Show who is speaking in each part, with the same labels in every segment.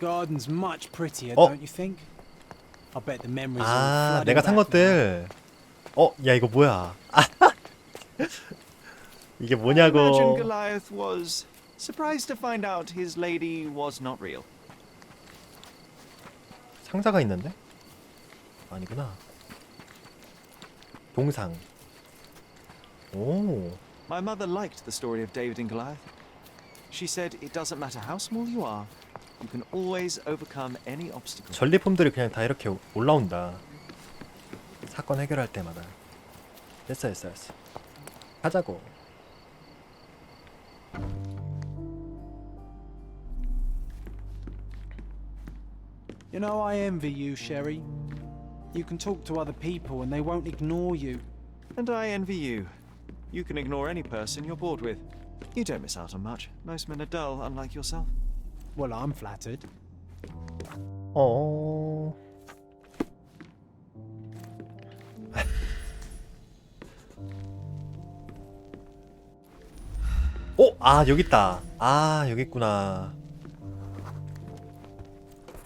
Speaker 1: garden's much prettier, don't you think? I bet the memories are
Speaker 2: 아,
Speaker 1: flooding
Speaker 2: 내가 산
Speaker 1: back
Speaker 2: 것들. 야 이거 뭐야? 이게
Speaker 3: I imagine
Speaker 2: 뭐냐고.
Speaker 3: Goliath was surprised to find out his lady was not real.
Speaker 2: 상자가 있는데? 아니구나. 동상. 오.
Speaker 3: My mother liked the story of David and Goliath. She said it doesn't matter how small you are, you can always overcome any obstacle.
Speaker 2: 전리품들이 그냥 다 이렇게 올라온다. 사건 해결할 때마다. 됐어. 하자고.
Speaker 1: You know, I envy you, Sherry. You can talk to other people and they won't ignore you.
Speaker 3: And I envy you. You can ignore any person you're bored with. You don't miss out on much. Most men are dull, unlike yourself.
Speaker 1: Well, I'm flattered.
Speaker 2: 어. 여기 있다. 여기 있구나.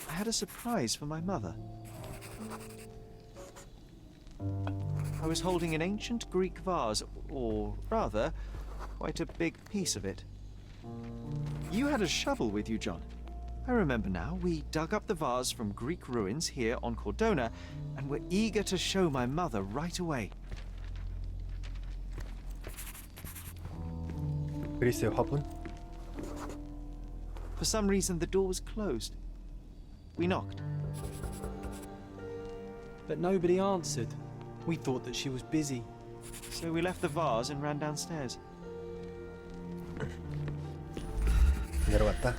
Speaker 3: I had a surprise for my mother. I was holding an ancient Greek vase, or rather, quite a big piece of it. You had a shovel with you, John. I remember now. We dug up the vase from Greek ruins here on Cordona and were eager to show my mother right away.
Speaker 2: 그리스의 화분?
Speaker 3: For some reason, the door was closed. We knocked.
Speaker 1: But nobody answered. We thought that she was busy.
Speaker 3: So we left the vase and ran downstairs.
Speaker 2: 내려갔다.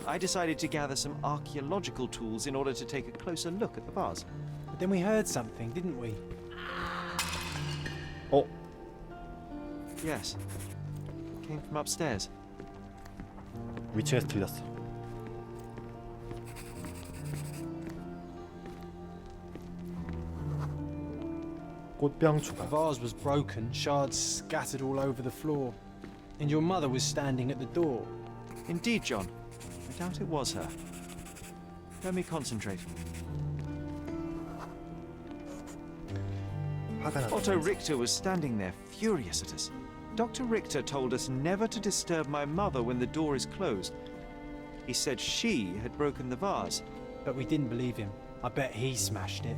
Speaker 3: I decided to gather some archaeological tools in order to take a closer look at the vase.
Speaker 1: But then we heard something, didn't we?
Speaker 3: Yes. It came from upstairs.
Speaker 2: 위층에서 들렸어. 꽃병
Speaker 1: The
Speaker 2: 추가.
Speaker 1: vase was broken, shards scattered all over the floor. And your mother was standing at the door.
Speaker 3: Indeed, John. I doubt it was her. Let me concentrate.
Speaker 2: 화가 났다.
Speaker 3: Otto Richter was standing there, furious at us. Dr. Richter told us never to disturb my mother when the door is closed. He said she had broken the vase.
Speaker 1: But we didn't believe him. I bet he smashed it.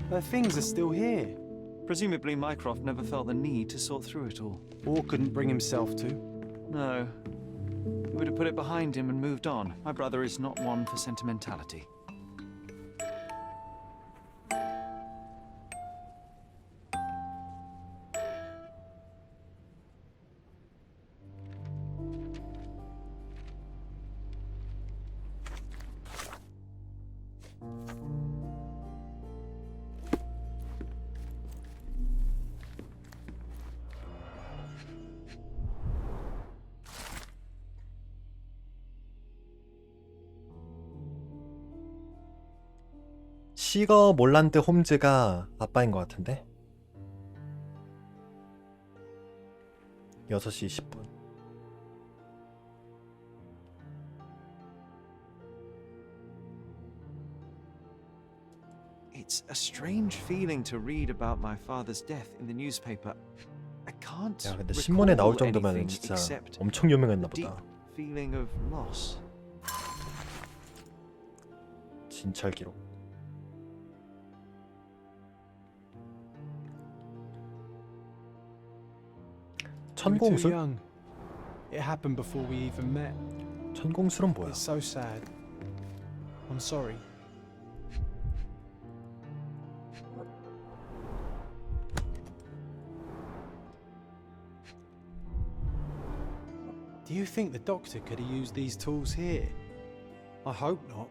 Speaker 1: Her things are still here.
Speaker 3: Presumably, Mycroft never felt the need to sort through it all.
Speaker 1: Or couldn't bring himself to.
Speaker 3: No. He would have put it behind him and moved on. My brother is not one for sentimentality.
Speaker 2: 시거 몰란드 홈즈가 아빠인 것 같은데? 6시 20분.
Speaker 3: It's a strange feeling to read about my father's death in the newspaper. I can't
Speaker 2: 야, 근데 신문에 나올
Speaker 3: recall
Speaker 2: 정도면
Speaker 3: anything
Speaker 2: 진짜
Speaker 3: except
Speaker 2: 엄청 유명했나
Speaker 3: a deep
Speaker 2: 보다.
Speaker 3: feeling of loss.
Speaker 2: 진찰 기록.
Speaker 1: You were too
Speaker 2: 천공술?
Speaker 1: young. It happened before we even met.
Speaker 2: 천공술은 뭐야?
Speaker 1: It's so sad. I'm sorry. Do you think the doctor could have used these tools here? I hope not.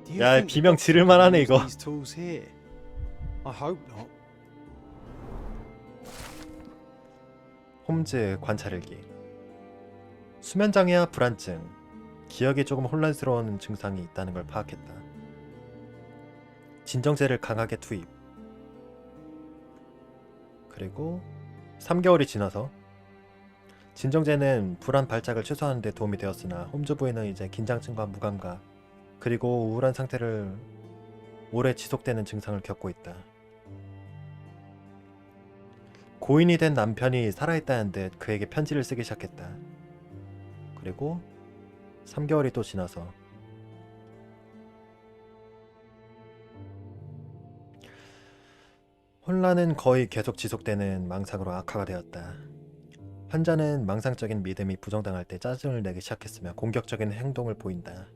Speaker 1: Do you
Speaker 2: 야,
Speaker 1: think the
Speaker 2: 비명
Speaker 1: doctor
Speaker 2: 지를
Speaker 1: could have
Speaker 2: 만하네,
Speaker 1: used
Speaker 2: 이거.
Speaker 1: these tools here? I hope not.
Speaker 2: 홈즈 관찰일기. 수면장애와 불안증, 기억이 조금 혼란스러운 증상이 있다는 걸 파악했다. 진정제를 강하게 투입. 그리고 3개월이 지나서 진정제는 불안 발작을 최소화하는 데 도움이 되었으나 홈즈 부인은 이제 긴장증과 무감각 그리고 우울한 상태를 오래 지속되는 증상을 겪고 있다. 고인이 된 남편이 살아있다는 듯 그에게 편지를 쓰기 시작했다. 그리고 3개월이 또 지나서 혼란은 거의 계속 지속되는 망상으로 악화가 되었다. 환자는 망상적인 믿음이 부정당할 때 짜증을 내기 시작했으며 공격적인 행동을 보인다.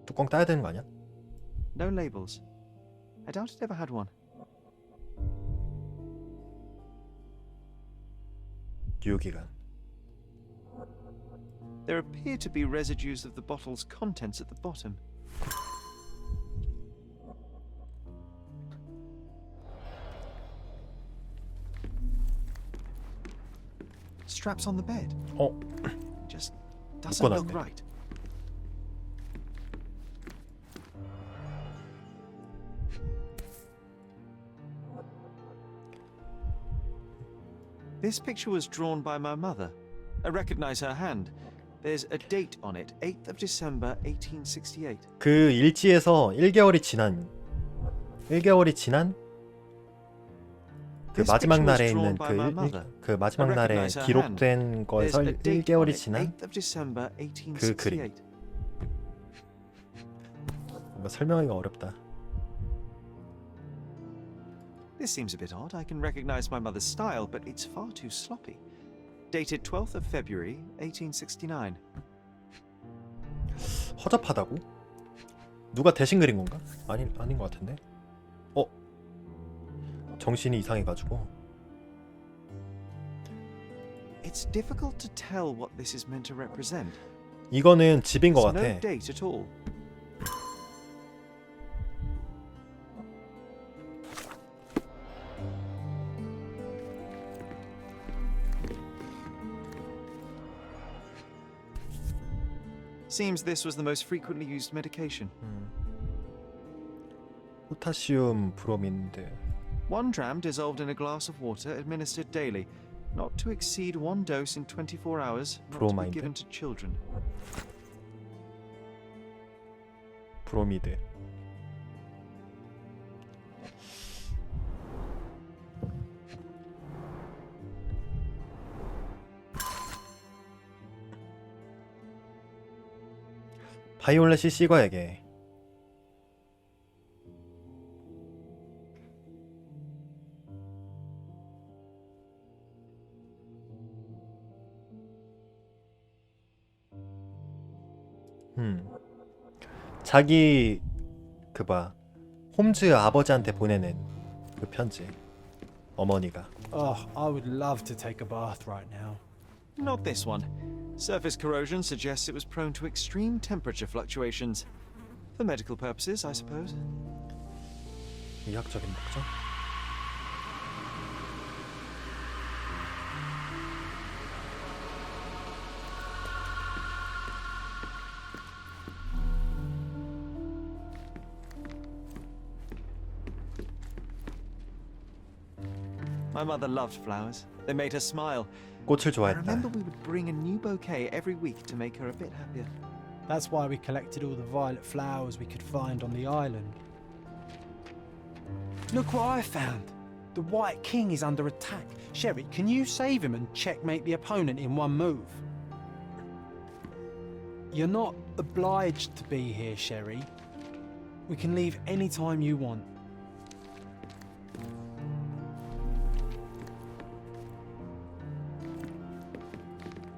Speaker 2: 뚜껑 따야 되는 거 아니야?
Speaker 3: No labels. I doubt it ever had one.
Speaker 2: 유효기간.
Speaker 3: There appear to be residues of the bottle's contents at the bottom. Straps on the bed. Just doesn't look
Speaker 2: 묶어놨네.
Speaker 3: right. This picture was drawn by my mother. I recognize her hand. There's a date on it, 8th of December 1868.
Speaker 2: 그 일지에서 1개월이 지난 그 마지막 날에 있는 그 마지막 날에 기록된 거에서 1개월이 지난
Speaker 3: 8th of December
Speaker 2: 그 그림.
Speaker 3: 1868.
Speaker 2: 뭔가 설명하기가 어렵다.
Speaker 3: This seems a bit odd. I can recognize my mother's style, but it's far too sloppy. Dated 12th of February 1869.
Speaker 2: 허접하다고? 누가 대신 그린 건가? 아닌 것 같은데. 정신이 이상해가지고.
Speaker 3: It's difficult to tell what this is meant to represent.
Speaker 2: 이거는 집인 것
Speaker 3: There's
Speaker 2: 같아.
Speaker 3: no date at all. Seems this was the most frequently used medication.
Speaker 2: 포타시움 브로민드.
Speaker 3: 1 dram dissolved in a glass of water administered daily, not to exceed 1 dose in 24 hours, not to be
Speaker 2: 브로마이드?
Speaker 3: given to children.
Speaker 2: 브로미드. 바이올렛이 시거에게 자기 홈즈 아버지한테 보내는 그 편지. 어머니가.
Speaker 1: Oh, I would love to take a bath right now.
Speaker 3: Not this one. Surface corrosion suggests it was prone to extreme temperature fluctuations. For medical purposes, I suppose.
Speaker 2: 의학적인 목적?
Speaker 3: My mother loved flowers. They made her smile.
Speaker 2: 꽃을
Speaker 3: I
Speaker 2: 좋아했다.
Speaker 3: remember we would bring a new bouquet every week to make her a bit happier.
Speaker 1: That's why we collected all the violet flowers we could find on the island. Look what I found! The White King is under attack. Sherry, can you save him and checkmate the opponent in one move? You're not obliged to be here, Sherry. We can leave any time you want.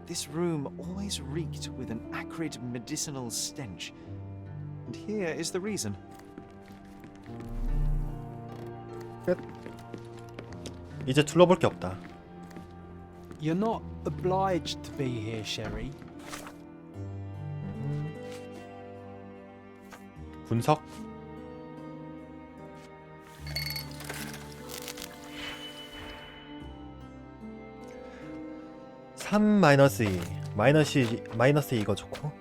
Speaker 3: This room always reeked with an acrid medicinal stench. And here is the reason.
Speaker 2: 이제 둘러볼 게 없다.
Speaker 1: You're not obliged to be here, Sherry.
Speaker 2: 분석. (3-2) 마이너스 2 이거 좋고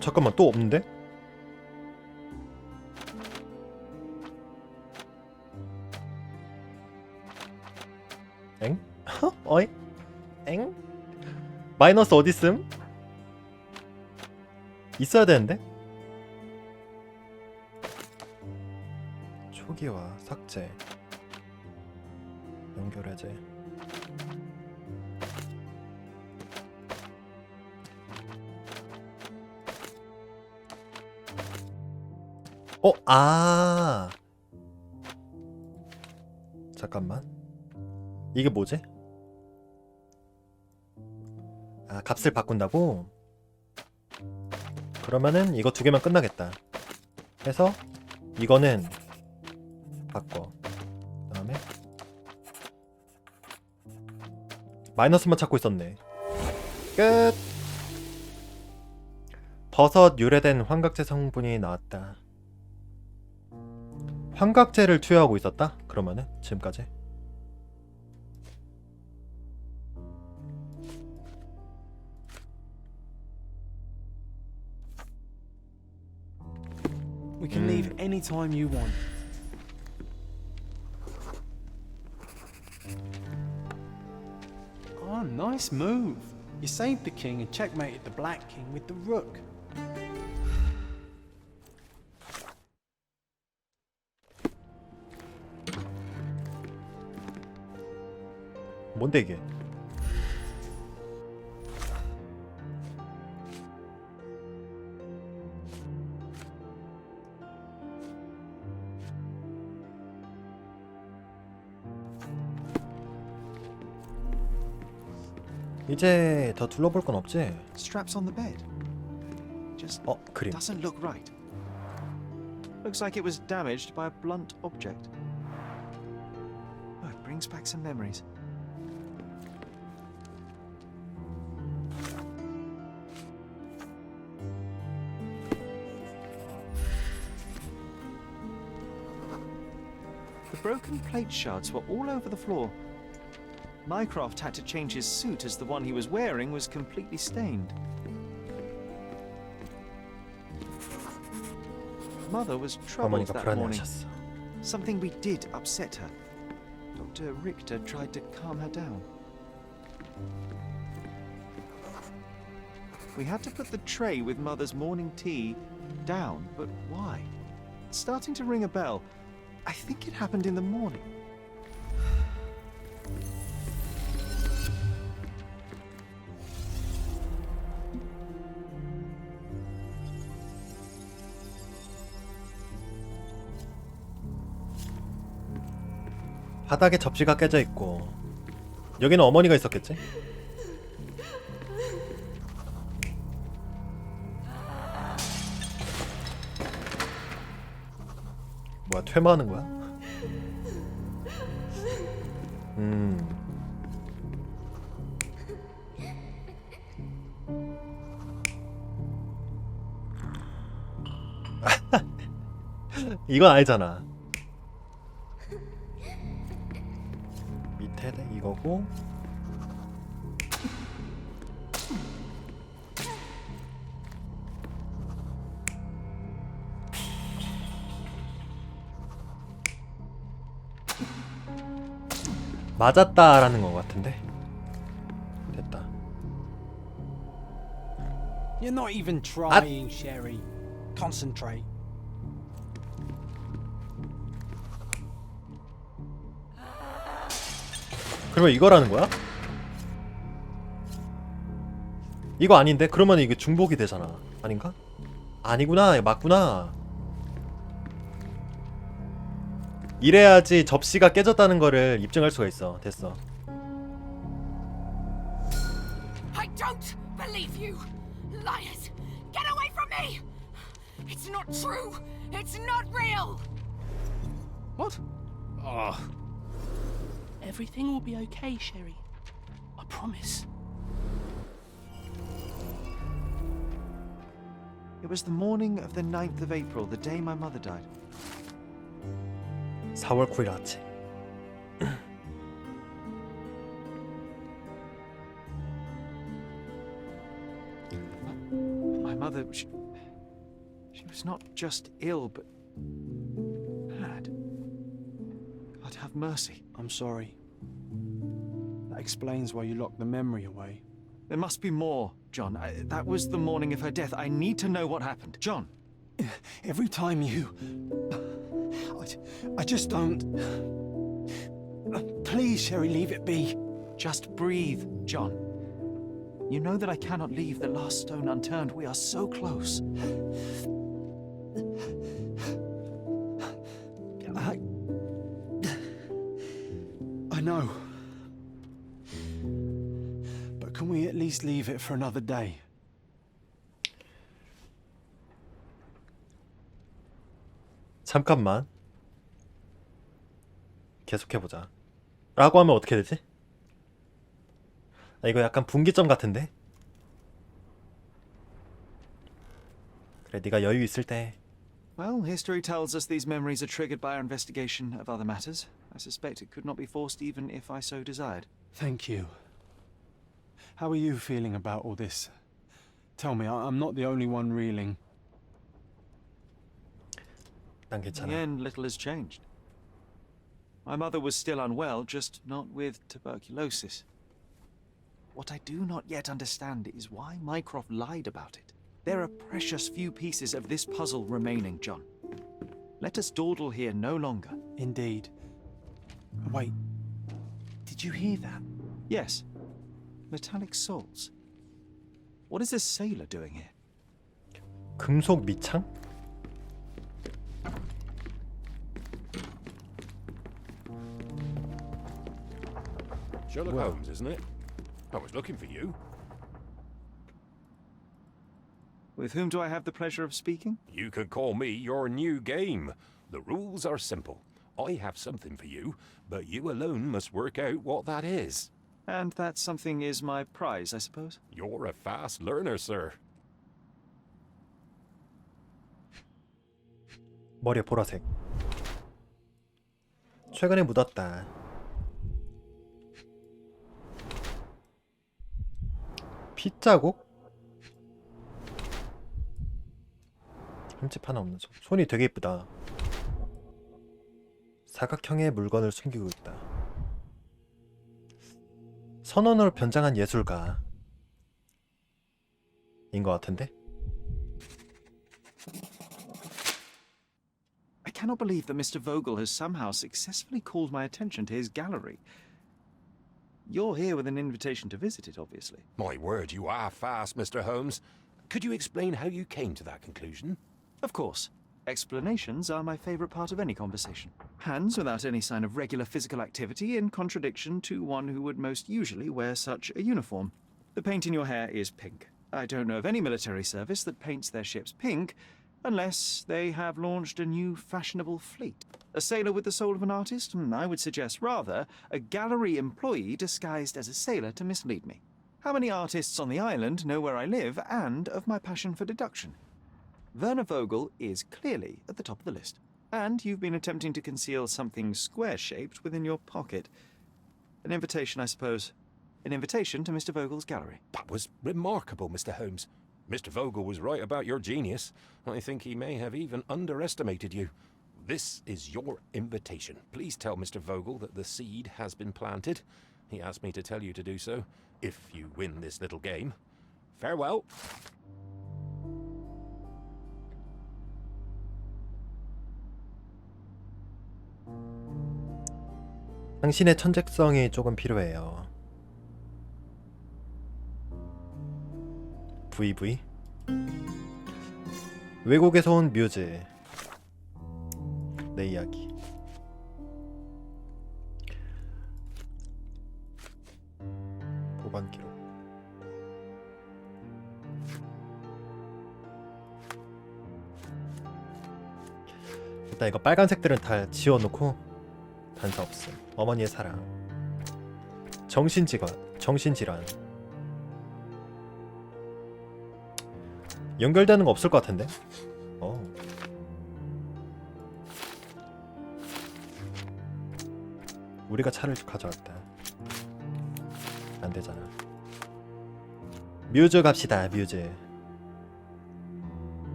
Speaker 2: 잠깐만, 또 없는데? 엥? 어이? 엥? 마이너스 어딨음? 있어야 되는데? 초기화, 삭제, 연결 해제. 잠깐만. 이게 뭐지? 값을 바꾼다고? 그러면은 이거 두 개만 끝나겠다. 해서 이거는 바꿔. 그다음에 마이너스만 찾고 있었네. 끝. 버섯 유래된 환각제 성분이 나왔다. 환각제를 투여하고 있었다? 그러면은 지금까지.
Speaker 1: We can leave anytime you want. Oh, nice move. You saved the king and checkmated the black king with the rook.
Speaker 2: 뭔데 이게? 이제 더 둘러볼 건 없지?
Speaker 3: Straps on the bed. Just
Speaker 2: 그림.
Speaker 3: doesn't look right. Looks like it was damaged by a blunt object. Oh, it brings back some memories. The broken plate shards were all over the floor. Mycroft had to change his suit as the one he was wearing was completely stained. Mother was troubled
Speaker 2: 어머니가
Speaker 3: that morning.
Speaker 2: 불안해하셨어.
Speaker 3: Something we did upset her. Dr. Richter tried to calm her down. We had to put the tray with Mother's morning tea down, but why? It's starting to ring a bell. I think it happened in the morning.
Speaker 2: 바닥에 접시가 깨져 있고 여기는 어머니가 있었겠지? 뭐야, 퇴마하는 거야? 이건 아니잖아. 밑에 이거고. 맞았다라는 것 같은데. 됐다.
Speaker 1: You're not even trying, Sherry. Concentrate.
Speaker 2: 그러면 이거라는 거야? 이거 아닌데? 그러면 이게 중복이 되잖아. 아닌가? 아니구나. 맞구나. 이래야지 접시가 깨졌다는 거를 입증할 수가 있어. 됐어.
Speaker 4: I don't believe you! Liars! Get away from me! It's not true! It's not real!
Speaker 1: What?
Speaker 5: Everything will be okay, Sherry. I promise.
Speaker 3: It was the morning of the 9th of April, the day my mother died.
Speaker 2: 4월 9일 아침.
Speaker 3: My mother, she was not just ill, but mad. God have mercy.
Speaker 1: I'm sorry. That explains why you locked the memory away.
Speaker 3: There must be more, John. That was the morning of her death. I need to know what happened. John!
Speaker 1: Every time you... I just don't... Please, Sherry, leave it be.
Speaker 3: Just breathe, John. You know that I cannot leave the last stone unturned. We are so close.
Speaker 1: I know. But can we at least leave it for another day?
Speaker 2: 잠깐만. 계속해보자. 라고 하면 어떻게 되지? 아, 이거 약간 분기점 같은데? 그래, 네가 여유 있을 때.
Speaker 3: Well, history tells us these memories are triggered by our investigation of other matters. I suspect it could not be forced even if I so desired.
Speaker 1: Thank you. How are you feeling about all this? Tell me, I'm not the only one reeling.
Speaker 2: 난
Speaker 3: In the
Speaker 2: 괜찮아.
Speaker 3: end, little has changed. My mother was still unwell, just not with tuberculosis. What I do not yet understand is why Mycroft lied about it. There are precious few pieces of this puzzle remaining, John. Let us dawdle here no longer.
Speaker 1: Indeed. Wait, did you hear that?
Speaker 3: Yes, metallic salts. What is this sailor doing here?
Speaker 2: 금속 밑창?
Speaker 6: Sherlock Holmes, isn't it? I was looking for you.
Speaker 3: With whom do I have the pleasure of speaking?
Speaker 6: You can call me your new game. The rules are simple. I have something for you, but you alone must work out what that is.
Speaker 3: And that something is my prize, I suppose?
Speaker 6: You're a fast learner, sir.
Speaker 2: 머리에 보라색. 최근에 묻었다. 핏자국? 흠집 하나 없는 손. 손이 되게 예쁘다. 사각형의 물건을 숨기고 있다. 선원으로 변장한 예술가 인 것 같은데?
Speaker 3: I cannot believe that Mr. Vogel has somehow successfully called my attention to his gallery. You're here with an invitation to visit it, obviously.
Speaker 6: My word, you are fast, Mr. Holmes. Could you explain how you came to that conclusion?
Speaker 3: Of course. Explanations are my favorite part of any conversation. Hands without any sign of regular physical activity, in contradiction to one who would most usually wear such a uniform. The paint in your hair is pink. I don't know of any military service that paints their ships pink, unless they have launched a new fashionable fleet. A sailor with the soul of an artist? I would suggest rather a gallery employee disguised as a sailor to mislead me. How many artists on the island know where I live and of my passion for deduction? Werner Vogel is clearly at the top of the list. And you've been attempting to conceal something square-shaped within your pocket. An invitation, I suppose. An invitation to Mr. Vogel's gallery.
Speaker 6: That was remarkable, Mr. Holmes. Mr. Vogel was right about your genius. I think he may have even underestimated you. This is your invitation. Please tell Mr. Vogel that the seed has been planted. He asked me to tell you to do so, if you win this little game. Farewell.
Speaker 2: 당신의 천재성이 조금 필요해요. VV 외국에서 온 뮤즈 내 이야기. 보관 기록. 일단 이거 빨간색들은 다 지워놓고 단서 없음. 어머니의 사랑. 정신질환. 연결되는 거 없을 것 같은데? 우리가 차를 가져왔다. 안 되잖아. 뮤즈 갑시다, 뮤즈.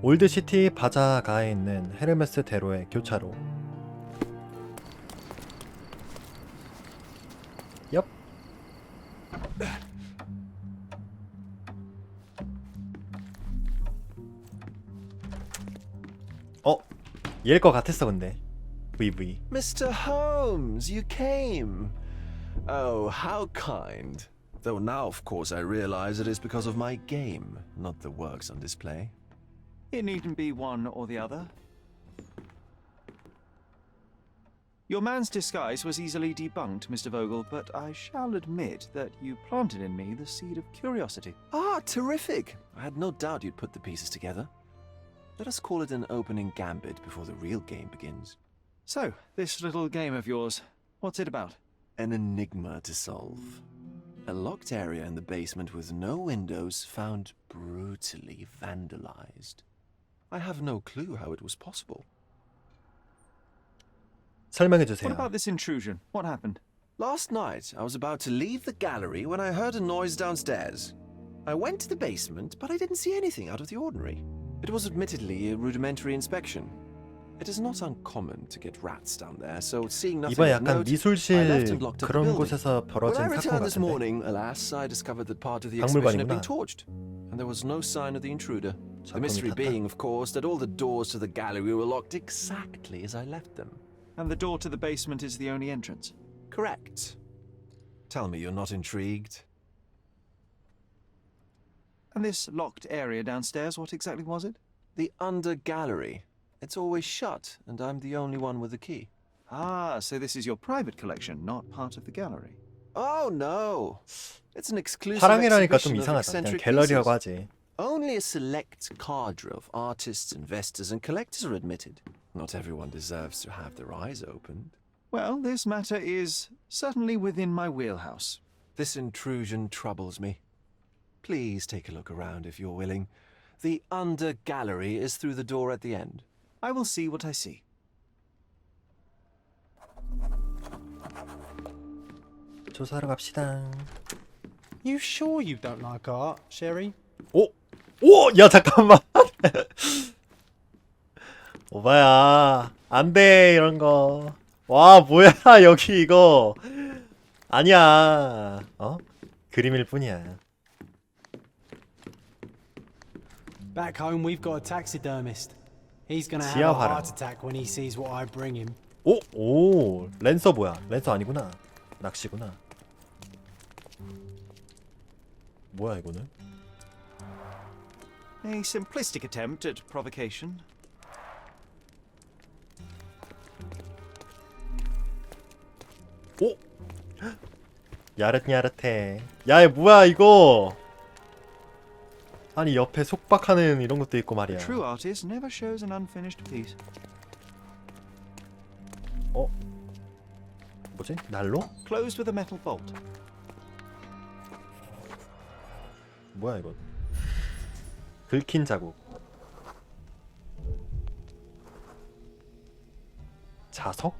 Speaker 2: 올드시티 바자가에 있는 헤르메스 대로의 교차로. 엽. 얘일 것 같았어 근데. VV.
Speaker 7: Mr. Holmes, you came. Oh, how kind. Though now, of course, I realize it is because of my game, not the works on display.
Speaker 3: It needn't be one or the other. Your man's disguise was easily debunked, Mr. Vogel, but I shall admit that you planted in me the seed of curiosity.
Speaker 7: Ah, terrific. I had no doubt you'd put the pieces together. Let us call it an opening gambit before the real game begins.
Speaker 3: So, this little game of yours, what's it about?
Speaker 7: An enigma to solve. A locked area in the basement with no windows found brutally vandalized. I have no clue how it was possible.
Speaker 2: 설명해
Speaker 3: What
Speaker 2: 주세요.
Speaker 3: about this intrusion? What happened?
Speaker 7: Last night, I was about to leave the gallery when I heard a noise downstairs. I went to the basement, but I didn't see anything out of the ordinary. It was admittedly a rudimentary inspection. It is not uncommon to get rats down there, so seeing nothing
Speaker 2: 이번
Speaker 7: of
Speaker 2: 약간
Speaker 7: note, I left
Speaker 2: 미술실
Speaker 7: and locked up the
Speaker 2: 그런
Speaker 7: building.
Speaker 2: 곳에서
Speaker 7: When
Speaker 2: 벌어진
Speaker 7: I
Speaker 2: 사건
Speaker 7: returned this
Speaker 2: 같은데.
Speaker 7: morning, alas, I discovered that part of the exhibition had been
Speaker 2: 박물관이구나.
Speaker 7: torched, and there was no sign of the intruder. The
Speaker 2: 작품이
Speaker 7: mystery
Speaker 2: 탔다.
Speaker 7: being, of course, that all the doors to the gallery were locked exactly as I left them.
Speaker 3: And the door to the basement is the only entrance.
Speaker 7: Correct. Tell me you're not intrigued.
Speaker 3: And this locked area downstairs, what exactly was it?
Speaker 7: The under gallery. It's always shut, and I'm the only one with the key.
Speaker 3: Ah, so this is your private collection, not part of the gallery.
Speaker 7: Oh no! It's an exclusive
Speaker 2: 화랑이라니까 좀
Speaker 7: exhibition of
Speaker 2: 이상하다. 그냥
Speaker 7: eccentric
Speaker 2: 갤러리라고
Speaker 7: pieces.
Speaker 2: 하지.
Speaker 7: Only a select cadre of artists, investors, and collectors are admitted. Not everyone deserves to have their eyes opened.
Speaker 3: Well, this matter is certainly within my wheelhouse.
Speaker 7: This intrusion troubles me. Please take a look around if you're willing. The under gallery is through the door at the end.
Speaker 3: I will see what I see.
Speaker 2: 조사하러 갑시다.
Speaker 1: You sure you don't like art, Sherry?
Speaker 2: 오! 오! 야 잠깐만. 오바야. 안 돼 이런 거. 와 뭐야 여기 이거. 아니야. 그림일 뿐이야.
Speaker 1: Back home, we've got a taxidermist. He's gonna have a
Speaker 2: 지하화랑.
Speaker 1: heart attack when he sees what I bring him.
Speaker 2: 오! 오! 랜서 뭐야? 랜서 아니구나. 낚시구나. 뭐야 이거는?
Speaker 3: A simplistic attempt at provocation.
Speaker 2: 오! 야릇야릇해. 야, 이 뭐야 이거? 아니 옆에 속박하는 이런 것도 있고 말이야.
Speaker 3: A true artist never shows an unfinished piece.
Speaker 2: 뭐지? 난로?
Speaker 3: Closed with a metal bolt.
Speaker 2: 뭐야 이거? 긁힌 자국. 자석?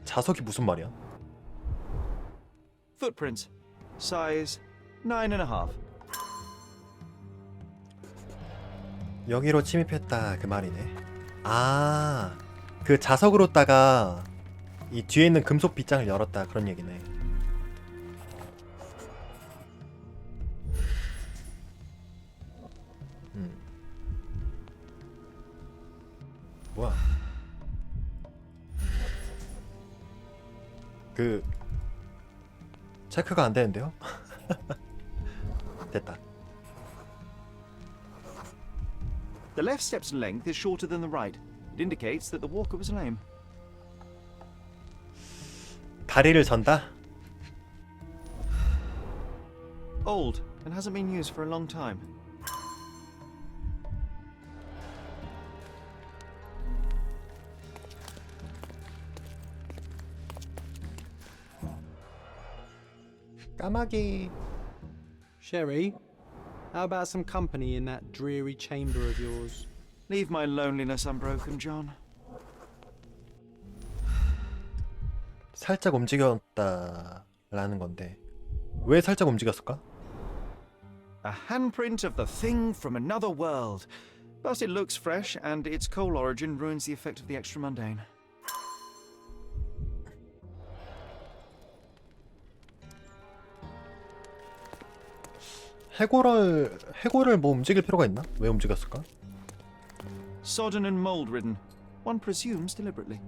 Speaker 2: 자석이 무슨 말이야?
Speaker 3: Footprints. Size 9.5.
Speaker 2: 여기로 침입했다 그 말이네. 아, 그 자석으로다가 이 뒤에 있는 금속 빗장을 열었다 그런 얘기네. 뭐야? 그 체크가 안 되는데요? 됐다.
Speaker 3: The left step's length is shorter than the right. It indicates that the walker was lame.
Speaker 2: 다리를 전다?
Speaker 3: Old and hasn't been used for a long time.
Speaker 2: 까마귀.
Speaker 1: Sherry, how about some company in that dreary chamber of yours?
Speaker 3: Leave my loneliness unbroken, John.
Speaker 2: 살짝 움직였다라는 건데 왜 살짝 움직였을까?
Speaker 3: A handprint of the thing from another world. But it looks fresh, and its coal origin ruins the effect of the extra mundane.
Speaker 2: 해골을 뭐 움직일 필요가 있나? 왜 움직였을까?
Speaker 3: Sodden and mold-ridden. One presumes deliberately.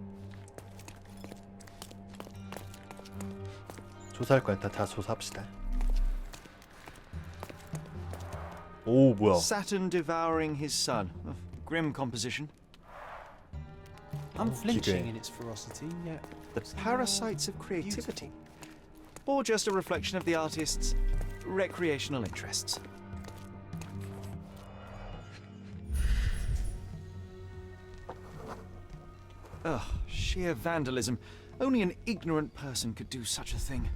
Speaker 2: 조사할 거 일단 다 조사합시다. 오 뭐야?
Speaker 3: Saturn devouring his son. Grim composition.
Speaker 1: Unflinching in its ferocity, yet
Speaker 3: The parasites of creativity. Or just a reflection of the artist's recreational interests. Ugh, sheer vandalism. Only an ignorant person could do such a thing.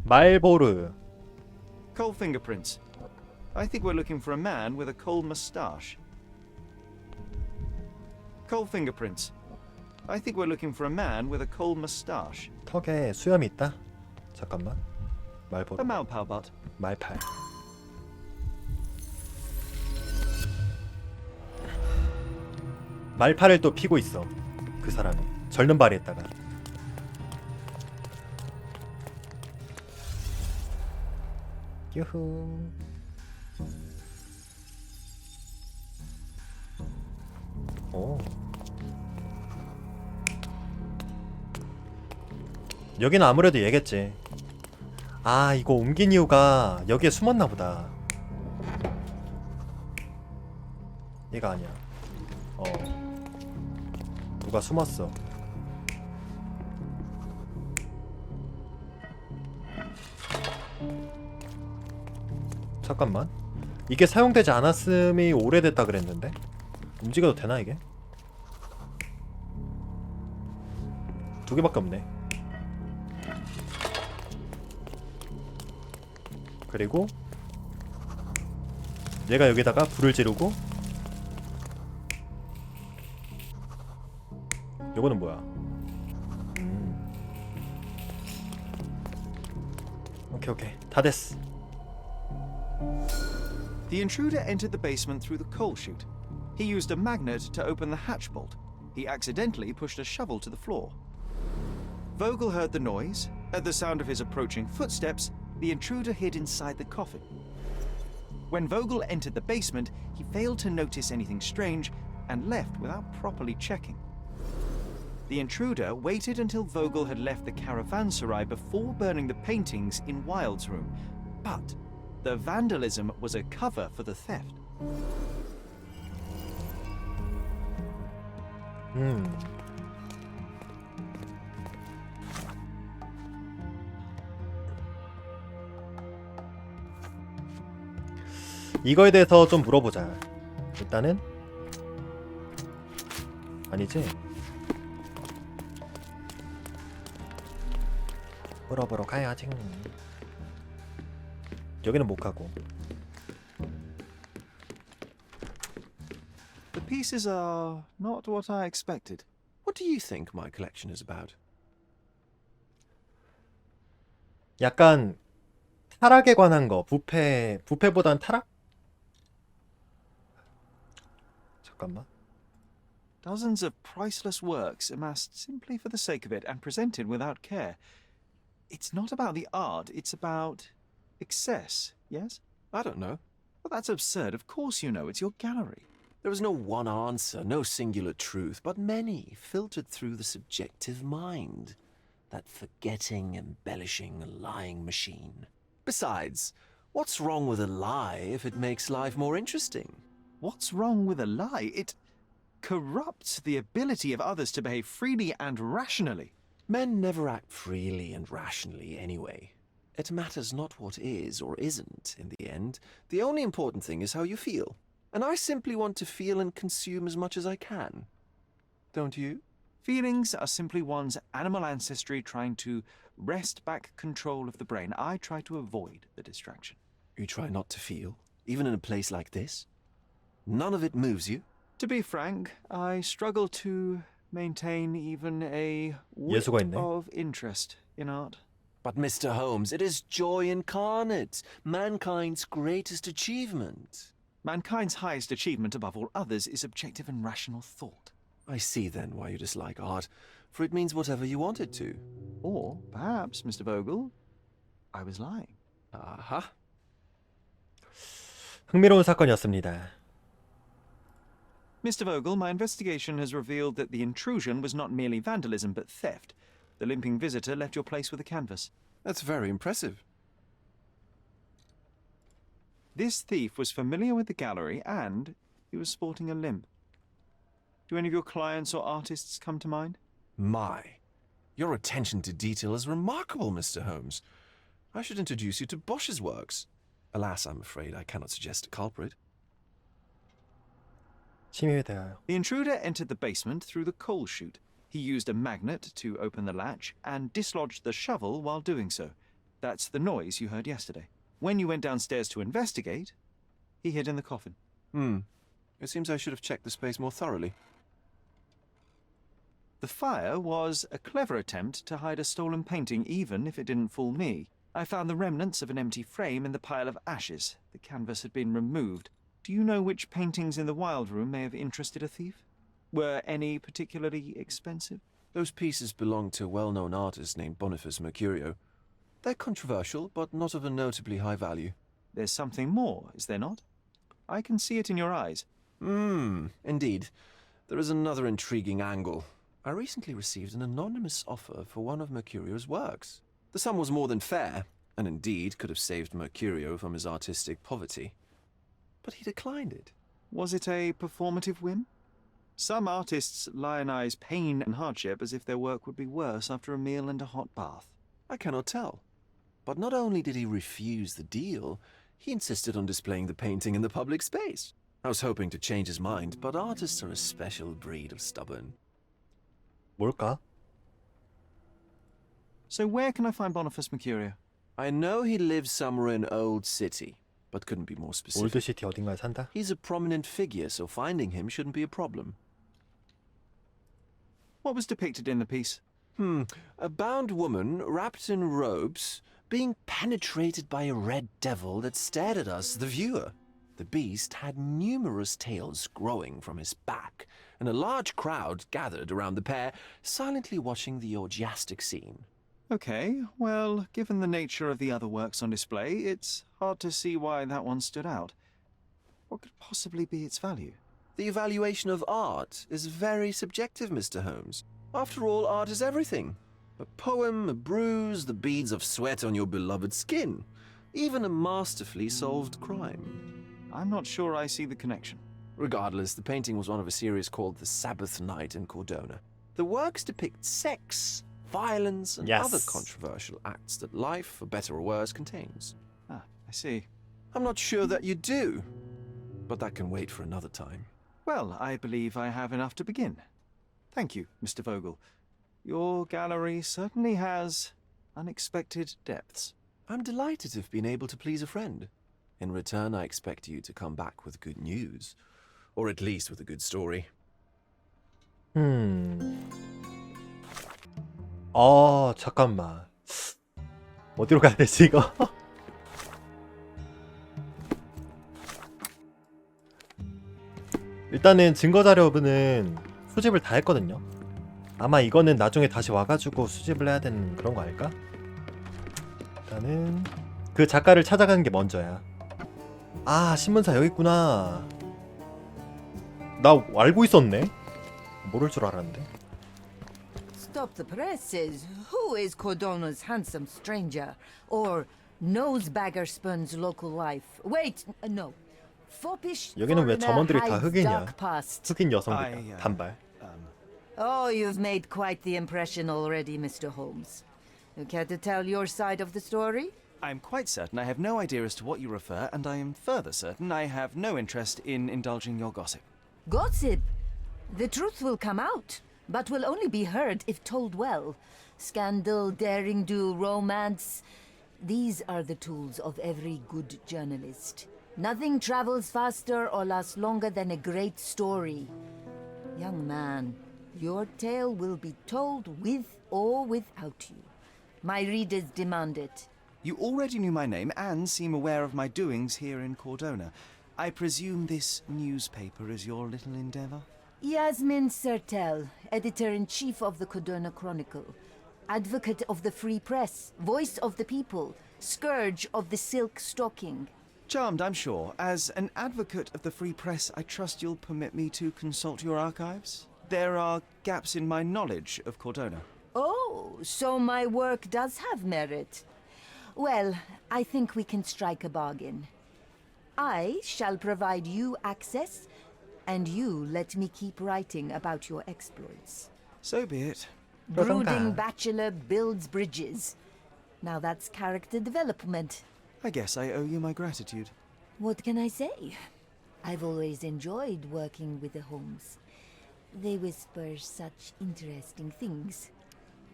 Speaker 2: 말보르.
Speaker 3: Coal fingerprints. I think we're looking for a man with a coal moustache. Coal fingerprints. I think we're looking for a man with a coal moustache.
Speaker 2: 턱에 수염이 있다? 잠깐만. 말보르.
Speaker 3: A Malpalbot.
Speaker 2: 말팔. 말팔을 또 피고 있어. 그 사람이 절는 발이했다가. 유후. 오. 여기는 아무래도 얘겠지. 아 이거 옮긴 이유가 여기에 숨었나 보다. 얘가 아니야. 누가 숨었어. 잠깐만. 이게 사용되지 않았음이 오래됐다 그랬는데? 움직여도 되나 이게? 두 개밖에 없네. 그리고 얘가 여기다가 불을 지르고 요거는 뭐야? 오케이 다 됐어.
Speaker 3: The intruder entered the basement through the coal chute. He used a magnet to open the hatch bolt. He accidentally pushed a shovel to the floor. Vogel heard the noise. At the sound of his approaching footsteps, the intruder hid inside the coffin. When Vogel entered the basement, he failed to notice anything strange and left without properly checking. The intruder waited until Vogel had left the caravanserai before burning the paintings in Wilde's room. But the vandalism was a cover for the theft.
Speaker 2: 이거에 대해서 좀 물어보자. 일단은 아니지? 물어보러 가야지. 여기는 못 가고.
Speaker 3: The pieces are not what I expected.
Speaker 7: What do you think my collection is about?
Speaker 2: 약간 타락에 관한 거. 부패보단 타락? 잠깐만.
Speaker 3: Dozens of priceless works amassed simply for the sake of it and presented without care. It's not about the art, it's about excess, yes?
Speaker 7: I don't know.
Speaker 3: Well, that's absurd. Of course you know. It's your gallery.
Speaker 7: There is no one answer, no singular truth, but many filtered through the subjective mind. That forgetting, embellishing, lying machine. Besides, what's wrong with a lie if it makes life more interesting?
Speaker 3: What's wrong with a lie? It corrupts the ability of others to behave freely and rationally.
Speaker 7: Men never act freely and rationally anyway. It matters not what is or isn't in the end. The only important thing is how you feel. And I simply want to feel and consume as much as I can. Don't you?
Speaker 3: Feelings are simply one's animal ancestry trying to wrest back control of the brain. I try to avoid the distraction.
Speaker 7: You try not to feel, even in a place like this? None of it moves you?
Speaker 3: To be frank, I struggle to maintain even a whit
Speaker 2: 예수가 있네.
Speaker 3: of interest in art.
Speaker 7: But Mr. Holmes, it is joy incarnate, mankind's greatest achievement.
Speaker 3: Mankind's highest achievement above all others is objective and rational thought.
Speaker 7: I see then why you dislike art, for it means whatever you want it to.
Speaker 3: Or perhaps, Mr. Vogel, I was lying.
Speaker 7: Aha.
Speaker 2: 흥미로운 사건이었습니다.
Speaker 3: Mr. Vogel, my investigation has revealed that the intrusion was not merely vandalism but theft. The limping visitor left your place with a canvas.
Speaker 7: That's very impressive.
Speaker 3: This thief was familiar with the gallery and he was sporting a limp. Do any of your clients or artists come to mind?
Speaker 7: My, your attention to detail is remarkable, Mr. Holmes. I should introduce you to Bosch's works. Alas, I'm afraid I cannot suggest a culprit.
Speaker 2: 침입에 대하여.
Speaker 3: The intruder entered the basement through the coal chute. He used a magnet to open the latch and dislodged the shovel while doing so. That's the noise you heard yesterday. When you went downstairs to investigate, he hid in the coffin.
Speaker 7: It seems I should have checked the space more thoroughly.
Speaker 3: The fire was a clever attempt to hide a stolen painting, even if it didn't fool me. I found the remnants of an empty frame in the pile of ashes. The canvas had been removed. Do you know which paintings in the Wild Room may have interested a thief? Were any particularly expensive?
Speaker 7: Those pieces belong to a well-known artist named Boniface Mercurio. They're controversial, but not of a notably high value.
Speaker 3: There's something more, is there not? I can see it in your eyes.
Speaker 7: Indeed. There is another intriguing angle. I recently received an anonymous offer for one of Mercurio's works. The sum was more than fair, and indeed could have saved Mercurio from his artistic poverty. But he declined it.
Speaker 3: Was it a performative whim? Some artists lionize pain and hardship as if their work would be worse after a meal and a hot bath.
Speaker 7: I cannot tell. But not only did he refuse the deal, he insisted on displaying the painting in the public space. I was hoping to change his mind, but artists are a special breed of stubborn.
Speaker 2: 뭘까?
Speaker 3: So where can I find Boniface Mercurio?
Speaker 7: I know he lives somewhere in Old City, but couldn't be more specific.
Speaker 2: 올드시티 어딘가에 산다?
Speaker 7: He's a prominent figure, so finding him shouldn't be a problem.
Speaker 3: What was depicted in the piece?
Speaker 7: A bound woman, wrapped in robes, being penetrated by a red devil that stared at us, the viewer. The beast had numerous tails growing from his back, and a large crowd gathered around the pair, silently watching the orgiastic scene.
Speaker 3: Okay, well, given the nature of the other works on display, it's hard to see why that one stood out. What could possibly be its value?
Speaker 7: The evaluation of art is very subjective, Mr. Holmes. After all, art is everything. A poem, a bruise, the beads of sweat on your beloved skin. Even a masterfully solved crime.
Speaker 3: I'm not sure I see the connection.
Speaker 7: Regardless, the painting was one of a series called The Sabbath Night in Cordona. The works depict sex, violence, and
Speaker 2: Yes.
Speaker 7: other controversial acts that life, for better or worse, contains.
Speaker 3: Ah, I see.
Speaker 7: I'm not sure that you do, but that can wait for another time.
Speaker 3: Well, I believe I have enough to begin. Thank you, Mr. Vogel. Your gallery certainly has unexpected depths.
Speaker 7: I'm delighted to have been able to please a friend. In return, I expect you to come back with good news. Or at least with a good story.
Speaker 2: 잠깐만. 어디로 가야 되지 이거? 일단은 증거자료는 수집을 다 했거든요. 아마 이거는 나중에 다시 와가지고 수집을 해야 되는 그런 거 아닐까? 일단은 그 작가를 찾아가는 게 먼저야. 아, 신문사 여기 있구나. 나 알고 있었네. 모를 줄 알았는데.
Speaker 8: Stop the presses. Who is Cordona's handsome stranger? Or nosebagger spun's local life? Wait, no. Foppish
Speaker 2: 여기는 왜
Speaker 8: foreigner
Speaker 2: 점원들이 다
Speaker 8: hides
Speaker 2: 흑인이야?
Speaker 8: dark past.
Speaker 2: 흑인 여성들이야. 단발.
Speaker 8: Oh, you've made quite the impression already, Mr. Holmes. You care to tell your side of the story?
Speaker 3: I'm quite certain I have no idea as to what you refer, and I am further certain I have no interest in indulging your gossip.
Speaker 8: Gossip? The truth will come out, but will only be heard if told well. Scandal, daring-do, romance. These are the tools of every good journalist. Nothing travels faster or lasts longer than a great story. Young man, your tale will be told with or without you. My readers demand it.
Speaker 3: You already knew my name and seem aware of my doings here in Cordona. I presume this newspaper is your little endeavor?
Speaker 8: Yasmin Sertel, editor-in-chief of the Cordona Chronicle, advocate of the free press, voice of the people, scourge of the silk stocking.
Speaker 3: Charmed, I'm sure. As an advocate of the free press, I trust you'll permit me to consult your archives? There are gaps in my knowledge of Cordona.
Speaker 8: Oh, so my work does have merit. Well, I think we can strike a bargain. I shall provide you access, and you let me keep writing about your exploits.
Speaker 3: So be it.
Speaker 8: Brooding bachelor builds bridges. Now that's character development.
Speaker 3: I guess I owe you my gratitude.
Speaker 8: What can I say? I've always enjoyed working with the Holmes. They whisper such interesting things.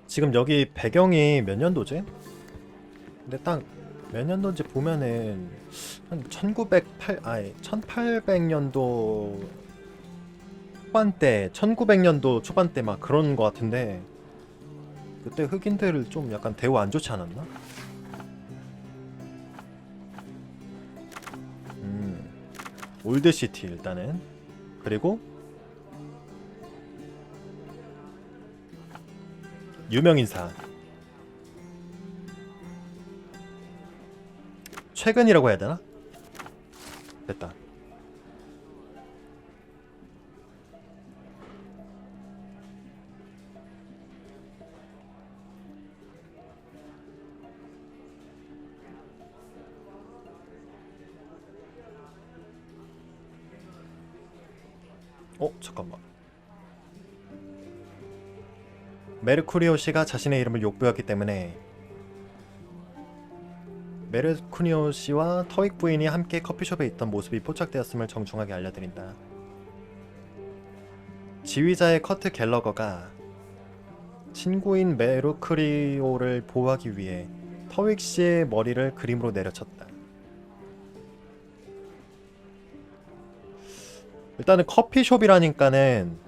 Speaker 2: 지금 여기 배경이 몇 년도지? 근데 딱 몇 년도인지 보면은 한 1800년도 초반대, 1900년도 초반대 막 그런 거 같은데 그때 흑인들 좀 약간 대우 안 좋지 않았나? 올드시티 일단은. 그리고 유명인사. 최근이라고 해야 되나? 됐다. 잠깐만. 메르쿠리오 씨가 자신의 이름을 욕보였기 때문에 메르쿠리오 씨와 터윅 부인이 함께 커피숍에 있던 모습이 포착되었음을 정중하게 알려드린다. 지휘자의 커트 갤러거가 친구인 메르쿠리오를 보호하기 위해 터윅 씨의 머리를 그림으로 내려쳤다. 일단은 커피숍이라니까는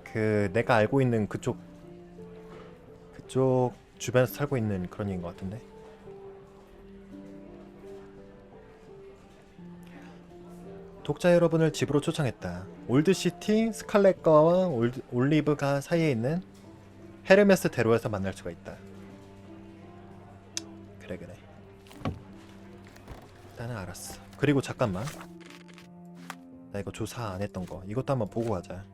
Speaker 2: 그 내가 알고 있는 그쪽 주변에서 살고 있는 그런 얘기인 것 같은데. 독자 여러분을 집으로 초청했다. 올드시티 스칼렛가와 올리브가 사이에 있는 헤르메스 대로에서 만날 수가 있다. 그래. 나는 알았어. 그리고 잠깐만. 나 이거 조사 안 했던 거. 이것도 한번 보고 가자.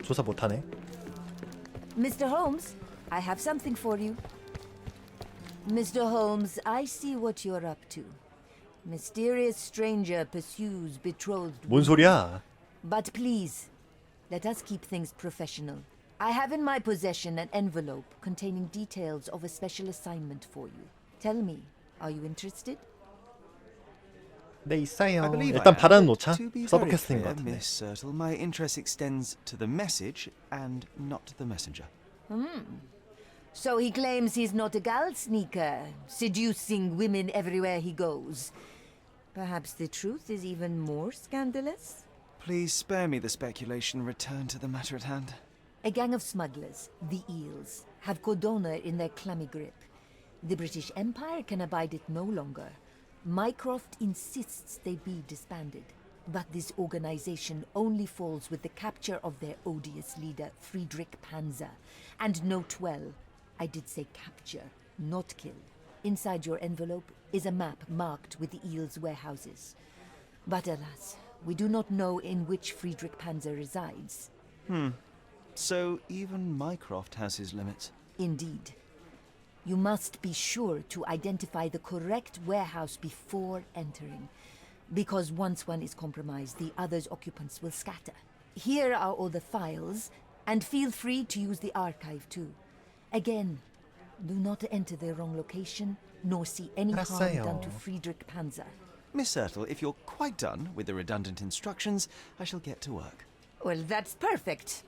Speaker 2: 조사 못하네.
Speaker 8: Mr. Holmes, I have something for you. Mr. Holmes, I see what you're up to. Mysterious stranger pursues betrothed.
Speaker 2: 뭔 소리야?
Speaker 8: But please, let us keep things professional. I have in my possession an envelope containing details of a special assignment for you. Tell me, are you interested?
Speaker 2: 네, 있어요.
Speaker 3: I believe
Speaker 2: 일단
Speaker 3: I am.
Speaker 2: 받아는 놓자.
Speaker 3: To be very
Speaker 2: 서브캐스트인 것
Speaker 3: clear,
Speaker 2: 같은데.
Speaker 3: Miss Sertle, my interest extends to the message and not the messenger.
Speaker 8: So he claims he's not a gal sneaker, seducing women everywhere he goes. Perhaps the truth is even more scandalous?
Speaker 3: Please spare me the speculation and return to the matter at hand.
Speaker 8: A gang of smugglers, the Eels, have Cordona in their clammy grip. The British Empire can abide it no longer. Mycroft insists they be disbanded. But this organization only falls with the capture of their odious leader, Friedrich Panzer. And note well, I did say capture, not kill. Inside your envelope is a map marked with the Eels' warehouses. But alas, we do not know in which Friedrich Panzer resides.
Speaker 3: So even Mycroft has his limits.
Speaker 8: Indeed. You must be sure to identify the correct warehouse before entering, because once one is compromised, the other's occupants will scatter. Here are all the files, and feel free to use the archive too. Again, do not enter the wrong location, nor see any harm
Speaker 2: 알았어요.
Speaker 8: done to Friedrich Panzer.
Speaker 3: Miss Sertle, if you're quite done with the redundant instructions, I shall get to work.
Speaker 8: Well, that's perfect.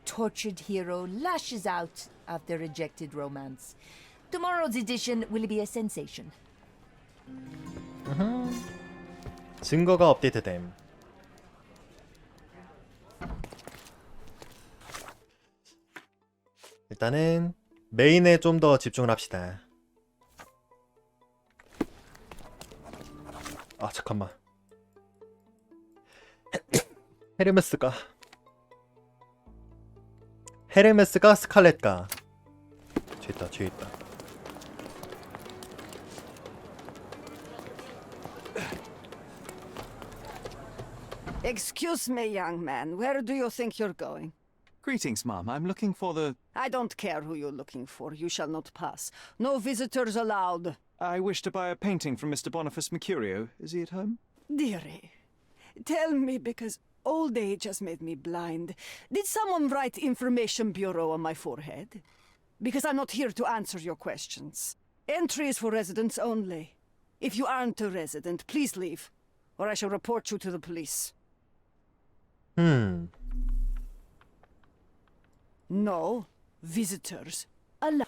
Speaker 8: tortured hero lashes out after rejected romance. Tomorrow's edition will be a sensation.
Speaker 2: 증거가 업데이트됨. 일단은 메인에 좀 더 집중을 합시다. 아 잠깐만. 헤르메스가 스칼렛가. 뒤에 있다.
Speaker 9: Excuse me, young man. Where do you think you're going?
Speaker 3: Greetings, ma'am. I'm looking for the...
Speaker 9: I don't care who you're looking for. You shall not pass. No visitors allowed.
Speaker 3: I wish to buy a painting from Mr. Boniface Mercurio. Is he at home?
Speaker 9: Dearie, tell me, because old age has made me blind. Did someone write Information Bureau on my forehead? Because I'm not here to answer your questions. Entry is for residents only. If you aren't a resident, please leave, or I shall report you to the police. No visitors allowed.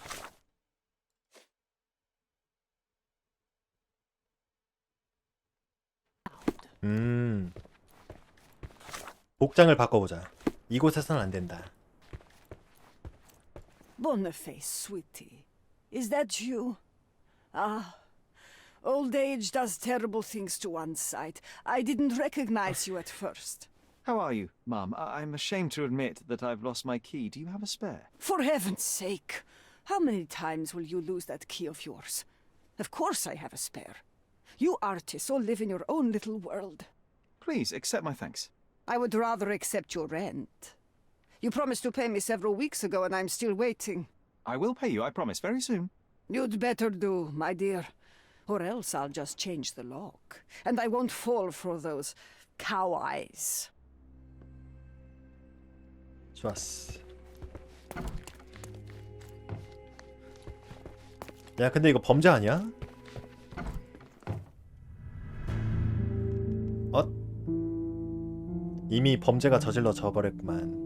Speaker 2: 복장을 바꿔보자. 이곳에선 안 된다.
Speaker 9: Boniface, sweetie. Is that you? Ah, old age does terrible things to one's sight. I didn't recognize you at first.
Speaker 3: How are you, ma'am? I'm ashamed to admit that I've lost my key. Do you have a spare?
Speaker 9: For heaven's sake! How many times will you lose that key of yours? Of course I have a spare. You artists all live in your own little world.
Speaker 3: Please, accept my thanks.
Speaker 9: I would rather accept your rent. You promised to pay me several weeks ago and I'm still waiting.
Speaker 3: I will pay you, I promise, very soon.
Speaker 9: You'd better do, my dear. Or else I'll just change the lock. And I won't fall for those cow eyes.
Speaker 2: 좋았어. 야 근데 이거 범죄 아니야? 이미 범죄가 저질러져 버렸구만.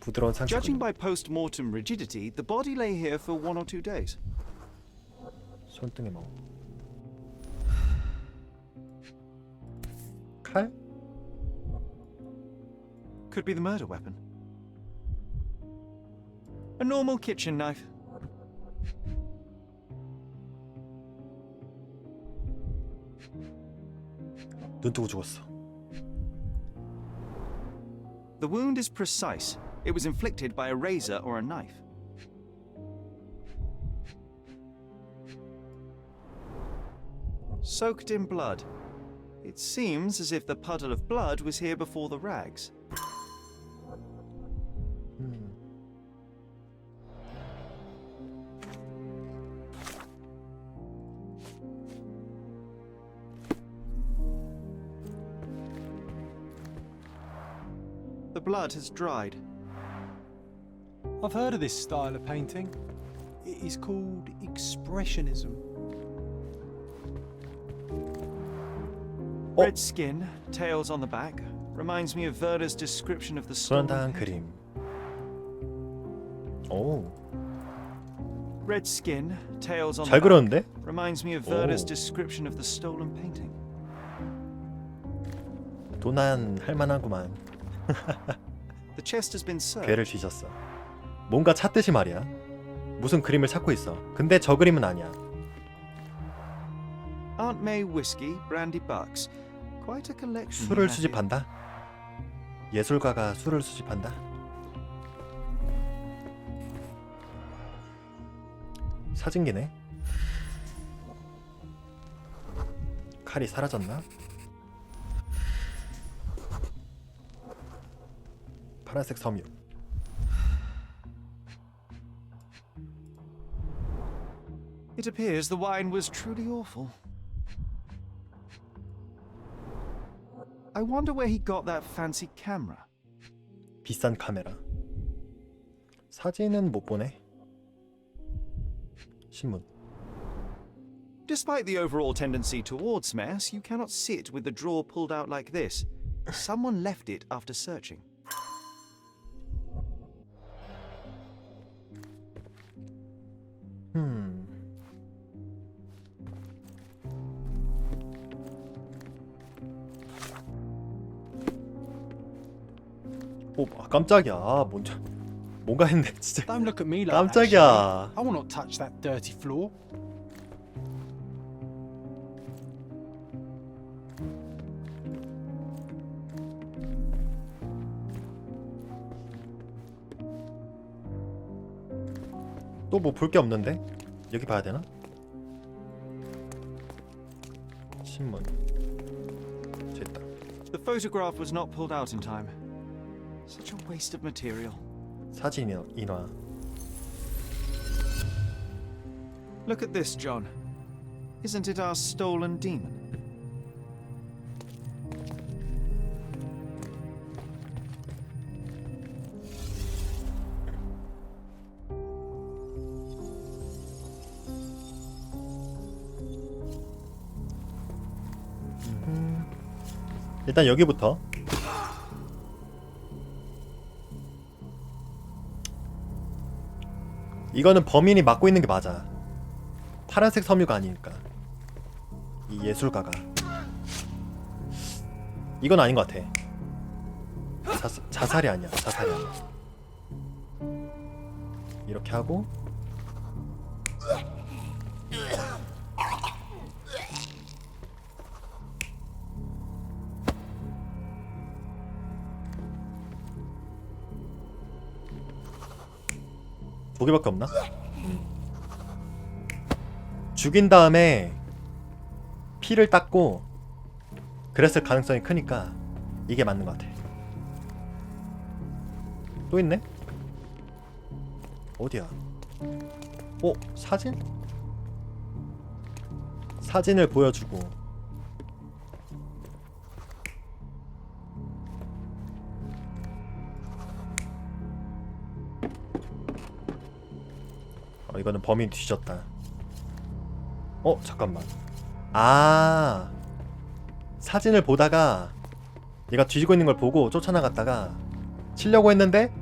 Speaker 2: 부드러운 상처.
Speaker 3: Judging by post-mortem rigidity, the body lay here for 1 or 2 days.
Speaker 2: 손등에 뭐? 칼?
Speaker 3: Could be the murder weapon. A normal kitchen knife.
Speaker 2: 눈 뜨고 죽었어.
Speaker 3: The wound is precise. It was inflicted by a razor or a knife. Soaked in blood. It seems as if the puddle of blood was here before the rags. The blood has dried.
Speaker 1: I've heard of this style of painting. It is called Expressionism.
Speaker 3: Red skin, tails on the back. Reminds me of Werder's description of the stolen
Speaker 2: 불안당한
Speaker 3: painting.
Speaker 2: 그림. 오,
Speaker 3: Red skin, tails on
Speaker 2: 잘
Speaker 3: the back.
Speaker 2: 그렸는데?
Speaker 3: Reminds me of Werder's
Speaker 2: 오.
Speaker 3: description of the stolen painting.
Speaker 2: 도난 할만하구만.
Speaker 3: The chest has been searched.
Speaker 2: 괴를 뒤졌어. 뭔가 찾듯이 말이야. 무슨 그림을 찾고 있어. 근데 저 그림은 아니야.
Speaker 3: Aunt May whiskey, brandy bucks. Quite a collection.
Speaker 2: 술을
Speaker 3: you have here.
Speaker 2: 수집한다? 예술가가 술을 수집한다? 사진기네? 칼이 사라졌나? 파란색 섬유.
Speaker 3: It appears the wine was truly awful. I wonder where he got that fancy camera.
Speaker 2: 비싼 카메라. 사진은 못 보네. 신문.
Speaker 3: Despite the overall tendency towards mess, you cannot sit with the drawer pulled out like this. Someone left it after searching.
Speaker 2: 오, 깜짝이야. 뭔가 했네 진짜.
Speaker 1: Don't look at me like
Speaker 2: 깜짝이야.
Speaker 1: that. Sherry. I will not touch that dirty floor.
Speaker 2: 또 뭐 볼 게 없는데? 여기 봐야 되나? 신문. 됐다.
Speaker 3: The photograph was not pulled out in time. Such a waste of material.
Speaker 2: 사진 인화.
Speaker 3: Look at this, John. Isn't it our stolen demon?
Speaker 2: 일단 여기부터. 이거는 범인이 맡고 있는 게 맞아. 파란색 섬유가 아니니까. 이 예술가가. 이건 아닌 것 같아. 자살이 아니야. 자살이 아니야. 이렇게 하고 두 개밖에 없나? 죽인 다음에 피를 닦고 그랬을 가능성이 크니까 이게 맞는 것 같아. 또 있네? 어디야? 오, 사진? 사진을 보여주고 이거는 범인 뒤졌다. 잠깐만. 아, 사진을 보다가 얘가 뒤지고 있는 걸 보고 쫓아나갔다가 치려고 했는데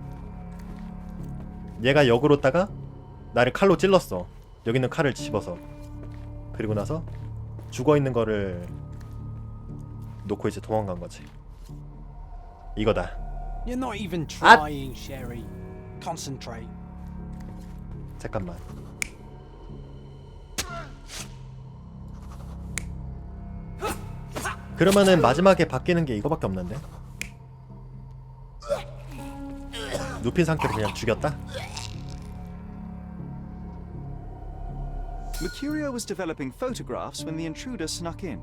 Speaker 2: 얘가 역으로다가 나를 칼로 찔렀어. 여기 있는 칼을 집어서. 그리고 나서 죽어있는 거를 놓고 이제 도망간 거지. 이거다.
Speaker 1: You're not even trying, Sherry. Concentrate.
Speaker 2: 잠깐만. 그러면은 마지막에 바뀌는 게 이거밖에 없는데? 눕힌 상태로 그냥 죽였다?
Speaker 3: Mercurio was developing photographs when the intruder snuck in.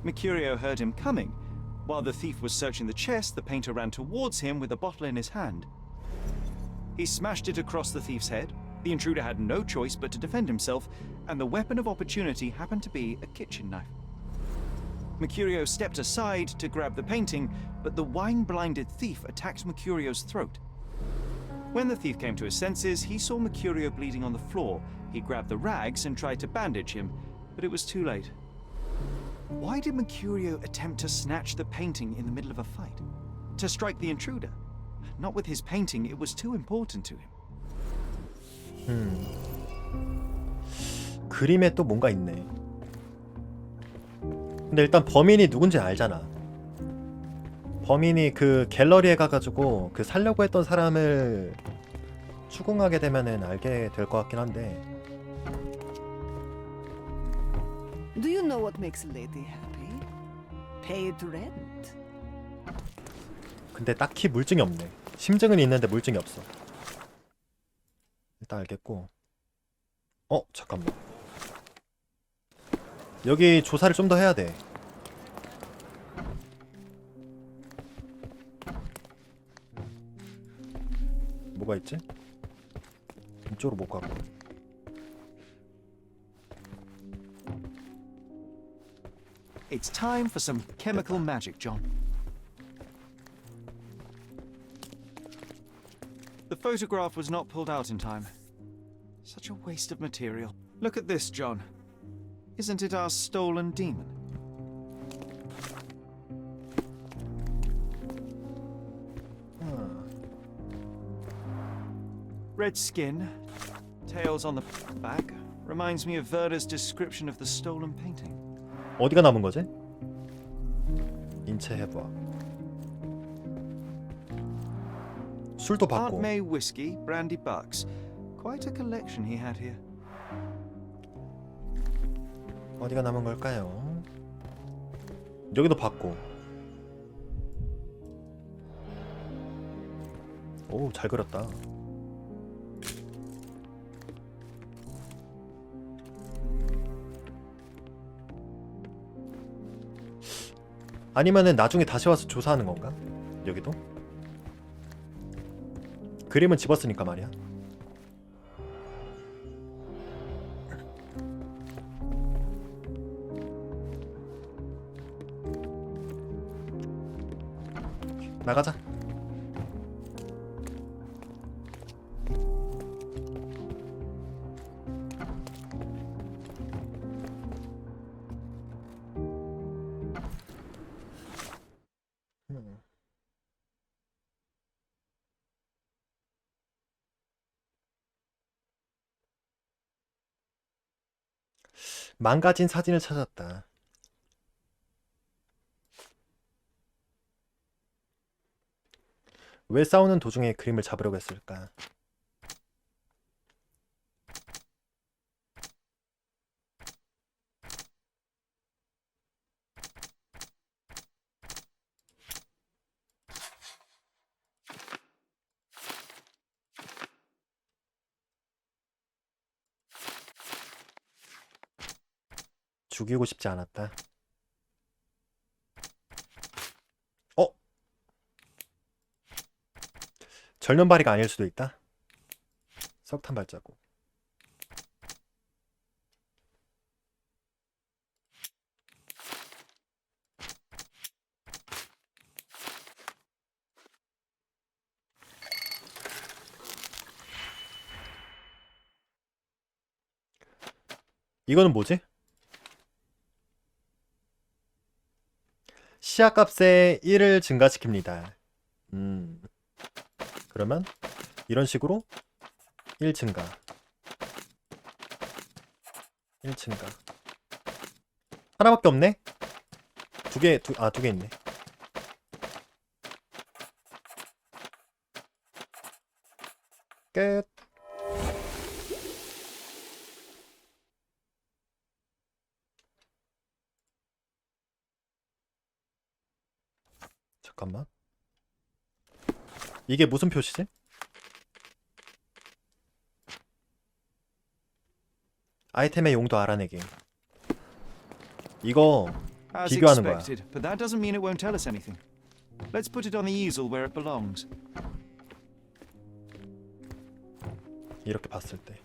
Speaker 3: Mercurio heard him coming. While the thief was searching the chest, the painter ran towards him with a bottle in his hand. He smashed it across the thief's head. The intruder had no choice but to defend himself, and the weapon of opportunity happened to be a kitchen knife. Mercurio stepped aside to grab the painting, but the wine-blinded thief attacked Mercurio's throat. When the thief came to his senses, he saw Mercurio bleeding on the floor. He grabbed the rags and tried to bandage him, but it was too late. Why did Mercurio attempt to snatch the painting in the middle of a fight? To strike the intruder? Not with his painting, it was too important to him.
Speaker 2: 그림에 또 뭔가 있네. 근데 일단 범인이 누군지 알잖아. 범인이 그 갤러리에 가가지고 그 살려고 했던 사람을 추궁하게 되면은 알게 될 것 같긴 한데.
Speaker 9: Do you know what makes a lady happy? Paid rent.
Speaker 2: 근데 딱히 물증이 없네. 심증은 있는데 물증이 없어. 일단 알겠고. 잠깐만. 여기 조사를 좀 더 해야 돼. 뭐가 있지? 이쪽으로 못 가고.
Speaker 3: It's time for some chemical magic, John. The photograph was not pulled out in time. Such a waste of material. Look at this, John. Isn't it our stolen demon? Red skin, tails on the back, reminds me of Verda's description of the stolen painting.
Speaker 2: 어디가 남은 거지? 인체 해부학. 술도
Speaker 3: Aunt
Speaker 2: 받고.
Speaker 3: May whiskey, brandy bucks. Quite a collection he had here.
Speaker 2: 어디가 남은 걸까요? 여기도 받고. 오, 잘 그렸다. 아니면은 나중에 다시 와서 조사하는 건가? 여기도? 그림은 집었으니까 말이야. 나가자. 망가진 사진을 찾았다. 왜 싸우는 도중에 그림을 잡으려고 했을까? 죽이고 싶지 않았다. 절면발이가 아닐 수도 있다. 석탄 발자국. 이거는 뭐지? 시야값의 1을 증가시킵니다. 그러면 이런 식으로 1 증가 1 증가 하나밖에 없네? 두 개 있네. 끝. 잠깐만. 이게 무슨 표시지? 아이템의 용도 알아내기. 이거
Speaker 3: As
Speaker 2: 비교하는 거야.
Speaker 3: expected, but that doesn't mean it won't tell us anything. Let's put it on the easel where it belongs.
Speaker 2: 이렇게 봤을 때.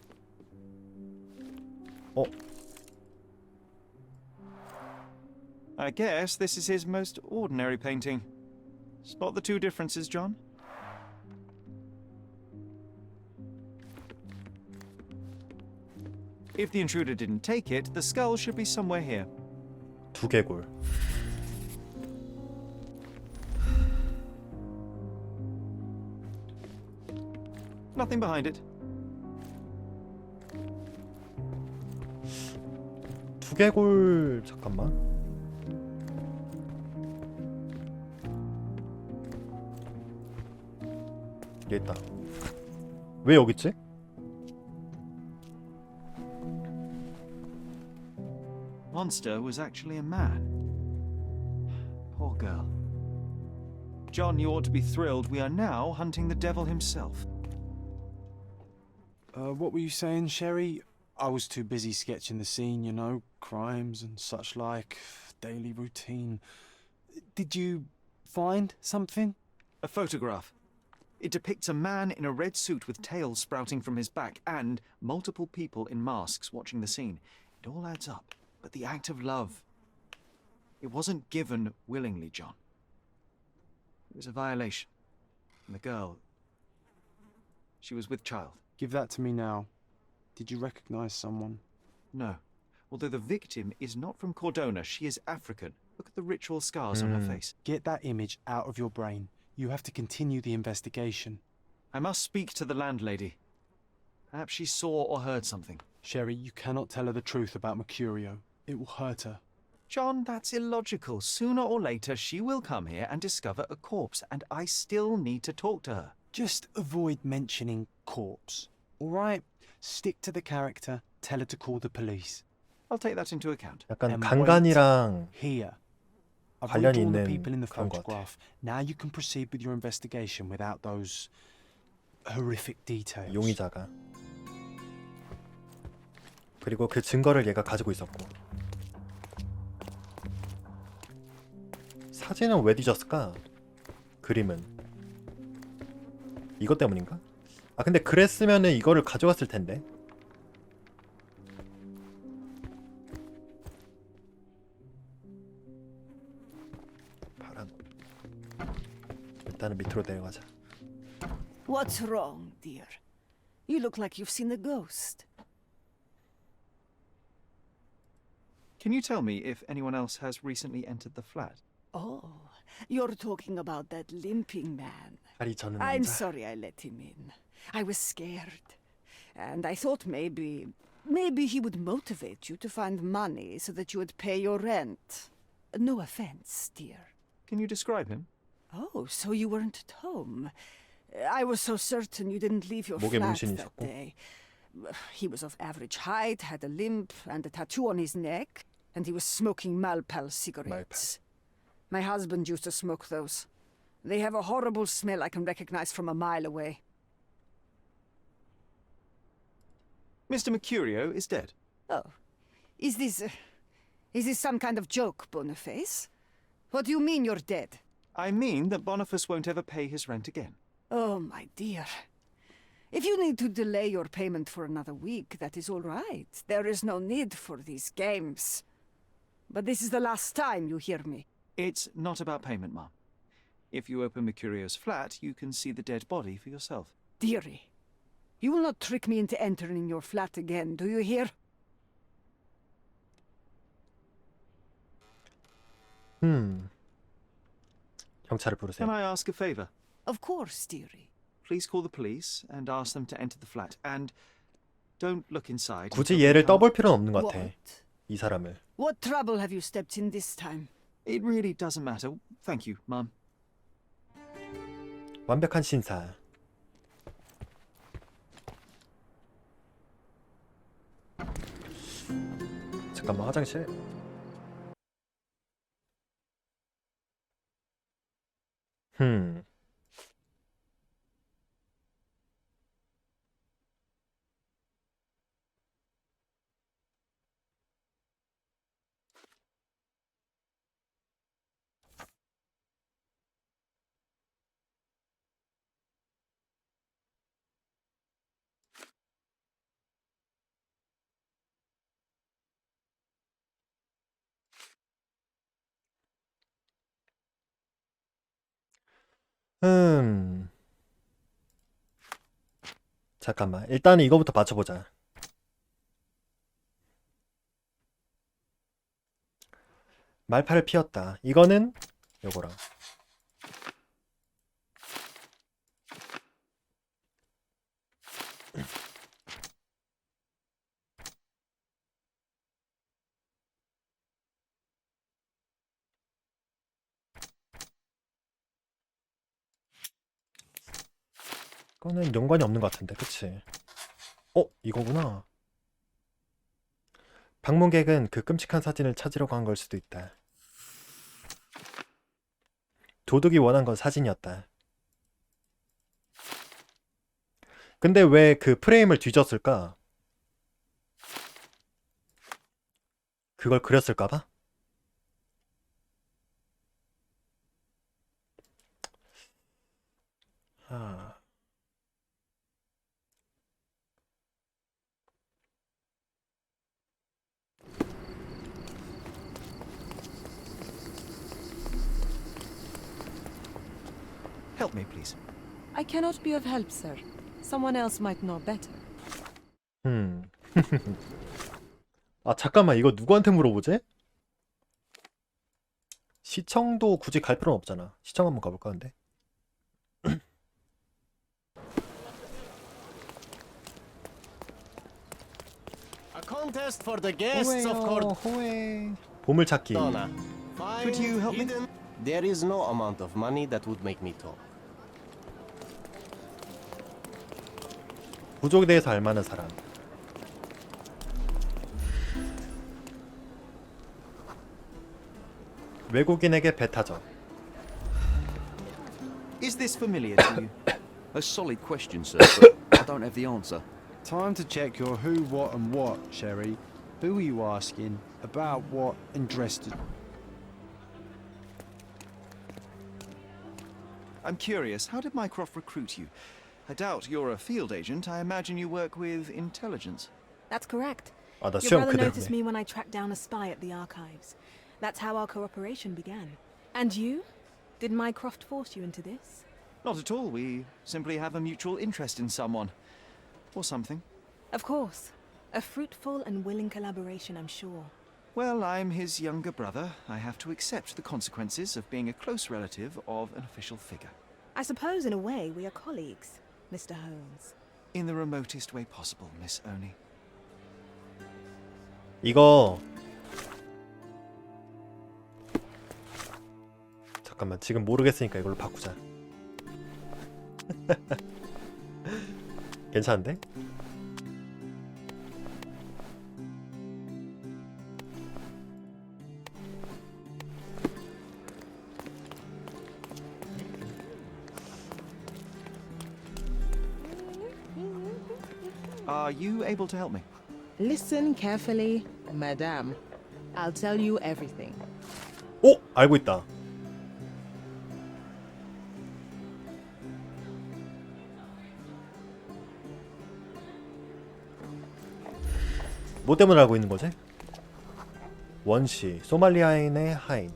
Speaker 3: I guess this is his most ordinary painting. Spot the two differences, John? If the intruder didn't take it, the skull should be somewhere here.
Speaker 2: 두개골.
Speaker 3: Nothing behind it.
Speaker 2: 두개골. 잠깐만. 얘 있다. 왜 여기 있지?
Speaker 3: Monster was actually a man. Poor girl. John, you ought to be thrilled. We are now hunting the devil himself.
Speaker 1: What were you saying, Sherry? I was too busy sketching the scene, you know, crimes and such like, daily routine. Did you find something?
Speaker 3: A photograph. It depicts a man in a red suit with tails sprouting from his back and multiple people in masks watching the scene. It all adds up. But the act of love, it wasn't given willingly, John. It was a violation. And the girl, She was with child.
Speaker 1: Give that to me now. Did you recognize someone?
Speaker 3: No. Although the victim is not from Cordona, she is African. Look at the ritual scars on her face.
Speaker 1: Get that image out of your brain. You have to continue the investigation.
Speaker 3: I must speak to the landlady. Perhaps she saw or heard something.
Speaker 1: Sherry, you cannot tell her the truth about Mercurio. It will hurt her.
Speaker 3: John, that's illogical. Sooner or later, she will come here and discover a corpse, and I still need to talk to her.
Speaker 1: Just avoid mentioning corpse. All right? Stick to the character. Tell her to call the police.
Speaker 3: I'll take that into account.
Speaker 2: 약간
Speaker 1: And
Speaker 2: 강간이랑
Speaker 1: Here. I've
Speaker 2: 관련이
Speaker 1: redrawn the
Speaker 2: 있는
Speaker 1: people in the
Speaker 2: 그런 것 같아.
Speaker 1: photograph. Now you can proceed with your investigation without those horrific details.
Speaker 2: 용의자가. 그리고 그 증거를 얘가 가지고 있었고. 사진은 왜 뒤졌을까? 그림은 이것 때문인가? 아 근데 그랬으면은 이거를 가져갔을 텐데. 파란 옷. 일단은 밑으로 내려가자.
Speaker 9: What's wrong, dear? You look like you've seen a ghost.
Speaker 3: Can you tell me if anyone else has recently entered the flat?
Speaker 9: Oh, you're talking about that limping man.
Speaker 2: 다리 저는
Speaker 9: I'm
Speaker 2: 남자.
Speaker 9: sorry I let him in. I was scared. And I thought maybe he would motivate you to find money so that you would pay your rent. No offense, dear.
Speaker 3: Can you describe him?
Speaker 9: Oh, so you weren't at home. I was so certain you didn't leave your
Speaker 2: 목에
Speaker 9: flat
Speaker 2: 문신이
Speaker 9: that
Speaker 2: 있었고.
Speaker 9: day. He was of average height, had a limp and a tattoo on his neck, and he was smoking Malpal cigarettes. My husband used to smoke those. They have a horrible smell I can recognize from a mile away.
Speaker 3: Mr. Mercurio is dead.
Speaker 9: Oh, is this some kind of joke, Boniface? What do you mean you're dead?
Speaker 3: I mean that Boniface won't ever pay his rent again.
Speaker 9: Oh, my dear. If you need to delay your payment for another week, that is all right. There is no need for these games. But this is the last time you hear me.
Speaker 3: It's not about payment, Mum. If you open Mercurio's flat, you can see the dead body for yourself.
Speaker 9: Dearie, you will not trick me into entering your flat again, do you hear?
Speaker 2: 경찰을 부르세요.
Speaker 3: Can I ask a favor?
Speaker 9: Of course, dearie.
Speaker 3: Please call the police and ask them to enter the flat. And don't look inside.
Speaker 2: 굳이
Speaker 3: until they
Speaker 2: 얘를
Speaker 3: come.
Speaker 2: 떠볼 필요는 없는 것 같아.
Speaker 9: What?
Speaker 2: 이 사람을.
Speaker 9: What trouble have you stepped in this time?
Speaker 3: It really doesn't matter. Thank you, Mum.
Speaker 2: 완벽한 신사. 잠깐만 화장실. 흠. 잠깐만. 일단은 이거부터 맞춰보자. 말파를 피웠다. 이거는 요거랑. 이거는 연관이 없는 것 같은데, 그치? 이거구나. 방문객은 그 끔찍한 사진을 찾으려고 한 걸 수도 있다. 도둑이 원한 건 사진이었다. 근데 왜 그 프레임을 뒤졌을까? 그걸 그렸을까봐?
Speaker 3: Help me, please.
Speaker 10: I cannot be of help, sir. Someone else might know better.
Speaker 2: 아 잠깐만 이거 누구한테 물어보지? 시청도 굳이 갈 필요는 없잖아. 시청 한번 가볼까 근데?
Speaker 11: A contest for the guests of court.
Speaker 2: 보물찾기.
Speaker 11: Could you help me? There is no amount of money that would make me talk.
Speaker 2: 부족에 대해서 알만한 사람. 외국인에게 배타적.
Speaker 3: Is this familiar to you? A solid question, sir, but I don't have the answer.
Speaker 1: Time to check your who, what, and what, Sherry. Who are you asking? About what? Interested?
Speaker 3: I'm curious, how did Mycroft recruit you? I doubt you're a field agent. I imagine you work with intelligence.
Speaker 10: That's correct.
Speaker 2: 아, 나
Speaker 10: Your
Speaker 2: 시험
Speaker 10: brother noticed
Speaker 2: 그대로네.
Speaker 10: me when I tracked down a spy at the archives. That's how our cooperation began. And you? Did Mycroft force you into this?
Speaker 3: Not at all. We simply have a mutual interest in someone. Or something.
Speaker 10: Of course. A fruitful and willing collaboration, I'm sure.
Speaker 3: Well, I'm his younger brother. I have to accept the consequences of being a close relative of an official figure.
Speaker 10: I suppose in a way we are colleagues, Mr. Holmes.
Speaker 3: In the remotest way possible, Miss Oni.
Speaker 2: 이거 잠깐만 지금 모르겠으니까 이걸로 바꾸자. 괜찮은데?
Speaker 3: Are you able to help me?
Speaker 5: Listen carefully, madame. I'll tell you everything.
Speaker 2: 오! 알고 있다. 뭐 때문에 알고 있는 거지? 원시, 소말리아인의 하인.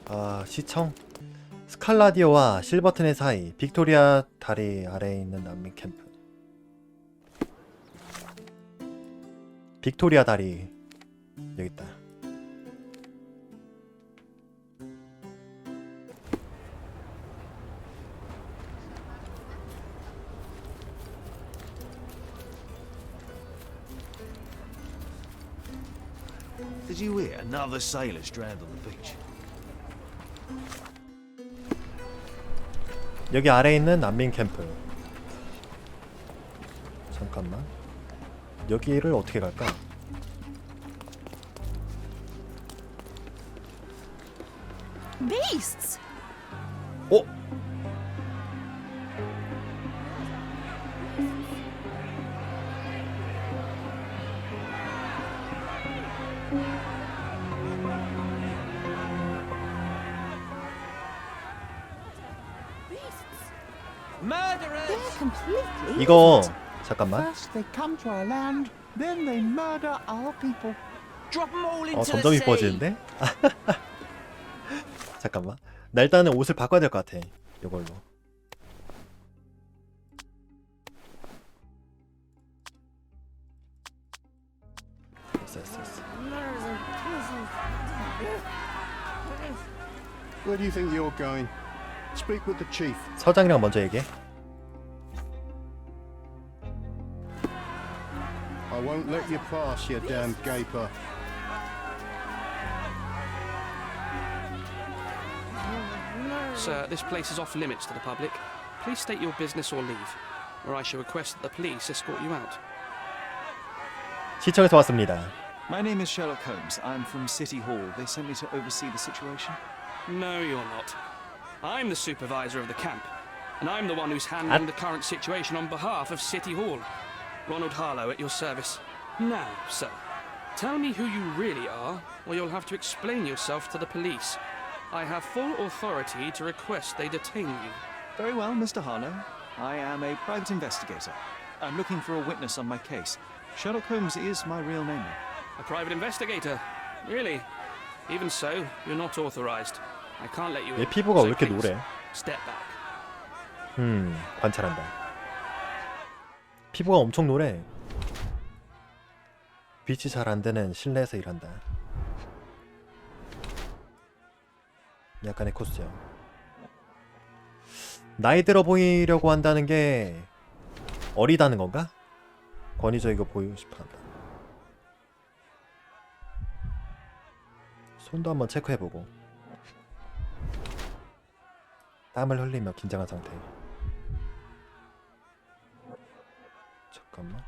Speaker 2: 아, 시청. 스칼라디오와 실버튼의 사이, 빅토리아 다리 아래에 있는 난민 캠프. 빅토리아 다리 여기 있다.
Speaker 12: Did you hear? Another sailor's drowned on the beach.
Speaker 2: 여기 아래에 있는 난민 캠프. 잠깐만. 여기를 어떻게 갈까?
Speaker 9: Beasts!
Speaker 2: 어?
Speaker 5: They're completely
Speaker 2: 이거 잠깐만.
Speaker 12: First they come to our land, then they murder our people. Drop them all into the
Speaker 2: 점점
Speaker 12: sea.
Speaker 2: 이뻐지는데? 잠깐만. 나 일단은 옷을 바꿔야 될 것 같아. 이걸로. 됐어.
Speaker 13: Where do you think you're going? Speak with the chief.
Speaker 2: 서장이랑 먼저 얘기해.
Speaker 13: I won't let you pass, you damn gaper.
Speaker 14: Sir, this place is off limits to the public. Please state your business or leave, or I shall request that the police escort you out.
Speaker 2: 시청에서 왔습니다.
Speaker 3: My name is Sherlock Holmes. I'm from City Hall. They sent me to oversee the situation.
Speaker 14: No, you're not. I'm the supervisor of the camp, and I'm the one who's handling the current situation on behalf of City Hall. Ronald Harlow at your service. Now, sir, tell me who you really are, or you'll have to explain yourself to the police. I have full authority to request they detain you.
Speaker 3: Very well, Mr. Harlow. I am a private investigator. I'm looking for a witness on my case. Sherlock Holmes is my real name.
Speaker 14: A private investigator? Really? Even so, you're not authorized. I can't let you
Speaker 2: 얘
Speaker 14: in.
Speaker 2: 피부가 왜
Speaker 14: So
Speaker 2: 이렇게
Speaker 14: please,
Speaker 2: 노래?
Speaker 14: Step back.
Speaker 2: 관찰한다. 피부가 엄청 노래. 빛이 잘 안 되는 실내에서 일한다. 약간의 코스요. 나이 들어 보이려고 한다는 게 어리다는 건가? 권위적이고 보이고 싶어 한다. 손도 한번 체크해보고. 땀을 흘리며 긴장한 상태. 잠깐만.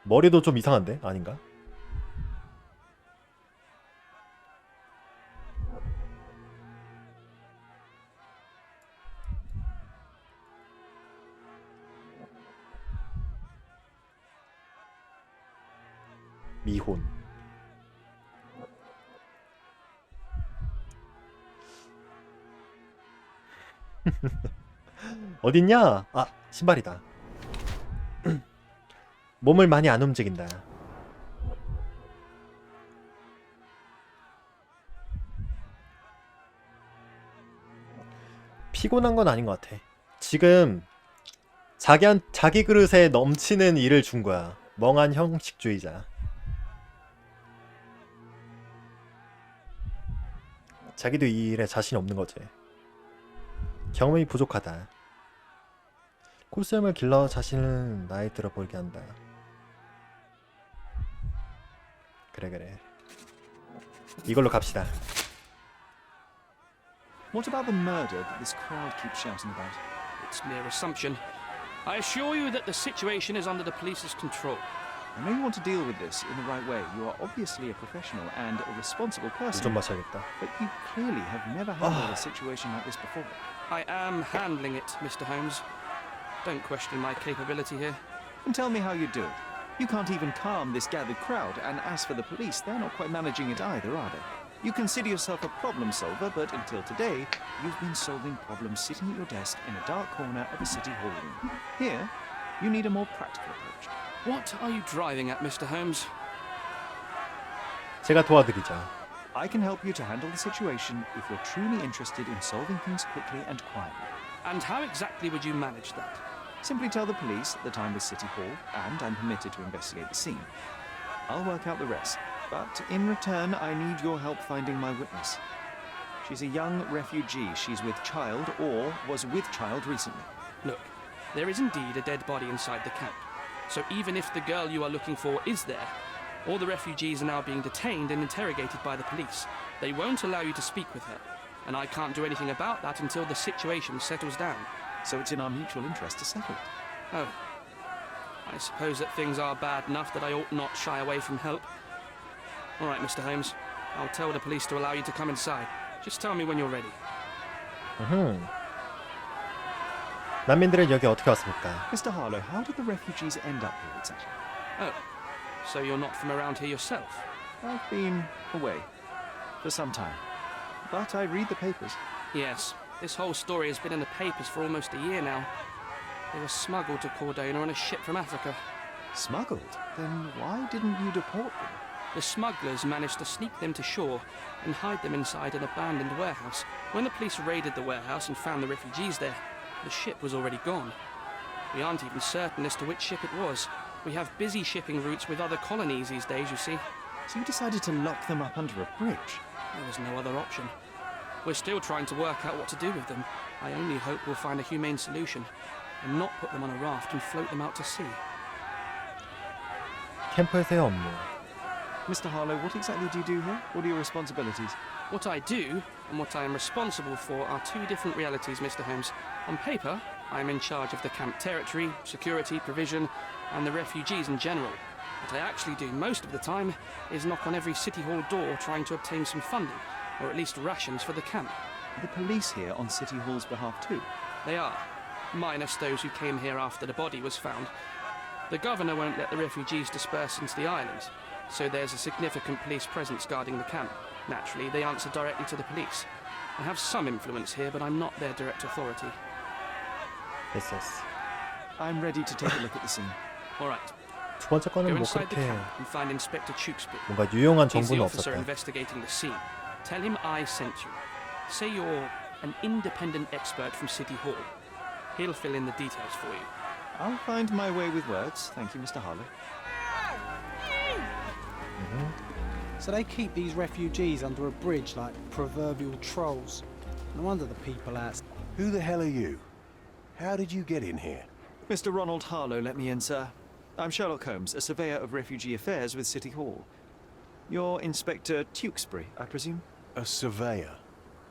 Speaker 2: 머리도 좀 이상한데? 아닌가? 미혼. 어딨냐? 아, 신발이다. 몸을 많이 안 움직인다. 피곤한 건 아닌 것 같아. 지금 자기 그릇에 넘치는 일을 준 거야. 멍한 형식주의자. 자기도 이 일에 자신이 없는 거지. 경험이 부족하다. 콜쌤을 길러 자신을 나이 들어 보이게 한다. 그래. 이걸로 갑시다.
Speaker 3: What about the murder that this crowd keeps shouting about?
Speaker 14: It's mere assumption. I assure you that the situation is under the police's control.
Speaker 3: I know you want to deal with this in the right way. You are obviously a professional and a responsible person.
Speaker 2: 좀 마셔야겠다.
Speaker 3: But you clearly have never handled a situation like this before.
Speaker 14: I am handling it, Mr. Holmes. Don't question my capability here.
Speaker 3: And tell me how you do it. You can't even calm this gathered crowd, and as for the police, they're not quite managing it either, are they? You consider yourself a problem solver, but until today, you've been solving problems sitting at your desk in a dark corner of a city hall room. Here, you need a more practical approach.
Speaker 14: What are you driving at, Mr. Holmes?
Speaker 2: 제가 도와드리죠.
Speaker 3: I can help you to handle the situation if you're truly interested in solving things quickly and quietly.
Speaker 14: And how exactly would you manage that?
Speaker 3: Simply tell the police that I'm with City Hall and I'm permitted to investigate the scene. I'll work out the rest, but in return I need your help finding my witness. She's a young refugee. She's with child or was with child recently.
Speaker 14: Look, there is indeed a dead body inside the camp. So even if the girl you are looking for is there, all the refugees are now being detained and interrogated by the police. They won't allow you to speak with her, and I can't do anything about that until the situation settles down.
Speaker 3: So it's in our mutual interest to settle it.
Speaker 14: Oh. I suppose that things are bad enough that I ought not shy away from help. All right, Mr. Holmes. I'll tell the police to allow you to come inside. Just tell me when you're ready.
Speaker 2: 난민들은 여기 어떻게 왔습니까?
Speaker 3: Mr. Harlow, how did the refugees end up here exactly?
Speaker 14: Oh, so you're not from around here yourself?
Speaker 3: I've been away for some time, but I read the papers.
Speaker 14: Yes, this whole story has been in the papers for almost a year now. They were smuggled to Cordona on a ship from Africa.
Speaker 3: Smuggled? Then why didn't you deport them?
Speaker 14: The smugglers managed to sneak them to shore and hide them inside an abandoned warehouse. When the police raided the warehouse and found the refugees there, the ship was already gone. We aren't even certain as to which ship it was. We have busy shipping routes with other colonies these days, you see.
Speaker 3: So you decided to lock them up under a bridge?
Speaker 14: There was no other option. We're still trying to work out what to do with them. I only hope we'll find a humane solution and not put them on a raft and float them out to sea.
Speaker 2: 캠프에서의 업무.
Speaker 3: Mr. Harlow, what exactly do you do here? What are your responsibilities?
Speaker 14: What I do and what I am responsible for are two different realities, Mr. Holmes. On paper, I am in charge of the camp territory, security, provision, and the refugees in general. What I actually do most of the time is knock on every city hall door trying to obtain some funding, or at least rations for the camp.
Speaker 3: The police here on City Hall's behalf too?
Speaker 14: They are, minus those who came here after the body was found. The governor won't let the refugees disperse into the island, so there's a significant police presence guarding the camp. Naturally, they answer directly to the police. I have some influence here, but I'm not their direct authority.
Speaker 2: 됐어.
Speaker 3: I'm ready to take a look at the scene.
Speaker 14: All right.
Speaker 2: 두 번째
Speaker 14: Go
Speaker 2: 거는 뭐
Speaker 14: inside the
Speaker 2: 그렇게
Speaker 14: camp and find Inspector Tewkesbury.
Speaker 2: 뭔가 유용한
Speaker 14: He's the
Speaker 2: 정보는
Speaker 14: officer
Speaker 2: 없었다.
Speaker 14: investigating the scene. Tell him I sent you. Say you're an independent expert from City Hall. He'll fill in the details for you.
Speaker 3: I'll find my way with words. Thank you, Mr. Harlow.
Speaker 1: So they keep these refugees under a bridge like proverbial trolls. No wonder the people ask.
Speaker 15: Who the hell are you? How did you get in here?
Speaker 3: Mr. Ronald Harlow let me in, sir. I'm Sherlock Holmes, a surveyor of refugee affairs with City Hall. You're Inspector Tewkesbury, I presume?
Speaker 15: A surveyor?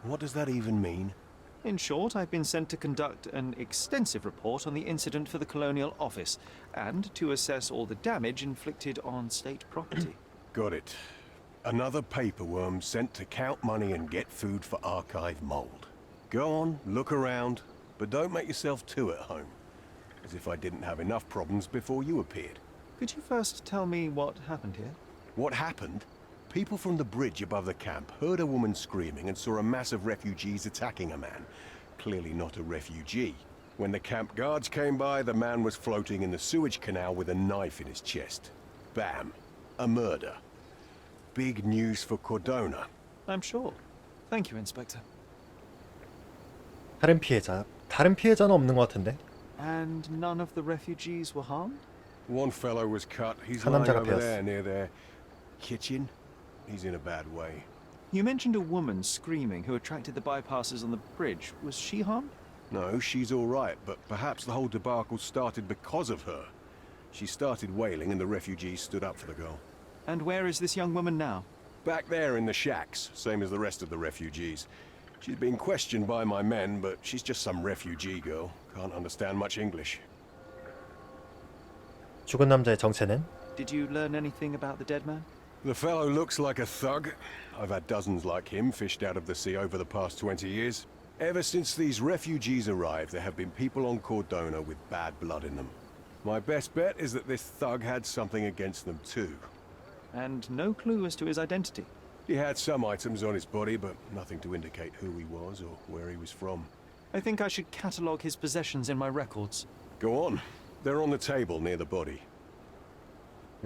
Speaker 15: What does that even mean?
Speaker 3: In short, I've been sent to conduct an extensive report on the incident for the Colonial Office and to assess all the damage inflicted on state property.
Speaker 15: Got it. Another paperworm sent to count money and get food for archive mold. Go on, look around, but don't make yourself too at home. As if I didn't have enough problems before you appeared.
Speaker 3: Could you first tell me what happened here?
Speaker 15: What happened? People from the bridge above the camp heard a woman screaming and saw a mass of refugees attacking a man. Clearly not a refugee. When the camp guards came by, the man was floating in the sewage canal with a knife in his chest. Bam. A murder. Big news for Cordona.
Speaker 3: I'm sure. Thank you, Inspector.
Speaker 2: 다른 피해자는 없는 것 같은데.
Speaker 3: And none of the refugees were harmed?
Speaker 15: One fellow was cut. He's
Speaker 2: 한
Speaker 15: lying
Speaker 2: 남자가
Speaker 15: over
Speaker 2: 피었어.
Speaker 15: there near their kitchen. He's in a bad way.
Speaker 3: You mentioned a woman screaming who attracted the bypassers on the bridge. Was she harmed?
Speaker 15: No, she's all right, but perhaps the whole debacle started because of her. She started wailing and the refugees stood up for the girl.
Speaker 3: And where is this young woman now?
Speaker 15: Back there in the shacks, same as the rest of the refugees. She's been questioned by my men, but she's just some refugee girl. Can't understand much English.
Speaker 2: 죽은 남자의 정체는?
Speaker 3: Did you learn anything about the dead man?
Speaker 15: The fellow looks like a thug. I've had dozens like him fished out of the sea over the past 20 years. Ever since these refugees arrived, there have been people on Cordona with bad blood in them. My best bet is that this thug had something against them too.
Speaker 3: And no clue as to his identity?
Speaker 15: He had some items on his body, but nothing to indicate who he was or where he was from.
Speaker 3: I think I should catalogue his possessions in my records.
Speaker 15: Go on. They're on the table near the body.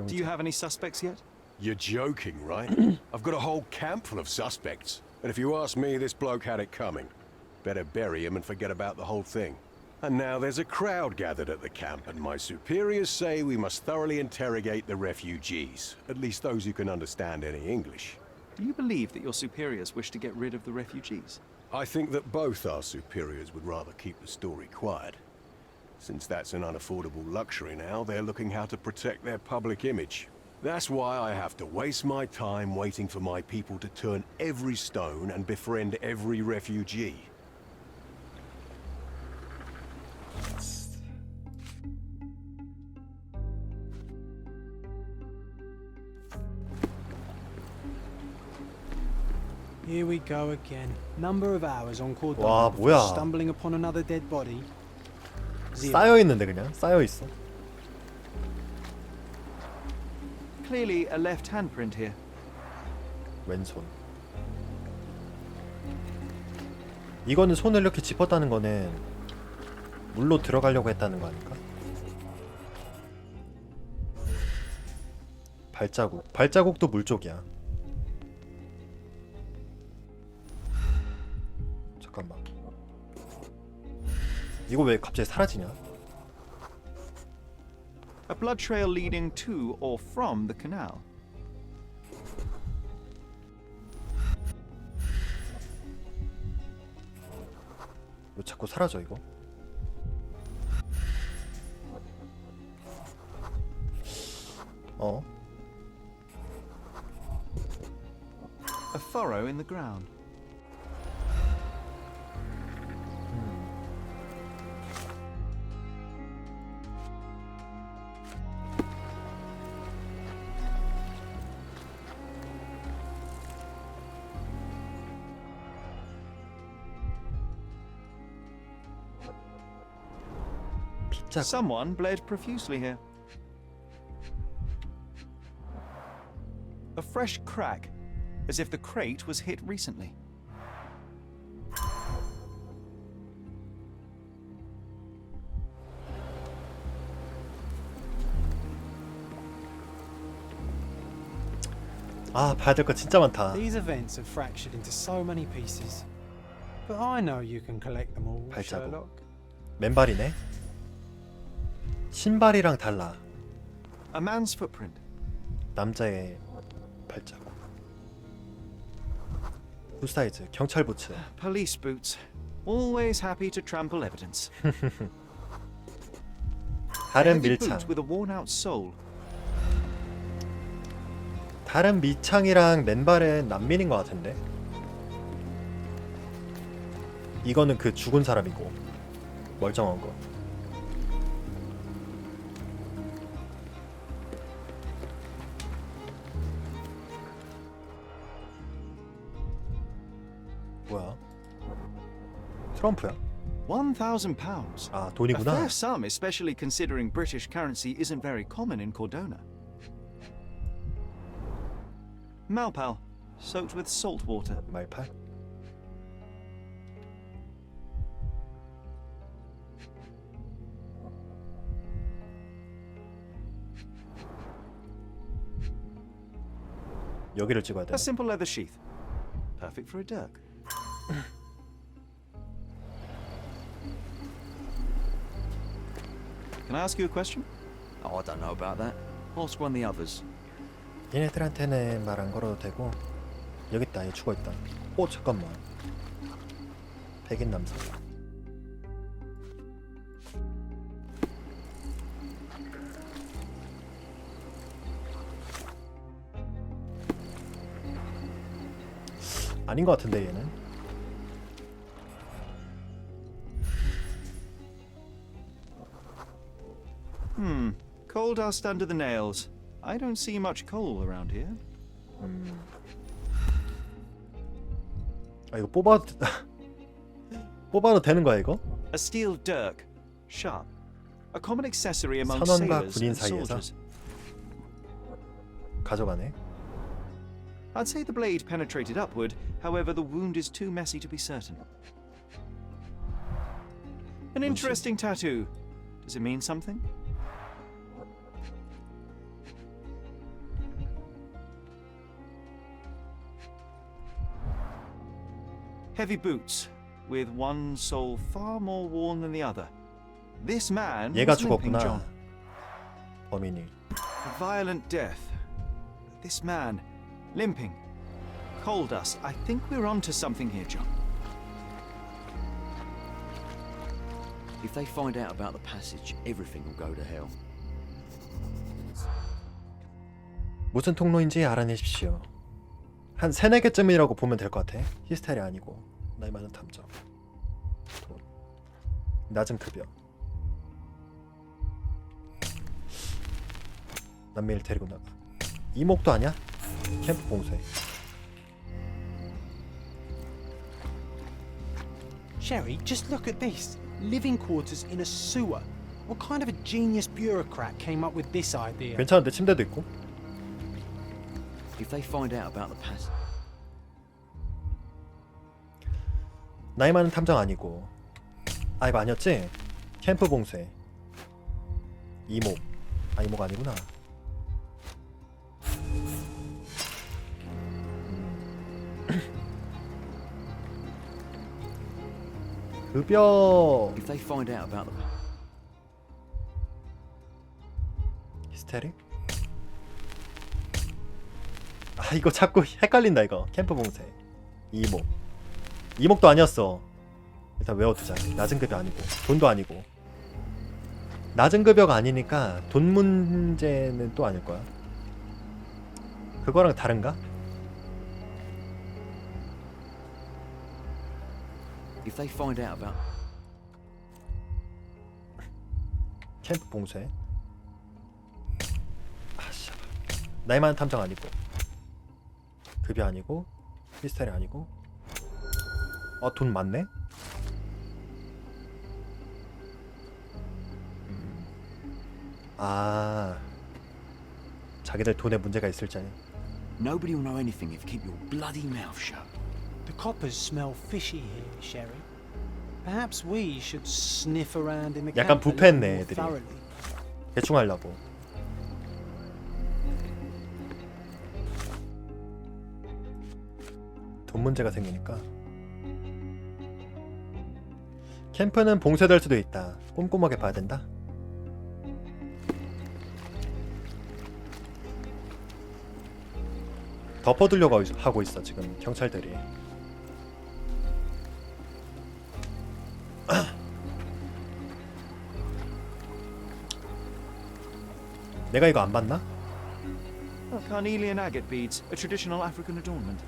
Speaker 3: Do you have any suspects yet?
Speaker 15: You're joking, right? I've got a whole camp full of suspects. And if you ask me, this bloke had it coming. Better bury him and forget about the whole thing. And now there's a crowd gathered at the camp, and my superiors say we must thoroughly interrogate the refugees. At least those who can understand any English.
Speaker 3: Do you believe that your superiors wish to get rid of the refugees?
Speaker 15: I think that both our superiors would rather keep the story quiet. Since that's an unaffordable luxury now, they're looking how to protect their public image. That's why I have to waste my time waiting for my people to turn every stone and befriend every refugee.
Speaker 1: Here we go again. Number of hours on Cordona
Speaker 2: 와,
Speaker 1: before
Speaker 2: 뭐야.
Speaker 1: stumbling upon another dead body.
Speaker 2: 쌓여 있는데 그냥 쌓여 있어.
Speaker 3: Clearly a left handprint here.
Speaker 2: 왼손. 이거는 손을 이렇게 짚었다는 거는 물로 들어가려고 했다는 거 아닐까? 발자국. 발자국도 물 쪽이야. 잠깐만. 이거 왜 갑자기 사라지냐?
Speaker 3: A blood trail leading to or from the canal.
Speaker 2: 왜 자꾸 사라져 이거?
Speaker 3: A furrow in the ground. Someone bled profusely here. A fresh crack, as if the crate was hit recently.
Speaker 2: 아, 봐야 될 거 진짜 많다.
Speaker 1: These events are fractured into so many pieces. But I know you can collect them all,
Speaker 2: 발자국.
Speaker 1: Sherlock.
Speaker 2: 맨발이네. 신발이랑 달라.
Speaker 3: A man's footprint.
Speaker 2: 남자의 발자국. 굿사이즈 경찰 부츠.
Speaker 3: Police boots. Always happy to trample evidence.
Speaker 2: 다른
Speaker 3: Heavy
Speaker 2: 밀창.
Speaker 3: boot with a worn-out sole.
Speaker 2: 다른 밑창이랑 맨발은 난민인 것 같은데. 이거는 그 죽은 사람이고 멀쩡한 거. 뭐야? 트럼프야?
Speaker 3: £1,000.
Speaker 2: 아,
Speaker 3: A
Speaker 2: 돈이구나.
Speaker 3: fair sum, especially considering British currency isn't very common in Cordona. Malpal, soaked with salt water.
Speaker 2: 말팔? 여기를 찍어야 돼.
Speaker 3: A simple leather sheath. Perfect for a dirk. Can I ask you a question? Oh, I don't know about that. Ask one of the others.
Speaker 2: 얘네들한테는 말 안 걸어도 되고. 여기 있다. 얘 죽어 있다. 오, 잠깐만. 백인 남자. 아닌 것 같은데 얘는.
Speaker 3: Coal dust under the nails. I don't see much coal around here.
Speaker 2: 아, 이거 뽑아도 뽑아도 되는 거야 이거?
Speaker 3: A steel dirk, sharp. A common accessory among
Speaker 2: 선원과
Speaker 3: sailors
Speaker 2: 군인
Speaker 3: and
Speaker 2: 사이에서
Speaker 3: soldiers.
Speaker 2: 가져가네.
Speaker 3: I'd say the blade penetrated upward, however the wound is too messy to be certain. An interesting tattoo. Does it mean something? Heavy boots, with one sole far more worn than the other. This man
Speaker 2: 얘가
Speaker 3: was limping
Speaker 2: 죽었구나.
Speaker 3: John.
Speaker 2: 범인이.
Speaker 3: A violent death. This man, limping. Coal dust. I think we're onto something here, John.
Speaker 16: If they find out about the passage, everything will go to hell.
Speaker 2: 무슨 통로인지 알아내십시오. 한 3-4개쯤이라고 보면 될 것 같아. 히스테리 아니고 나이 많은 탐정. 돈. 낮은 급여. 남매일 데리고 나가. 이목도 아니야? 캠프 봉쇄.
Speaker 1: Sherry, just look at this. Living quarters in a sewer. What kind of a genius bureaucrat came up with this idea?
Speaker 2: 괜찮은데 침대도 있고.
Speaker 16: If they find out about the passage.
Speaker 2: 나이 많은 탐정 아니고. 아, 이거 아니었지? 캠프 봉쇄. 이목. 아, 이목 아니구나. 급여.
Speaker 16: If they find out about the
Speaker 2: 히스테리? 아, 이거 자꾸 헷갈린다 이거. 캠프 봉쇄. 이목. 이목도 아니었어. 일단 외워두자. 낮은 급여 아니고 돈도 아니고. 낮은 급여가 아니니까 돈 문제는 또 아닐 거야. 그거랑 다른가?
Speaker 16: If they find out about
Speaker 2: 캠프 봉쇄. 아씨. 나이 많은 탐정 아니고. 급여 아니고. 히스테리 아니고. 돈 많네? 아, 자기들 돈에 문제가 있을지.
Speaker 16: Nobody will know anything if you keep your bloody mouth shut.
Speaker 1: The coppers smell fishy here, Sherry. Perhaps we should sniff around in the
Speaker 2: 약간
Speaker 1: camp a little
Speaker 2: 부패했네
Speaker 1: more
Speaker 2: 애들이.
Speaker 1: thoroughly.
Speaker 2: 대충 하려고. 돈 문제가 생기니까. 캠프는 봉쇄될 수도 있다. 꼼꼼하게 봐야 된다. 덮어두려고 하고 있어 지금 경찰들이. 내가 이거 안 봤나?
Speaker 3: Carnelian agate beads, a traditional African adornment.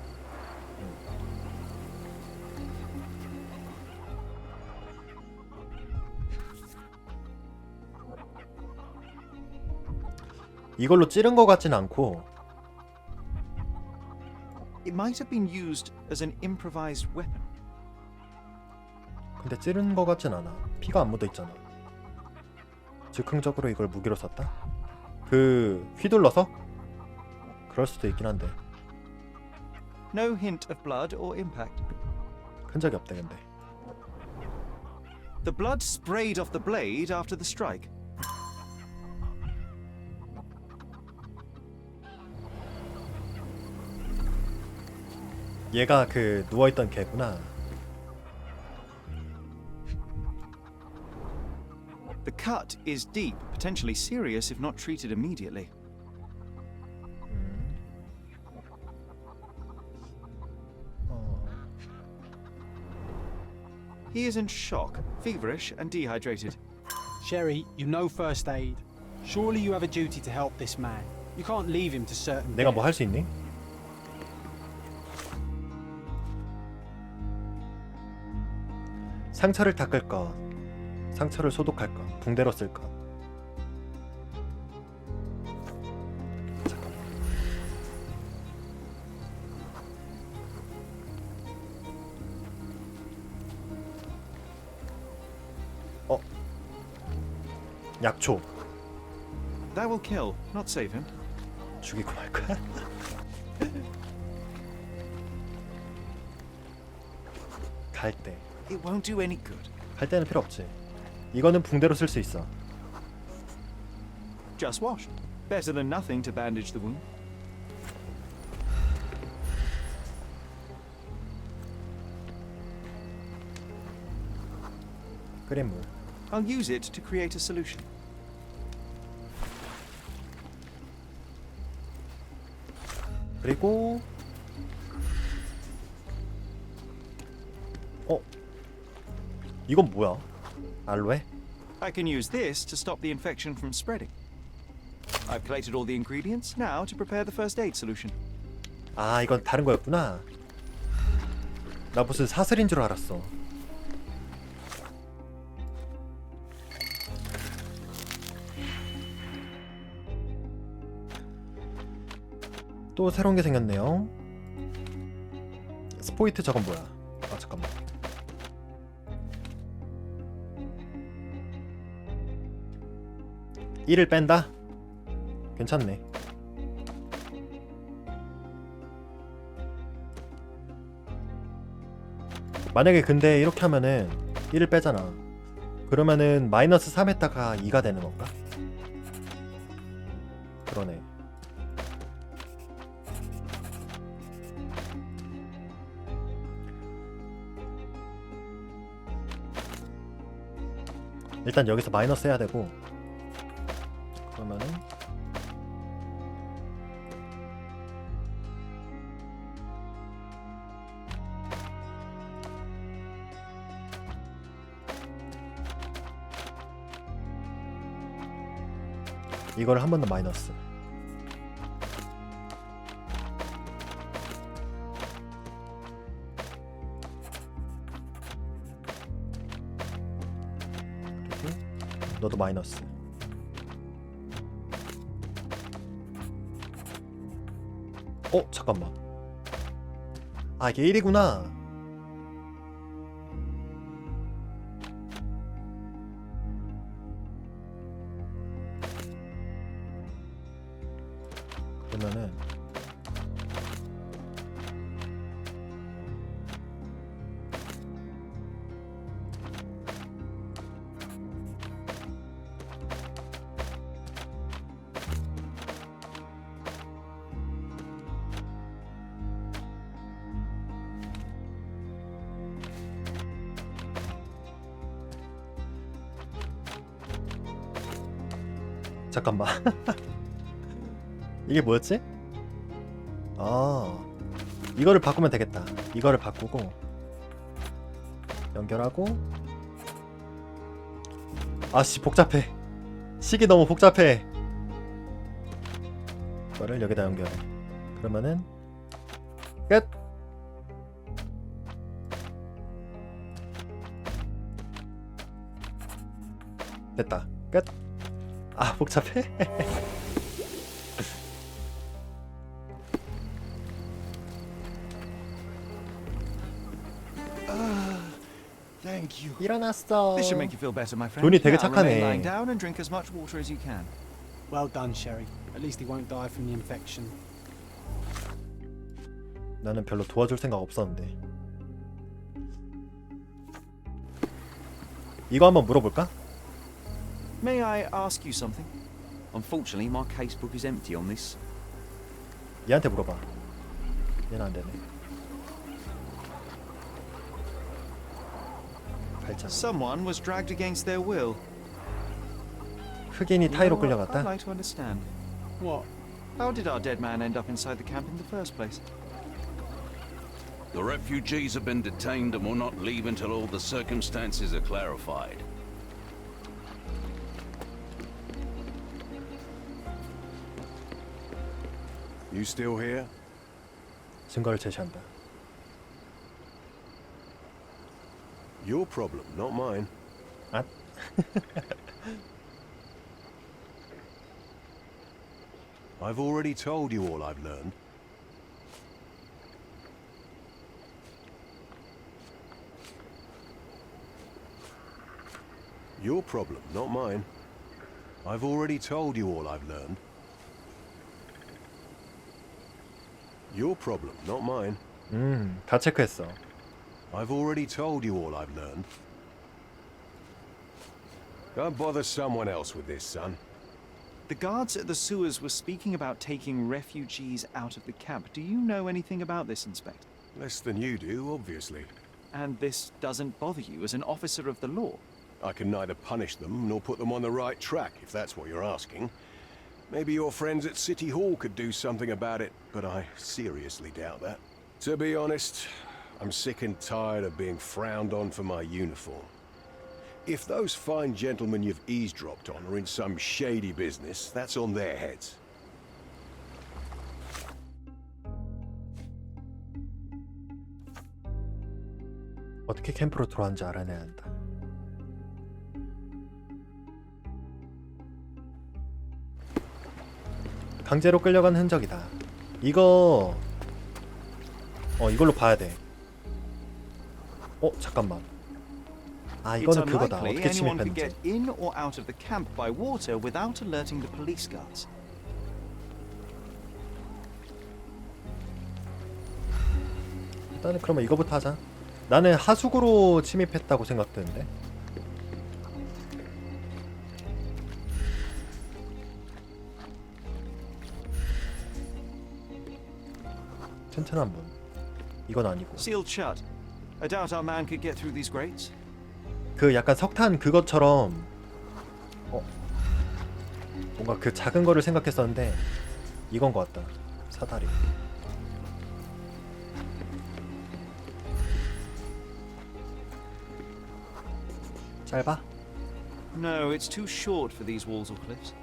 Speaker 2: 이걸로 찌른 것 같진 않고.
Speaker 3: It might have been used as an improvised weapon.
Speaker 2: 근데 찌른 것 같진 않아. 피가 안 묻어 있잖아. 즉흥적으로 이걸 무기로 썼다? 그 휘둘러서? 그럴 수도 있긴 한데.
Speaker 3: No hint of blood or impact.
Speaker 2: 흔적이 없대 근데.
Speaker 3: The blood sprayed off the blade after the strike.
Speaker 2: 얘가 그 누워있던 개구나.
Speaker 3: The cut is deep, potentially serious if not treated immediately. He is in shock, feverish and dehydrated.
Speaker 1: Sherry, you know first aid. Surely you have a duty to help this man. You can't leave him to certain
Speaker 2: 내가
Speaker 1: death.
Speaker 2: 뭐 할 수 있니? 상처를 닦을 것, 상처를 소독할 것, 붕대로 쓸 것. 약초.
Speaker 3: That will kill, not save him.
Speaker 2: 죽이고 말 거야? 갈 때.
Speaker 3: It won't do any good.
Speaker 2: 갈 때는 필요 없지. 이거는 붕대로 쓸 수 있어.
Speaker 3: Just wash. Better than nothing to bandage the wound.
Speaker 2: 끓인 물.
Speaker 3: I'll use it to create a solution.
Speaker 2: 그리고 이건 뭐야? 알로에?
Speaker 3: I can use this to stop the infection from spreading. I've collated all the ingredients now to prepare the first aid solution.
Speaker 2: 아, 이건 다른 거였구나. 나 무슨 사슬인 줄 알았어. 또 새로운 게 생겼네요. 스포이트 저건 뭐야? 아 잠깐만. 이를 뺀다? 괜찮네. 만약에 근데 이렇게 하면은 1을 빼잖아. 그러면은 마이너스 3에다가 2가 되는 건가? 그러네. 일단 여기서 마이너스 해야 되고, 그러면은 이걸 한 번 더 마이너스. 그리고 너도 마이너스. 잠깐만. 아, 이게 1이구나. 그러면은 잠깐만. 이게 뭐였지? 아, 이거를 바꾸면 되겠다. 이거를 바꾸고 연결하고. 아씨 복잡해. 식이 너무 복잡해. 이거를 여기다 연결해. 그러면은 끝. 됐다. 끝. 아 복잡해.
Speaker 7: Thank you.
Speaker 2: 일어났어.
Speaker 3: This should make you feel better, my friend.
Speaker 2: 존이 되게
Speaker 3: Now remain
Speaker 2: 착하네.
Speaker 3: lying down and drink as much water as you can.
Speaker 1: Well done, Sherry. At least he won't die from the infection.
Speaker 2: 나는 별로 도와줄 생각 없었는데. 이거 한번 물어볼까?
Speaker 3: May I ask you something? Unfortunately, my casebook is empty on this.
Speaker 2: 얘한테 물어봐. 얘는 안 되네. 발작.
Speaker 3: Someone was dragged against their will.
Speaker 2: 흑인이 타이로
Speaker 3: I'd
Speaker 2: 끌려갔다.
Speaker 3: like to understand.
Speaker 1: What?
Speaker 3: How did our dead man end up inside the camp in the first place?
Speaker 17: The refugees have been detained and will not leave until all the circumstances are clarified.
Speaker 15: You still here?
Speaker 2: 증거를 제시한다.
Speaker 15: Your problem, not mine.
Speaker 2: 아?
Speaker 15: I've already told you all I've learned. Your problem, not mine. I've already told you all I've learned. Your problem, not mine.
Speaker 2: 다 체크했어.
Speaker 15: I've already told you all I've learned. Go and bother someone else with this, son.
Speaker 3: The guards at the sewers were speaking about taking refugees out of the camp. Do you know anything about this, Inspector?
Speaker 15: Less than you do, obviously.
Speaker 3: And this doesn't bother you as an officer of the law?
Speaker 15: I can neither punish them nor put them on the right track, if that's what you're asking. Maybe your friends at City Hall could do something about it, but I seriously doubt that. To be honest, I'm sick and tired of being frowned on for my uniform. If those fine gentlemen you've eavesdropped on are in some shady business, that's on their heads.
Speaker 2: 어떻게 캠프로 돌아왔는지 알아내야 한다. 강제로 끌려간 흔적이다. 이거 이걸로 봐야 돼. 잠깐만. 아 이거는 그거다. 어떻게 침입했는지.
Speaker 3: get in or out of the camp by water without alerting the police guards.
Speaker 2: 일단은 그러면 이거부터 하자. 나는 하수구로 침입했다고 생각되는데. 튼튼한 문. 이건 아니고.
Speaker 3: Sealed shut. I doubt our man could get through these grates.
Speaker 2: 그 약간 석탄 그것처럼 뭔가 그 작은 거를 생각했었는데 이건 것 같다. 사다리. 짧아?
Speaker 3: No, it's too short for these walls or cliffs.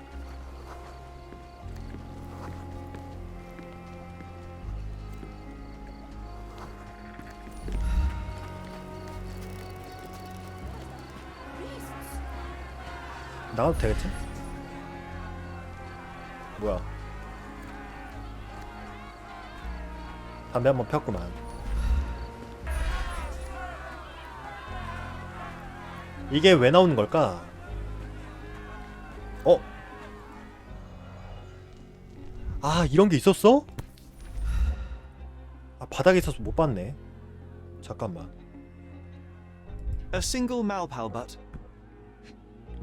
Speaker 2: 나가도 되겠지? 뭐야? 담배 한번 폈구만. 이게 왜 나오는 걸까? 아 이런 게 있었어? 아 바닥에 있어서 못 봤네. 잠깐만.
Speaker 3: A single malpal butt.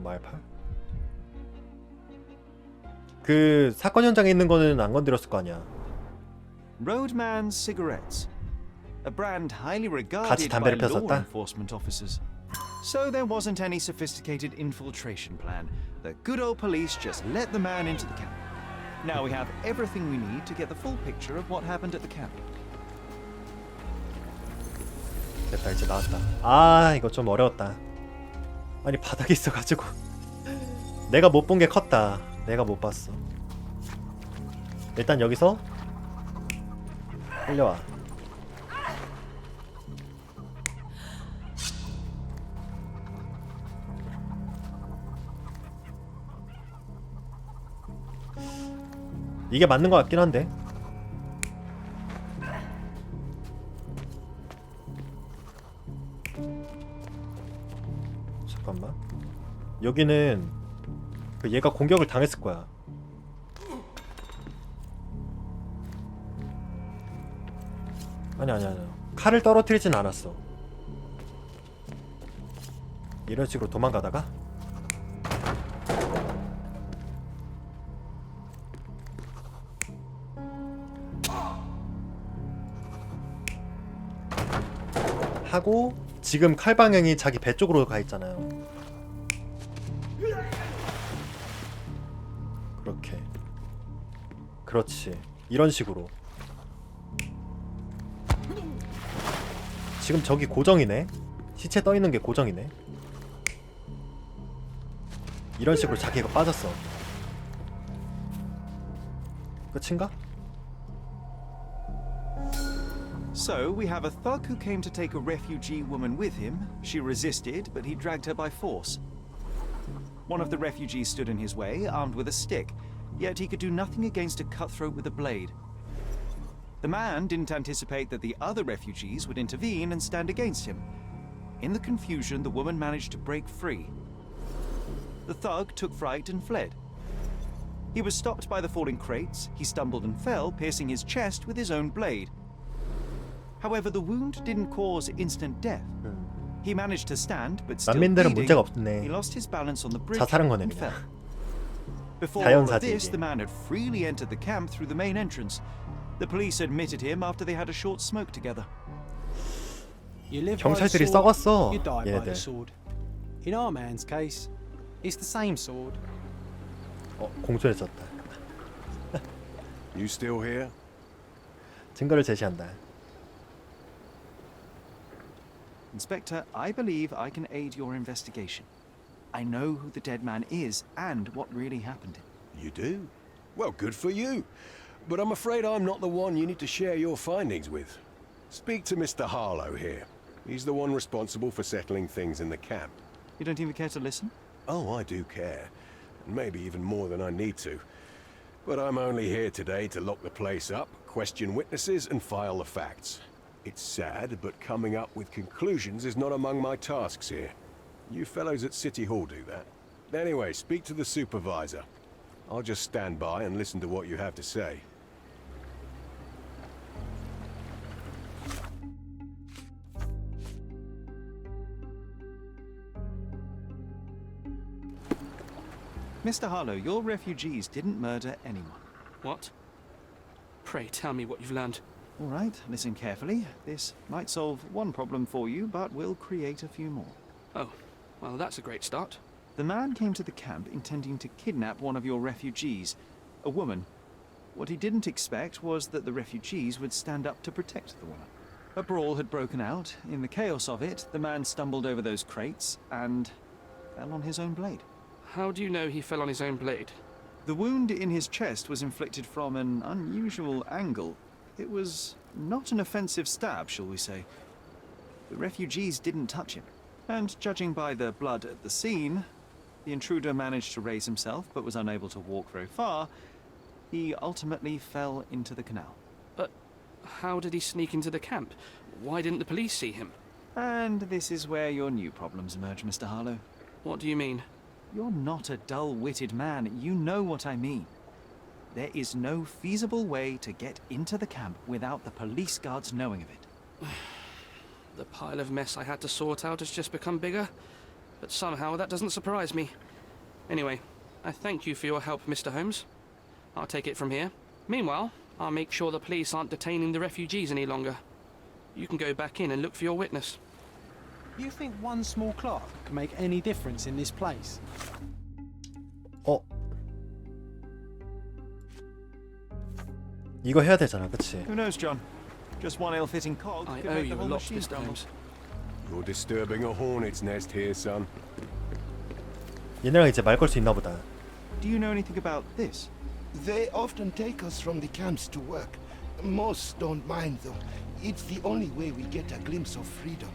Speaker 2: 말팔? 그 사건 현장에 있는 거는 안 건드렸을 거 아니야.
Speaker 3: Roadman cigarettes. A brand highly regarded
Speaker 2: 같이 담배를
Speaker 3: by law
Speaker 2: 폈었다?
Speaker 3: enforcement officers. So there wasn't any sophisticated infiltration plan. The good old police just let the man into the camp. Now we have everything we need to get the full picture of what happened at the camp.
Speaker 2: 됐다, 이제 나왔다. 아, 이거 좀 어려웠다. 아니, 바닥에 있어가지고 내가 못 본 게 컸다. 내가 못 봤어. 일단 여기서 끌려와. 이게 맞는 것 같긴 한데. 잠깐만. 여기는 그 얘가 공격을 당했을 거야. 아니. 칼을 떨어뜨리진 않았어. 이런 식으로 도망가다가 하고 지금 칼 방향이 자기 배 쪽으로 가 있잖아요. 그렇게. 그렇지. 이런 식으로. 지금 저기 고정이네. 시체 떠 있는 게 고정이네. 이런 식으로 자기가 빠졌어. 끝인가?
Speaker 3: So, we have a thug who came to take a refugee woman with him. She resisted, but he dragged her by force. One of the refugees stood in his way, armed with a stick, yet he could do nothing against a cutthroat with a blade. The man didn't anticipate that the other refugees would intervene and stand against him. In the confusion, the woman managed to break free. The thug took fright and fled. He was stopped by the falling crates. He stumbled and fell, piercing his chest with his own blade. However, the wound didn't cause instant death. He managed to stand, but still
Speaker 2: 난민들은
Speaker 3: bleeding.
Speaker 2: 문제가 없네.
Speaker 3: He lost his balance on the bridge
Speaker 2: 자살한 거네,
Speaker 3: and
Speaker 2: 그냥.
Speaker 3: fell. Before all of
Speaker 2: 자연사지,
Speaker 3: this,
Speaker 2: 이게.
Speaker 3: the man had freely entered the camp through the main entrance. The police admitted him after they had a short smoke together.
Speaker 1: You live by the
Speaker 2: 경찰들이
Speaker 1: sword,
Speaker 2: 썩었어.
Speaker 1: you die by the
Speaker 2: 얘들.
Speaker 1: sword. In our man's case, it's the same sword.
Speaker 2: 공손해졌다.
Speaker 15: You still here?
Speaker 2: 증거를 제시한다.
Speaker 3: Inspector, I believe I can aid your investigation. I know who the dead man is and what really happened.
Speaker 15: You do? Well, good for you. But I'm afraid I'm not the one you need to share your findings with. Speak to Mr. Harlow here. He's the one responsible for settling things in the camp.
Speaker 3: You don't even care to listen?
Speaker 15: Oh, I do care. Maybe even more than I need to. But I'm only here today to lock the place up, question witnesses, and file the facts. It's sad, but coming up with conclusions is not among my tasks here. You fellows at City Hall do that. Anyway, speak to the supervisor. I'll just stand by and listen to what you have to say.
Speaker 3: Mr. Harlow, your refugees didn't murder anyone.
Speaker 14: What? Pray tell me what you've learned.
Speaker 3: All right, listen carefully. This might solve one problem for you, but will create a few more.
Speaker 14: Oh, well, that's a great start.
Speaker 3: The man came to the camp intending to kidnap one of your refugees, a woman. What he didn't expect was that the refugees would stand up to protect the woman. A brawl had broken out. In the chaos of it, the man stumbled over those crates and fell on his own blade.
Speaker 14: How do you know he fell on his own blade?
Speaker 3: The wound in his chest was inflicted from an unusual angle. It was not an offensive stab, shall we say. The refugees didn't touch him. And judging by the blood at the scene, the intruder managed to raise himself but was unable to walk very far. He ultimately fell into the canal.
Speaker 14: But how did he sneak into the camp? Why didn't the police see him?
Speaker 3: And this is where your new problems emerge, Mr. Harlow.
Speaker 14: What do you mean?
Speaker 3: You're not a dull-witted man. You know what I mean. There is no feasible way to get into the camp without the police guards knowing of it.
Speaker 14: The pile of mess I had to sort out has just become bigger, but somehow that doesn't surprise me. Anyway, I thank you for your help, Mr. Holmes. I'll take it from here. Meanwhile, I'll make sure the police aren't detaining the refugees any longer. You can go back in and look for your witness.
Speaker 1: You think one small clock can make any difference in this place?
Speaker 2: 이거 해야 되잖아, 그치?
Speaker 3: Who knows, John? Just one ill-fitting cog
Speaker 14: I
Speaker 3: could
Speaker 14: owe
Speaker 3: make the
Speaker 14: you a
Speaker 3: whole
Speaker 14: lot,
Speaker 3: machine
Speaker 14: Mr.
Speaker 3: crumble.
Speaker 14: Holmes.
Speaker 15: You're disturbing a hornet's nest here, son.
Speaker 2: 얘네랑 이제 말 걸 수 있나 보다.
Speaker 3: Do you know anything about this?
Speaker 12: They often take us from the camps to work. Most don't mind, though. It's the only way we get a glimpse of freedom.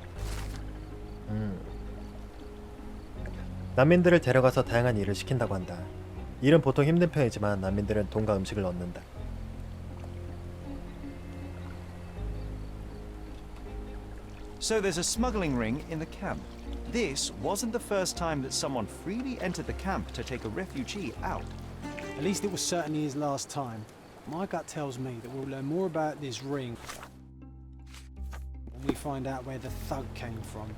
Speaker 2: 난민들을 데려가서 다양한 일을 시킨다고 한다. 일은 보통 힘든 편이지만 난민들은 돈과 음식을 얻는다.
Speaker 3: So there's a smuggling ring in the camp. This wasn't the first time that someone freely entered the camp to take a refugee out.
Speaker 1: At least it was certainly his last time. My gut tells me that we'll learn more about this ring when we find out where the thug came from.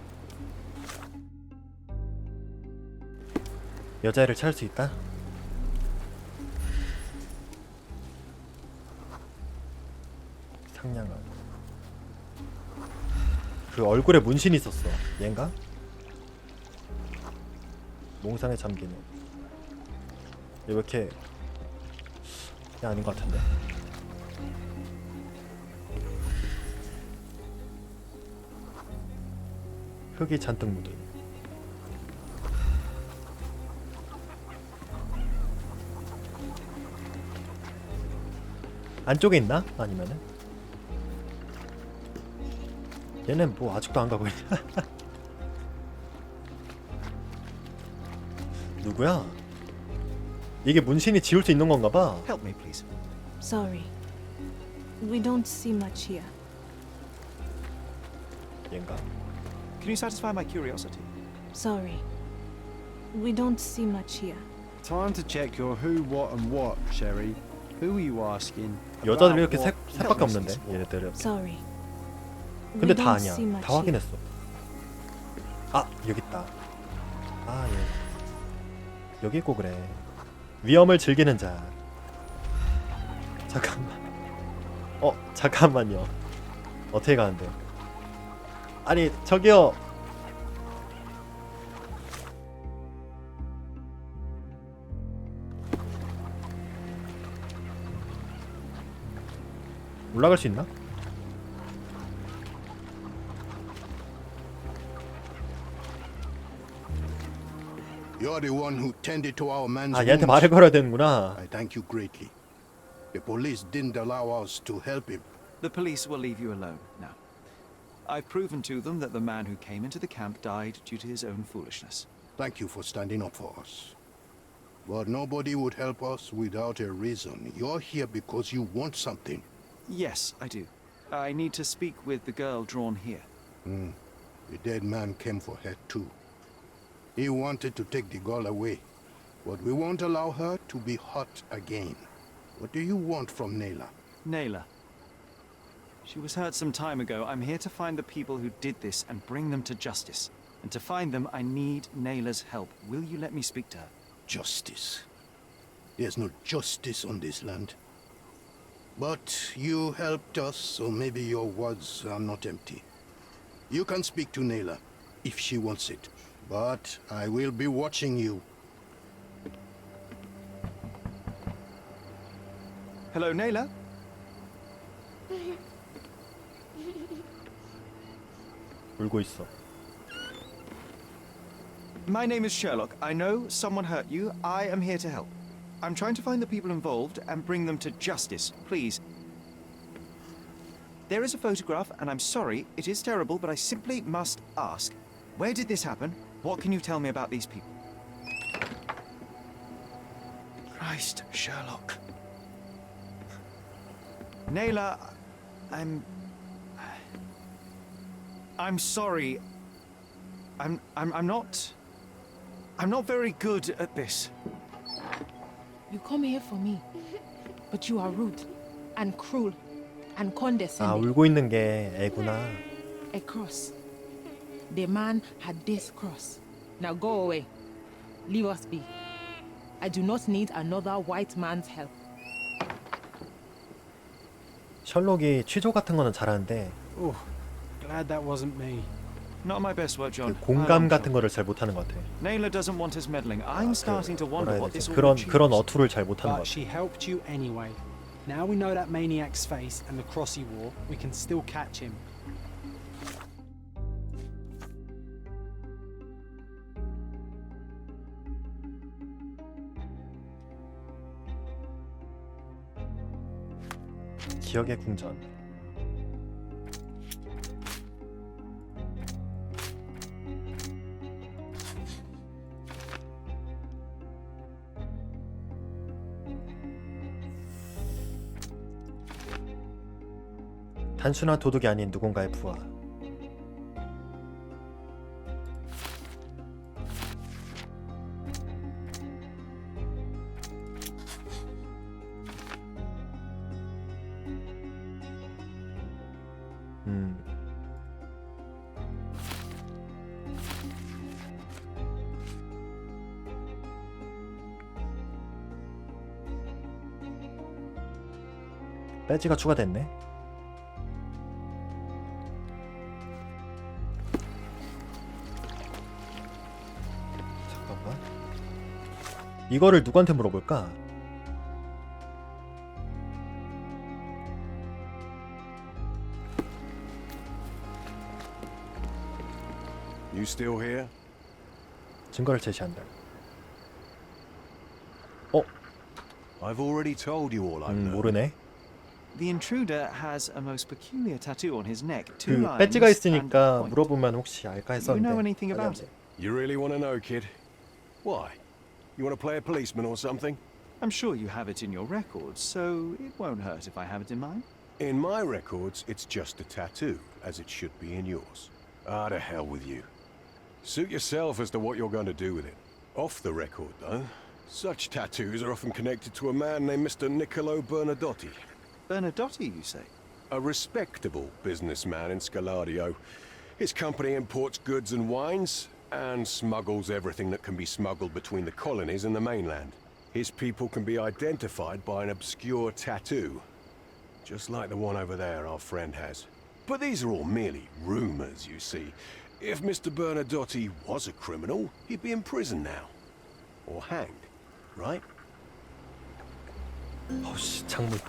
Speaker 2: 여자애를 찾을 수 있다? 상냥한. 그 얼굴에 문신이 있었어. 얘인가? 몽상에 잠기는. 얘 왜 이렇게... 얘 아닌 것 같은데. 흙이 잔뜩 묻은. 안쪽에 있나? 아니면은? 얘는 뭐 아직도 안 가고 있냐? 누구야? 이게 문신이 지울 수 있는 건가 봐.
Speaker 3: Help me, please.
Speaker 10: Sorry. We don't see much here.
Speaker 2: 얘인가?
Speaker 3: Can you satisfy my curiosity?
Speaker 10: Sorry. We don't see much here.
Speaker 1: Time to check your who, what, and what, Sherry. Who are you asking?
Speaker 2: 여자들 이렇게 셋밖에 없는데 얘네들은.
Speaker 10: Sorry.
Speaker 2: 근데 다 아니야. 다 확인했어. 아 여기 있다. 아 예. 여기 있고 그래. 위험을 즐기는 자. 잠깐만. 잠깐만요. 어떻게 가는데? 아니 저기요. 올라갈 수 있나?
Speaker 13: You're the one who tended to our man's
Speaker 2: 아 얘한테
Speaker 13: wounds.
Speaker 2: 말을 걸어야 되는구나.
Speaker 13: I thank you greatly. The police didn't allow us to help him.
Speaker 3: The police will leave you alone now. I've proven to them that the man who came into the camp died due to his own foolishness.
Speaker 13: Thank you for standing up for us. But nobody would help us without a reason. You're here because you want something.
Speaker 3: Yes, I do. I need to speak with the girl drawn here.
Speaker 13: The dead man came for her too. He wanted to take the girl away, but we won't allow her to be hurt again. What do you want from Nayla?
Speaker 3: Nayla. She was hurt some time ago. I'm here to find the people who did this and bring them to justice. And to find them, I need Nayla's help. Will you let me speak to her?
Speaker 13: Justice. There's no justice on this land. But you helped us, so maybe your words are not empty. You can speak to Nayla, if she wants it. But I will be watching you.
Speaker 3: Hello, Nayla?
Speaker 2: 울고 있어.
Speaker 3: My name is Sherlock. I know someone hurt you. I am here to help. I'm trying to find the people involved and bring them to justice. Please. There is a photograph, and I'm sorry, it is terrible, but I simply must ask. Where did this happen? What can you tell me about these people? Christ, Sherlock. Nayla, I'm sorry. I'm not very good at this.
Speaker 5: You come here for me, but you are rude and cruel and condescending.
Speaker 2: 아 울고 있는 게 애구나.
Speaker 5: A cross. The man had this cross. Now go away. Leave us be. I do not need another white man's help.
Speaker 2: 셜록이 취조 같은 거는 잘하는데.
Speaker 1: Oh, glad that wasn't me.
Speaker 3: Not my best work, John.
Speaker 2: 그 공감 같은 거를 잘 못하는 것 같아.
Speaker 3: Naylor doesn't want us meddling. I'm starting to wonder what this all
Speaker 2: 그런
Speaker 3: achieves.
Speaker 2: 어투를 잘 못하는 것
Speaker 1: But
Speaker 2: 같아.
Speaker 1: she helped you anyway. Now we know that maniac's face and the cross he wore, we can still catch him.
Speaker 2: 기억의 궁전. 단순한 도둑이 아닌 누군가의 부하. 배지가 추가됐네. 잠깐만. 이거를 누구한테 물어볼까?
Speaker 15: You still here?
Speaker 2: 증거를 제시한다.
Speaker 15: I've already told you all I know.
Speaker 2: 모르네.
Speaker 3: The intruder has a most peculiar tattoo on his neck. Two
Speaker 2: 그
Speaker 3: lines
Speaker 2: 배지가
Speaker 3: and
Speaker 2: 있으니까
Speaker 3: a point.
Speaker 2: 물어보면 혹시 알까
Speaker 3: Do you know
Speaker 2: 했었는데.
Speaker 3: anything about it?
Speaker 15: You really want to know, kid? Why? You want to play a policeman or something?
Speaker 3: I'm sure you have it in your records, so it won't hurt if I have it in mine.
Speaker 15: In my records, it's just a tattoo, as it should be in yours. Ah, to hell with you. Suit yourself as to what you're going to do with it. Off the record, though, such tattoos are often connected to a man named Mr. Niccolo Bernadotti.
Speaker 3: Bernadotti, you say?
Speaker 15: A respectable businessman in Scaladio. His company imports goods and wines, and smuggles everything that can be smuggled between the colonies and the mainland. His people can be identified by an obscure tattoo, just like the one over there our friend has. But these are all merely rumors, you see. If Mr. Bernadotti was a criminal, he'd be in prison now. Or hanged, right?
Speaker 2: 어씨, 장문.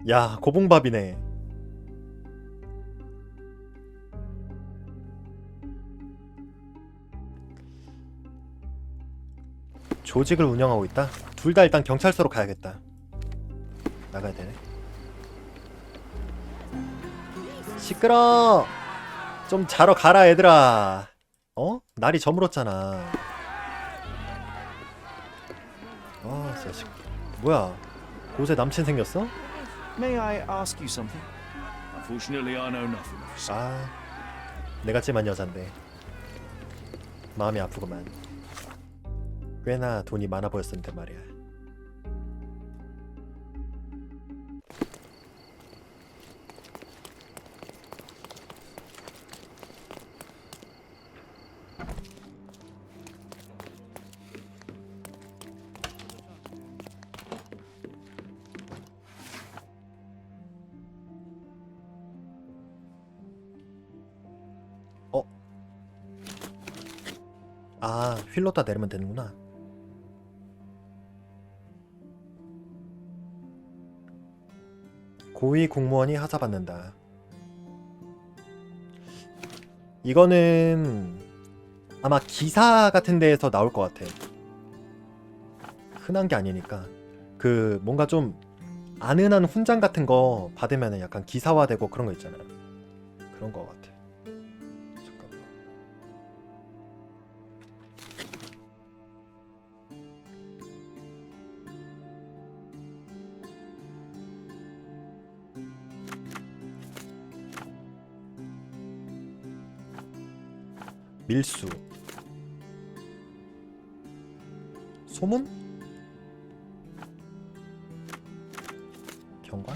Speaker 2: 야, 고봉밥이네. 조직을 운영하고 있다? 둘 다 일단 경찰서로 가야겠다. 나가야 되네. 시끄러! 좀 자러 가라, 얘들아. 어? 날이 저물었잖아. 아, 진짜 뭐야? 곳에 남친 생겼어?
Speaker 3: May I ask you something?
Speaker 17: Unfortunately, I know nothing.
Speaker 2: 아, 내가 찜한 여잔데 마음이 아프구만. 꽤나 돈이 많아 보였었는데 말이야. 아, 휠로다 내리면 되는구나. 고위 공무원이 하사받는다. 이거는 아마 기사 같은 데에서 나올 것 같아. 흔한 게 아니니까. 그 뭔가 좀 아는한 훈장 같은 거 받으면 약간 기사화되고 그런 거 있잖아요. 그런 거 같아. 잠깐만. 밀수. 소문? 경관?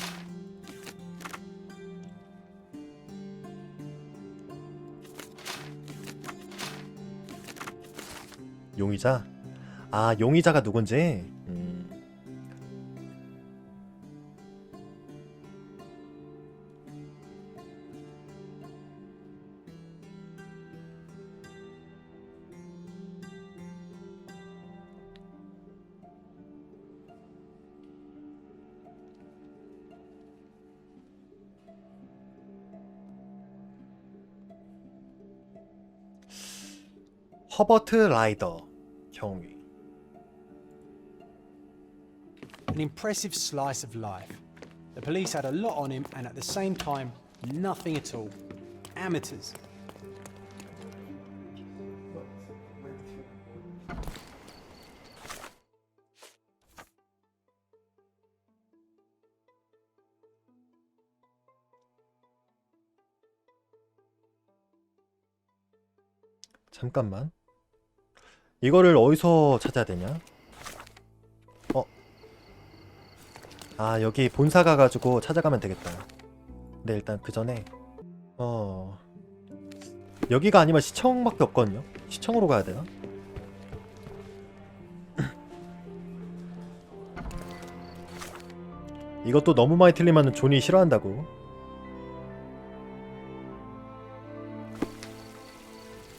Speaker 2: 용의자? 아, 용의자가 누군지? 허버트 라이더 경위.
Speaker 1: An impressive slice of life. The police had a lot on him and at the same time, nothing at all. Amateurs.
Speaker 2: 잠깐만. 이거를 어디서 찾아야 되냐? 아, 여기 본사 가가지고 찾아가면 되겠다. 근데 일단 그 전에 여기가 아니면 시청밖에 없거든요. 시청으로 가야 되나? 이것도 너무 많이 틀리면 존이 싫어한다고.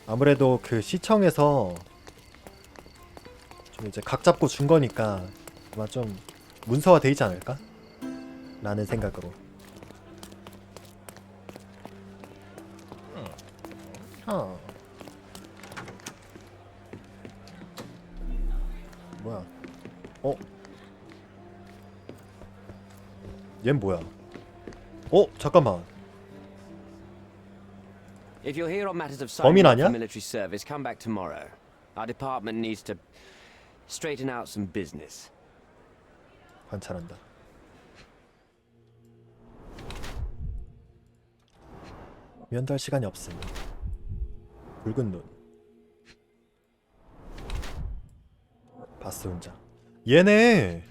Speaker 2: 아무래도 그 시청에서 좀 이제 각 잡고 준 거니까 아마 좀 문서화 돼 있지 않을까? 라는 생각으로. 뭐야? 얜 뭐야? 잠깐만.
Speaker 18: If you're here on matters of
Speaker 2: 범인
Speaker 18: signing up
Speaker 2: 아니야?
Speaker 18: for military service, come back tomorrow. Our department needs to straighten out some business.
Speaker 2: 관찰한다. 면도할 시간이 없음. 붉은 눈. 바스 혼자. 얘네.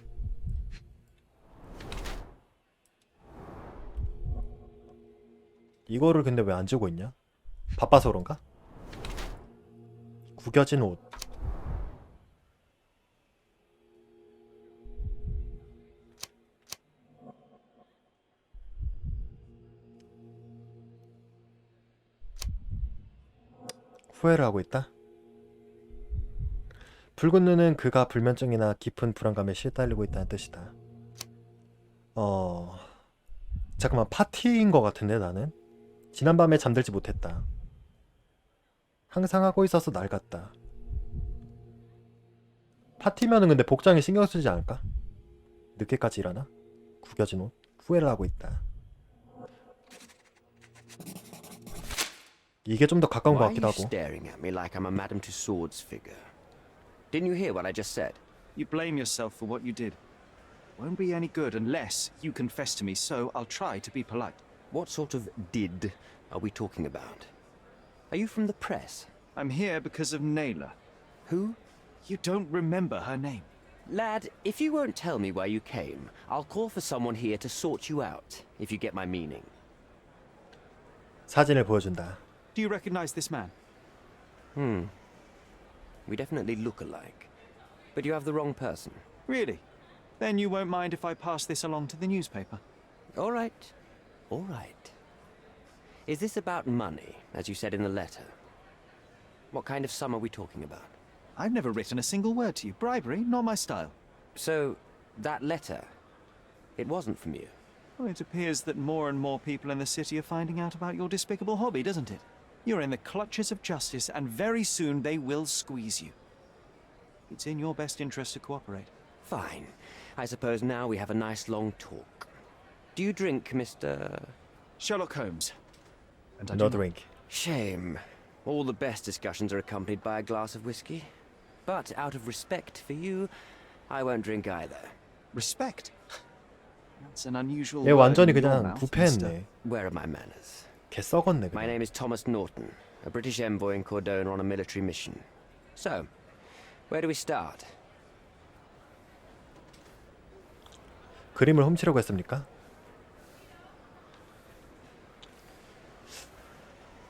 Speaker 2: 이거를 근데 왜 안 주고 있냐? 바빠서 그런가? 구겨진 옷. 후회를 하고 있다? 붉은 눈은 그가 불면증이나 깊은 불안감에 시달리고 있다는 뜻이다. 잠깐만, 파티인 것 같은데 나는? 지난밤에 잠들지 못했다. 항상 하고 있어서 낡았다. 파티면은 근데 복장에 신경 쓰지 않을까? 늦게까지 일하나? 구겨진 옷? 후회를 하고 있다. 이게 좀 더 가까운 것 같기도 하고.
Speaker 18: Why are you staring at me like I'm a Madame Tussauds figure? Didn't you hear what I just said?
Speaker 3: You blame yourself for what you did. Won't be any good unless you confess to me, so I'll try to be polite.
Speaker 18: What sort of did are we talking about? Are you from the press?
Speaker 3: I'm here because of Naylor.
Speaker 18: Who?
Speaker 3: You don't remember her name.
Speaker 18: Lad, if you won't tell me why you came, I'll call for someone here to sort you out, if you get my meaning.
Speaker 2: 사진을 보여준다.
Speaker 3: Do you recognize this man?
Speaker 18: We definitely look alike. But you have the wrong person.
Speaker 3: Really? Then you won't mind if I pass this along to the newspaper?
Speaker 18: All right. All right. Is this about money, as you said in the letter? What kind of sum are we talking about?
Speaker 3: I've never written a single word to you. Bribery, not my style.
Speaker 18: So, that letter, it wasn't from you?
Speaker 3: Well, it appears that more and more people in the city are finding out about your despicable hobby, doesn't it? You're in the clutches of justice, and very soon they will squeeze you. It's in your best interest to cooperate.
Speaker 18: Fine. I suppose now we have a nice long talk. Do you drink, Mr.
Speaker 3: Sherlock Holmes? And I
Speaker 2: No
Speaker 3: do not.
Speaker 2: drink.
Speaker 18: Shame. All the best discussions are accompanied by a glass of whiskey. But out of respect for you, I won't drink either.
Speaker 3: Respect? That's an unusual
Speaker 2: 얘
Speaker 3: word
Speaker 2: 완전히
Speaker 3: in your
Speaker 2: 그냥
Speaker 3: mouth,
Speaker 2: 부패했네.
Speaker 18: Where are my manners?
Speaker 2: 개 썩었네
Speaker 18: My
Speaker 2: 그냥.
Speaker 18: name is Thomas Norton, a British envoy in Cordona on a military mission. So, where do we start?
Speaker 2: 그림을 훔치려고 했습니까?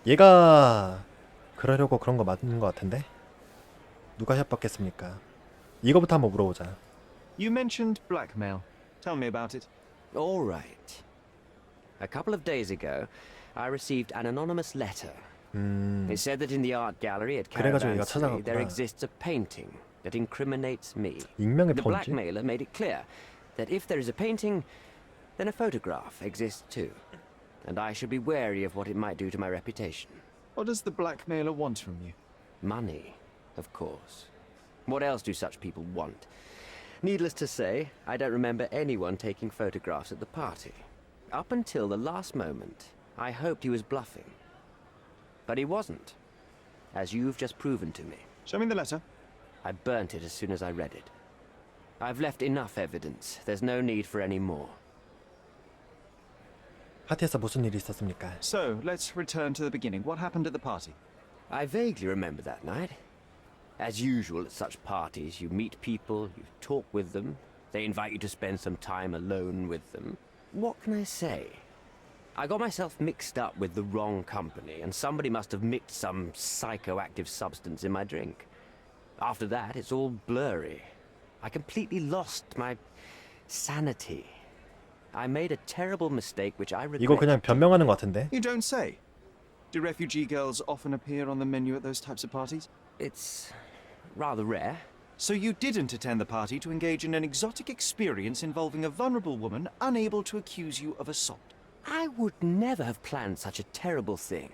Speaker 2: 얘가 그러려고 그런 거 맞는 것 같은데? 누가 협박했습니까? 이거부터 한번 물어보자.
Speaker 3: You mentioned blackmail. Tell me about it.
Speaker 18: All right. A couple of days ago, I received an anonymous letter. It said that in the art gallery at
Speaker 2: 그래가지고 얘가
Speaker 18: Caravanserai there
Speaker 2: 찾아갔구나.
Speaker 18: exists a painting that incriminates me.
Speaker 2: 익명의
Speaker 18: The
Speaker 2: 편지?
Speaker 18: blackmailer made it clear that if there is a painting, then a photograph exists too. And I should be wary of what it might do to my reputation.
Speaker 3: What does the blackmailer want from you?
Speaker 18: Money. of course. What else do such people want? Needless to say, I don't remember anyone taking photographs at the party. Up until the last moment, I hoped he was bluffing. But he wasn't, as you've just proven to me.
Speaker 3: Show me the letter.
Speaker 18: I burnt it as soon as I read it. I've left enough evidence. There's no need for any more.
Speaker 2: 파티에서 무슨 일이 있었습니까?
Speaker 3: So, let's return to the beginning. What happened at the party?
Speaker 18: I vaguely remember that night. As usual at such parties, you meet people, you talk with them, they invite you to spend some time alone with them. What can I say? I got myself mixed up with the wrong company, and somebody must have mixed some psychoactive substance in my drink. After that, it's all blurry. I completely lost my sanity. I made a terrible mistake which I regret.
Speaker 2: 이거 그냥 변명하는 것 같은데.
Speaker 3: You don't say. Do refugee girls often appear on the menu at those types of parties?
Speaker 18: It's rather rare.
Speaker 3: So you didn't attend the party to engage in an exotic experience involving a vulnerable woman unable to accuse you of assault?
Speaker 18: I would never have planned such a terrible thing.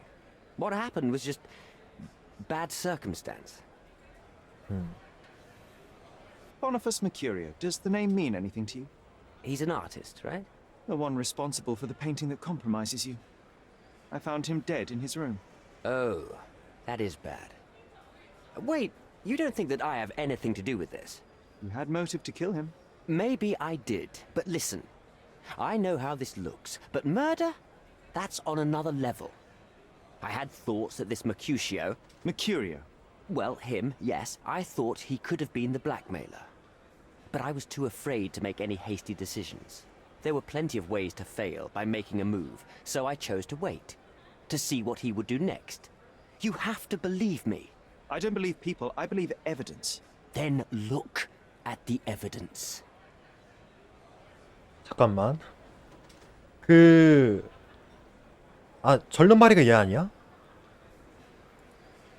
Speaker 18: What happened was just bad circumstance.
Speaker 3: Boniface Mercurio, does the name mean anything to you?
Speaker 18: He's an artist, right?
Speaker 3: The one responsible for the painting that compromises you. I found him dead in his room.
Speaker 18: Oh, that is bad. Wait, you don't think that I have anything to do with this?
Speaker 3: You had motive to kill him.
Speaker 18: Maybe I did, but listen. I know how this looks, but murder? That's on another level. I had thoughts that this Mercutio...
Speaker 3: Mercurio?
Speaker 18: Well, him, yes. I thought he could have been the blackmailer. But I was too afraid to make any hasty decisions. There were plenty of ways to fail by making a move, so I chose to wait. To see what he would do next. You have to believe me.
Speaker 3: I don't believe people, I believe evidence.
Speaker 18: Then look at the evidence.
Speaker 2: 잠깐만. 절름발이가 얘 아니야?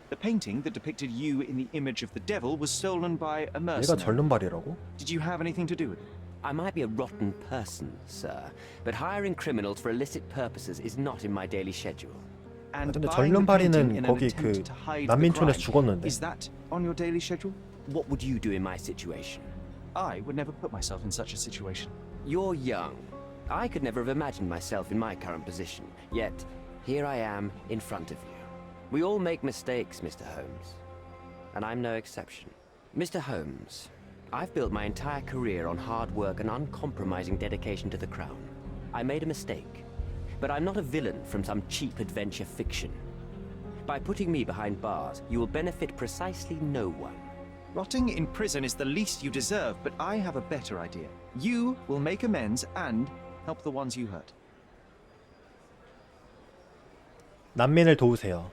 Speaker 3: The painting that depicted you in the image of the devil was stolen by a
Speaker 2: 얘가
Speaker 3: mercenary.
Speaker 2: 절름발이라고?
Speaker 3: Did you have anything to do with it?
Speaker 18: I might be a rotten person, sir, but hiring criminals for illicit purposes is not in my daily schedule.
Speaker 3: And
Speaker 2: 근데
Speaker 3: buying the painting in
Speaker 2: 절름발이는
Speaker 3: an
Speaker 2: 거기
Speaker 3: attempt to hide the
Speaker 2: 난민촌에서
Speaker 3: crime.
Speaker 2: 죽었는데.
Speaker 3: Is that on your daily schedule?
Speaker 18: What would you do in my situation?
Speaker 3: I would never put myself in such a situation.
Speaker 18: You're young. I could never have imagined myself in my current position. Yet, here I am in front of you. We all make mistakes, Mr. Holmes. And I'm no exception. Mr. Holmes, I've built my entire career on hard work and uncompromising dedication to the Crown. I made a mistake. But I'm not a villain from some cheap adventure fiction. By putting me behind bars, you will benefit precisely no one.
Speaker 3: Rotting in prison is the least you deserve, but I have a better idea. You will make amends and help the ones you hurt.
Speaker 2: 난민을 도우세요.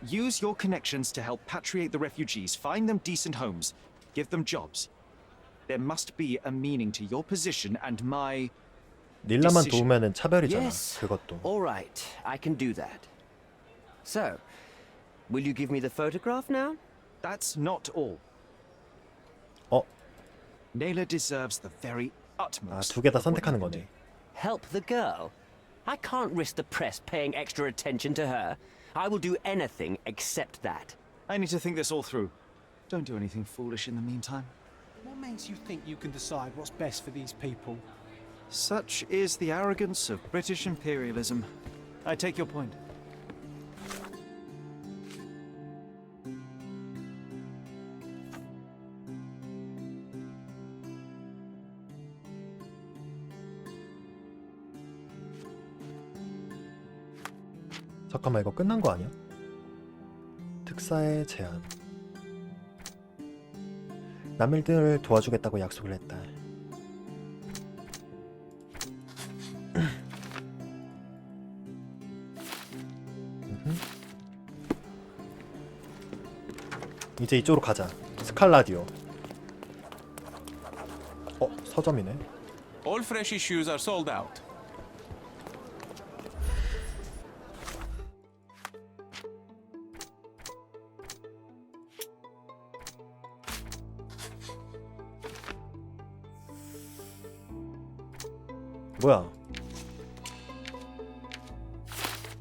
Speaker 3: Use your connections to help patriate the refugees, find them decent homes, give them jobs. There must be a meaning to your position and my
Speaker 2: 닐라만
Speaker 3: decision.
Speaker 2: 도우면은 차별이잖아.
Speaker 18: Yes.
Speaker 2: 그것도.
Speaker 18: All right, I can do that. So, will you give me the photograph now?
Speaker 3: That's not all. Naylor deserves the very utmost.
Speaker 2: 두 개 다 선택하는 거네.
Speaker 18: Help the girl? I can't risk the press paying extra attention to her. I will do anything except that.
Speaker 3: I need to think this all through. Don't do anything foolish in the meantime.
Speaker 1: What makes you think you can decide what's best for these people?
Speaker 3: Such is the arrogance of British imperialism. I take your point.
Speaker 2: 잠깐만, 이거 끝난 거 아니야? 특사의 제안. 남일들을 도와주겠다고 약속을 했다. 이제 이쪽으로 가자. 스칼라디오. 서점이네.
Speaker 19: All fresh issues are sold out.
Speaker 2: 뭐야?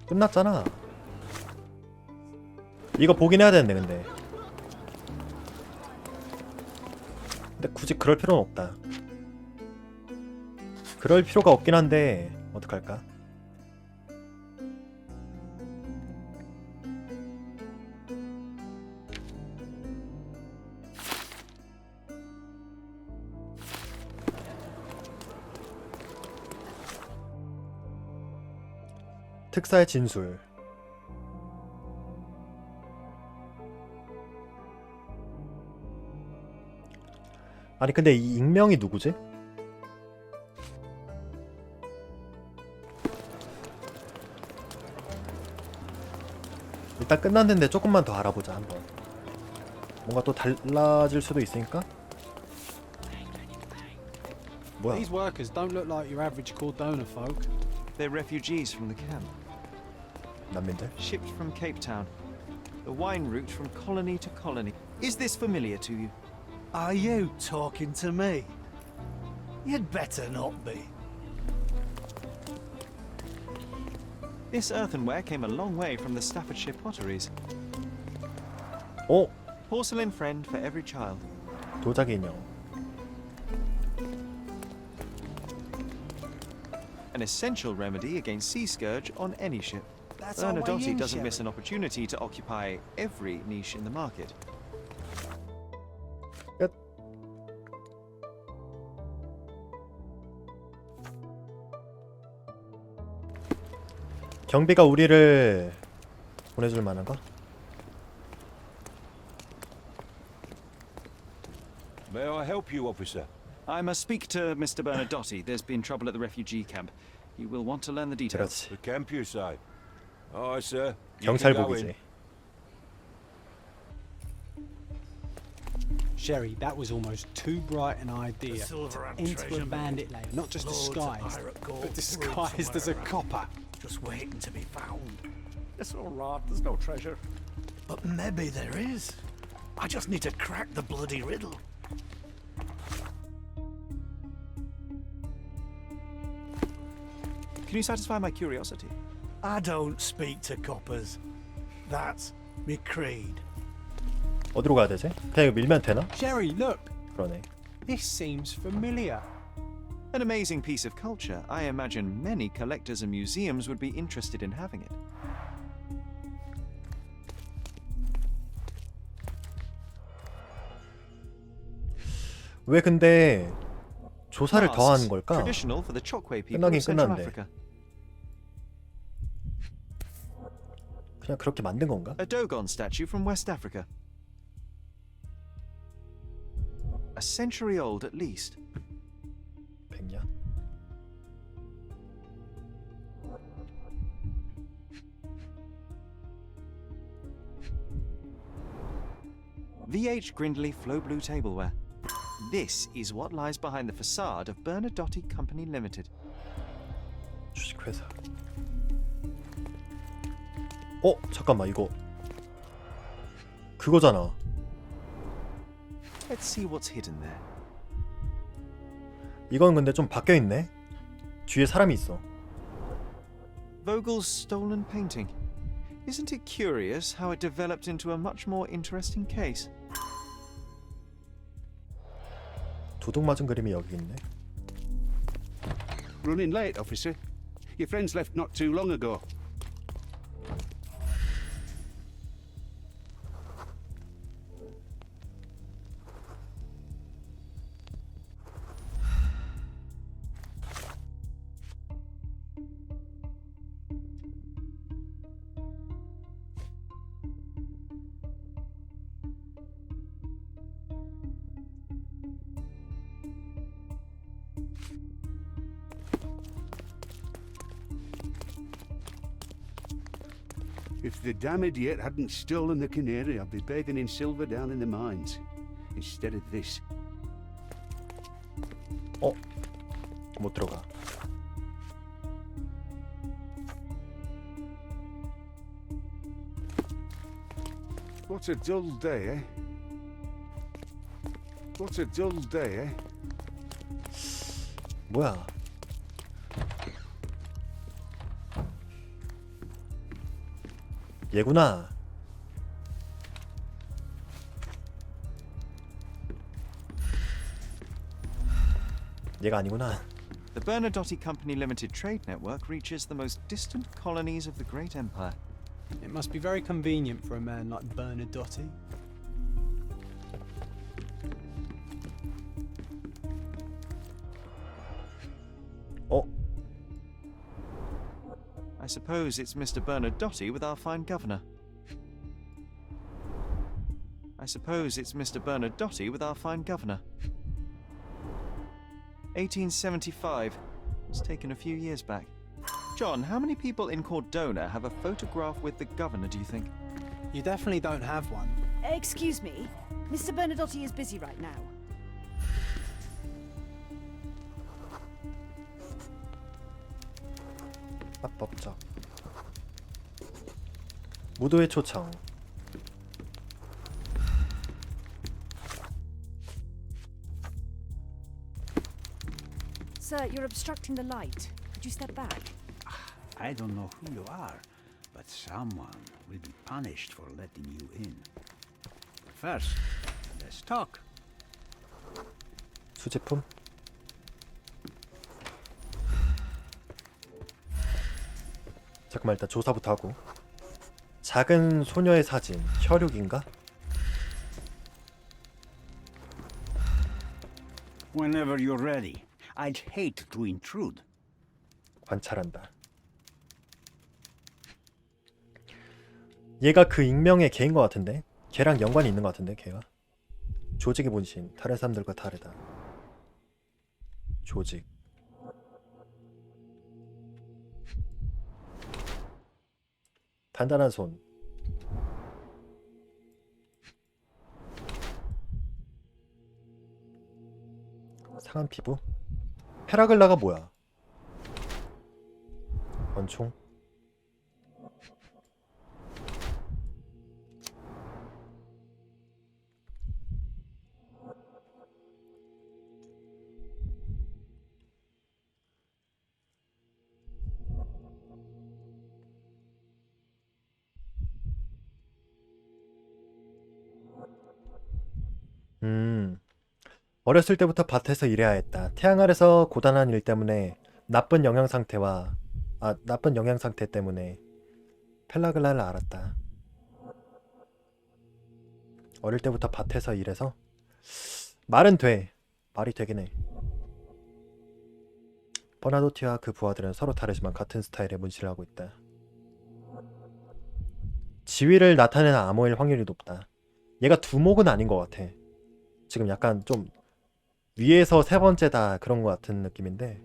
Speaker 2: 끝났잖아. 이거 보긴 해야 되는데 근데 굳이 그럴 필요는 없다. 그럴 필요가 없긴 한데 어떡할까? 특사의 진술. 아니 근데 이 익명이 누구지? 일단 끝났는데 조금만 더 알아보자 한번. 뭔가 또 달라질 수도 있으니까. 뭐야?
Speaker 1: These workers don't look like your average Cordona folk.
Speaker 3: They're refugees from the camp.
Speaker 2: 난민들?
Speaker 3: Shipped from Cape Town. The wine route from colony to colony. Is this familiar to you?
Speaker 20: Are you talking to me? You'd better not be.
Speaker 3: This earthenware came a long way from the Staffordshire potteries.
Speaker 2: 오!
Speaker 3: Porcelain friend for every child.
Speaker 2: 도자기 인형.
Speaker 3: An essential remedy against sea scourge on any ship.
Speaker 20: That's all my
Speaker 3: Bernadotte
Speaker 20: yin,
Speaker 3: doesn't miss
Speaker 20: Sherry.
Speaker 3: an opportunity to occupy every niche in the market.
Speaker 2: 끝. 경비가 우리를 보내줄 만한 거?
Speaker 6: May I help you, officer?
Speaker 3: I must speak to Mr. Bernadotte. There's been trouble at the refugee camp. You will want to learn the details.
Speaker 6: The camp, you say? Aye, sir. You
Speaker 2: 경찰
Speaker 6: can go in.
Speaker 2: 보기지.
Speaker 1: Sherry, that was almost too bright an idea.
Speaker 20: The silver and
Speaker 1: Into
Speaker 20: treasure
Speaker 1: a bandit layer, not just
Speaker 20: Loads of
Speaker 1: disguised,
Speaker 20: pirate gold
Speaker 1: but
Speaker 20: buried
Speaker 1: disguised as a
Speaker 20: somewhere
Speaker 1: copper.
Speaker 20: Just waiting to be found. It's all right, there's no treasure. But maybe there is. I just need to crack the bloody riddle.
Speaker 3: Can you satisfy my curiosity?
Speaker 20: I don't speak to coppers. That's me creed.
Speaker 2: 어디로 가야 되지? 그냥 이거 밀면 되나?
Speaker 1: Sherry, look.
Speaker 2: 그러네.
Speaker 1: This seems familiar.
Speaker 3: An amazing piece of culture. I imagine many collectors and museums would be interested in having it.
Speaker 2: 왜 근데 조사를 더 하는 걸까?
Speaker 3: Traditional for the Chokwe people
Speaker 2: 끝나긴
Speaker 3: of Central
Speaker 2: 끝났는데.
Speaker 3: Africa.
Speaker 2: 그냥 그렇게 만든 건가?
Speaker 3: A Dogon statue from West Africa. A century old at least.
Speaker 2: 100년?
Speaker 3: VH Grindley Flow Blue tableware. This is what lies behind the facade of Bernadotte Company Limited.
Speaker 2: 주식회사. 잠깐만 이거 그거잖아.
Speaker 3: Let's see what's hidden there.
Speaker 2: 이건 근데 좀 바뀌어 있네. 뒤에 사람이 있어.
Speaker 3: Vogel's stolen painting. Isn't it curious how it developed into a much more interesting case?
Speaker 2: 도둑 맞은 그림이 여기 있네.
Speaker 12: Running late, officer. Your friends left not too long ago. If the damn idiot hadn't stolen the canary, I'd be bathing in silver down in the mines. Instead of this.
Speaker 2: 못 들어가.
Speaker 12: What a dull day, eh? What a dull day, eh?
Speaker 2: 뭐야? 얘구나. 얘가 아니구나.
Speaker 3: The Bernadotte Company Limited trade network reaches the most distant colonies of the Great Empire.
Speaker 1: It must be very convenient for a man like Bernadotte.
Speaker 2: 어?
Speaker 3: I suppose it's Mr. Bernadotte with our fine governor. I suppose it's Mr. Bernadotte with our fine governor. 1875. It's taken a few years back. John, how many people in Cordona have a photograph with the governor, do you think?
Speaker 1: You definitely don't have one.
Speaker 9: Excuse me, Mr. Bernadotte is busy right now.
Speaker 2: 합법적. 무도회 초청.
Speaker 9: Sir, you're obstructing the light. Could you step back?
Speaker 20: I don't know who you are, but someone will be punished for letting you in. First, let's talk.
Speaker 2: 수제품? 잠깐만 일단 조사부터 하고. 작은 소녀의 사진, 혈육인가?
Speaker 20: Whenever you're ready. I'd hate to intrude.
Speaker 2: 관찰한다. 얘가 그 익명의 개인 것 같은데? 걔랑 연관이 있는 것 같은데 걔가? 조직의 본신, 다른 사람들과 다르다. 조직. 단단한 손. 상한 피부? 페라글라가 뭐야? 권총? 어렸을 때부터 밭에서 일해야 했다. 태양 아래서 고단한 일 때문에 나쁜 영양 상태 때문에 펠라글라를 알았다. 어릴 때부터 밭에서 일해서 말은 돼. 말이 되긴 해. 버나도티와 그 부하들은 서로 다르지만 같은 스타일의 문신을 하고 있다. 지위를 나타내는 암호일 확률이 높다. 얘가 두목은 아닌 것 같아. 지금 약간 좀 위에서 세 번째다 그런 것 같은 느낌인데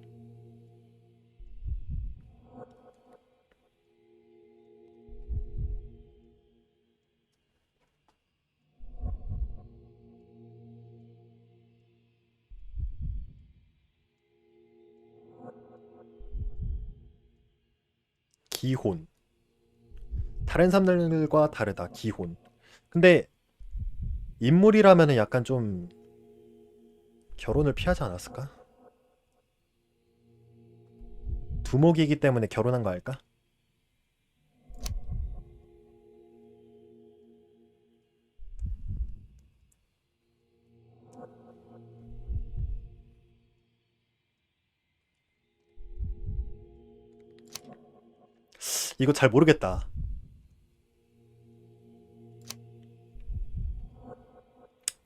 Speaker 2: 기혼. 다른 사람들과 다르다. 기혼. 근데 인물이라면은 약간 좀 결혼을 피하지 않았을까? 두목이기 때문에 결혼한 거 알까? 이거 잘 모르겠다.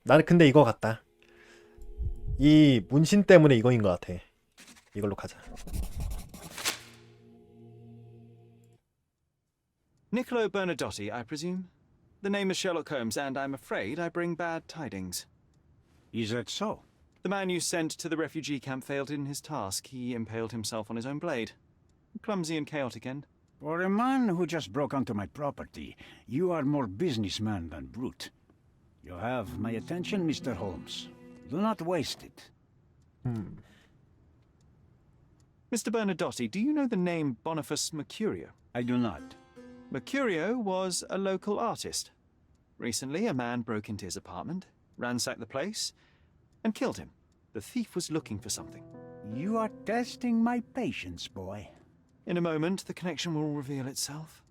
Speaker 2: 나는 근데 이거 같다. 이 문신 때문에 이거인 것 같아. 이걸로 가자.
Speaker 3: Niccolo Bernadotte, I presume? The name is Sherlock Holmes, and I'm afraid I bring bad tidings.
Speaker 20: Is that so?
Speaker 3: The man you sent to the refugee camp failed in his task. He impaled himself on his own blade. Clumsy and chaotic end.
Speaker 20: For a man who just broke onto my property, you are more businessman than brute. You have my attention, Mr. Holmes. Do not waste it.
Speaker 3: Mr. Bernadotte, do you know the name Boniface Mercurio?
Speaker 20: I do not.
Speaker 3: Mercurio was a local artist. Recently, a man broke into his apartment, ransacked the place, and killed him. The thief was looking for something.
Speaker 20: You are testing my patience, boy.
Speaker 3: In a moment, the connection will reveal itself.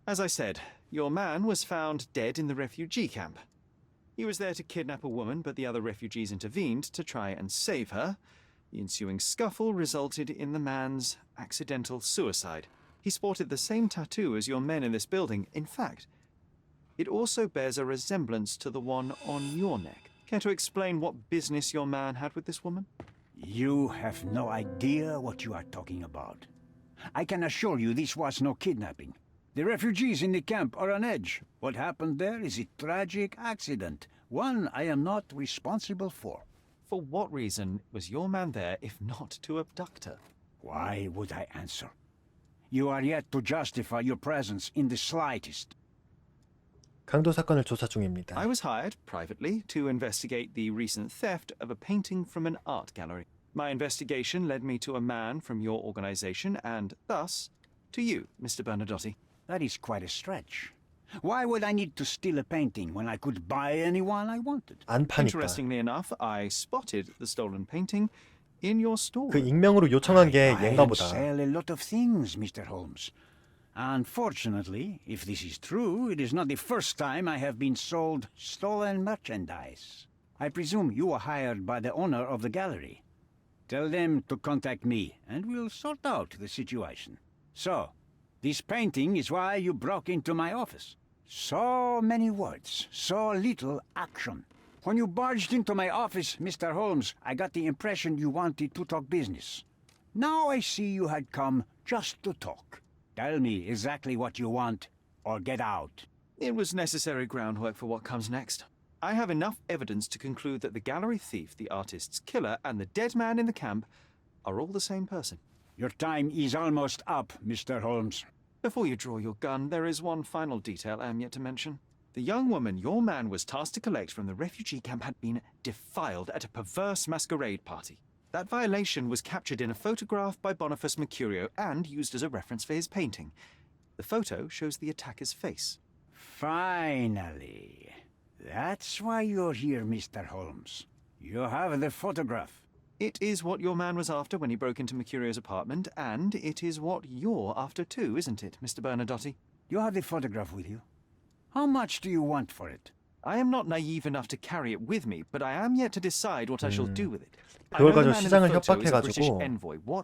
Speaker 3: As I said, your man was found dead in the refugee camp. He was there to kidnap a woman, but the other refugees intervened to try and save her. The ensuing scuffle resulted in the man's accidental suicide. He sported the same tattoo as your men in this building. In fact, it also bears a resemblance to the one on your neck. Care to explain what business your man had with this woman?
Speaker 20: You have no idea what you are talking about. I can assure you this was no kidnapping. The refugees in the camp are on edge. What happened there is a tragic accident, one I am not responsible for.
Speaker 3: For what reason was your man there if not to abduct her?
Speaker 20: Why would I answer? You are yet to justify your presence in the slightest.
Speaker 2: 강도 사건을 조사 중입니다.
Speaker 3: I was hired privately to investigate the recent theft of a painting from an art gallery. My investigation led me to a man from your organization and thus to you, Mr. Bernadotte.
Speaker 20: That is quite a stretch. Why would I need to steal a painting when I could buy anyone I wanted?
Speaker 2: 안 파니까.
Speaker 3: Interestingly enough, I spotted the stolen painting in your store.
Speaker 2: 그 익명으로 요청한 게 얘인가
Speaker 20: I
Speaker 2: 보다.
Speaker 20: sell a lot of things, Mr. Holmes. Unfortunately, if this is true, it is not the first time I have been sold stolen merchandise. I presume you were hired by the owner of the gallery. Tell them to contact me, and we'll sort out the situation. So, this painting is why you broke into my office. So many words, so little action. When you barged into my office, Mr. Holmes, I got the impression you wanted to talk business. Now I see you had come just to talk. Tell me exactly what you want, or get out.
Speaker 3: It was necessary groundwork for what comes next. I have enough evidence to conclude that the gallery thief, the artist's killer, and the dead man in the camp are all the same person.
Speaker 20: Your time is almost up, Mr. Holmes.
Speaker 3: Before you draw your gun, there is one final detail I am yet to mention. The young woman your man was tasked to collect from the refugee camp had been defiled at a perverse masquerade party. That violation was captured in a photograph by Boniface Mercurio and used as a reference for his painting. The photo shows the attacker's face.
Speaker 20: Finally. That's why you're here, Mr. Holmes. You have the photograph.
Speaker 3: It is what your man was after when he broke into Mercurio's apartment, and it is what you're after too, isn't it, Mr. Bernadotte?
Speaker 20: You have the photograph with you. How much do you want for it?
Speaker 3: I am not naive enough to carry it with me, but I am yet to decide what I shall do with it.
Speaker 2: 그걸 가지고 시장을 협박해가지고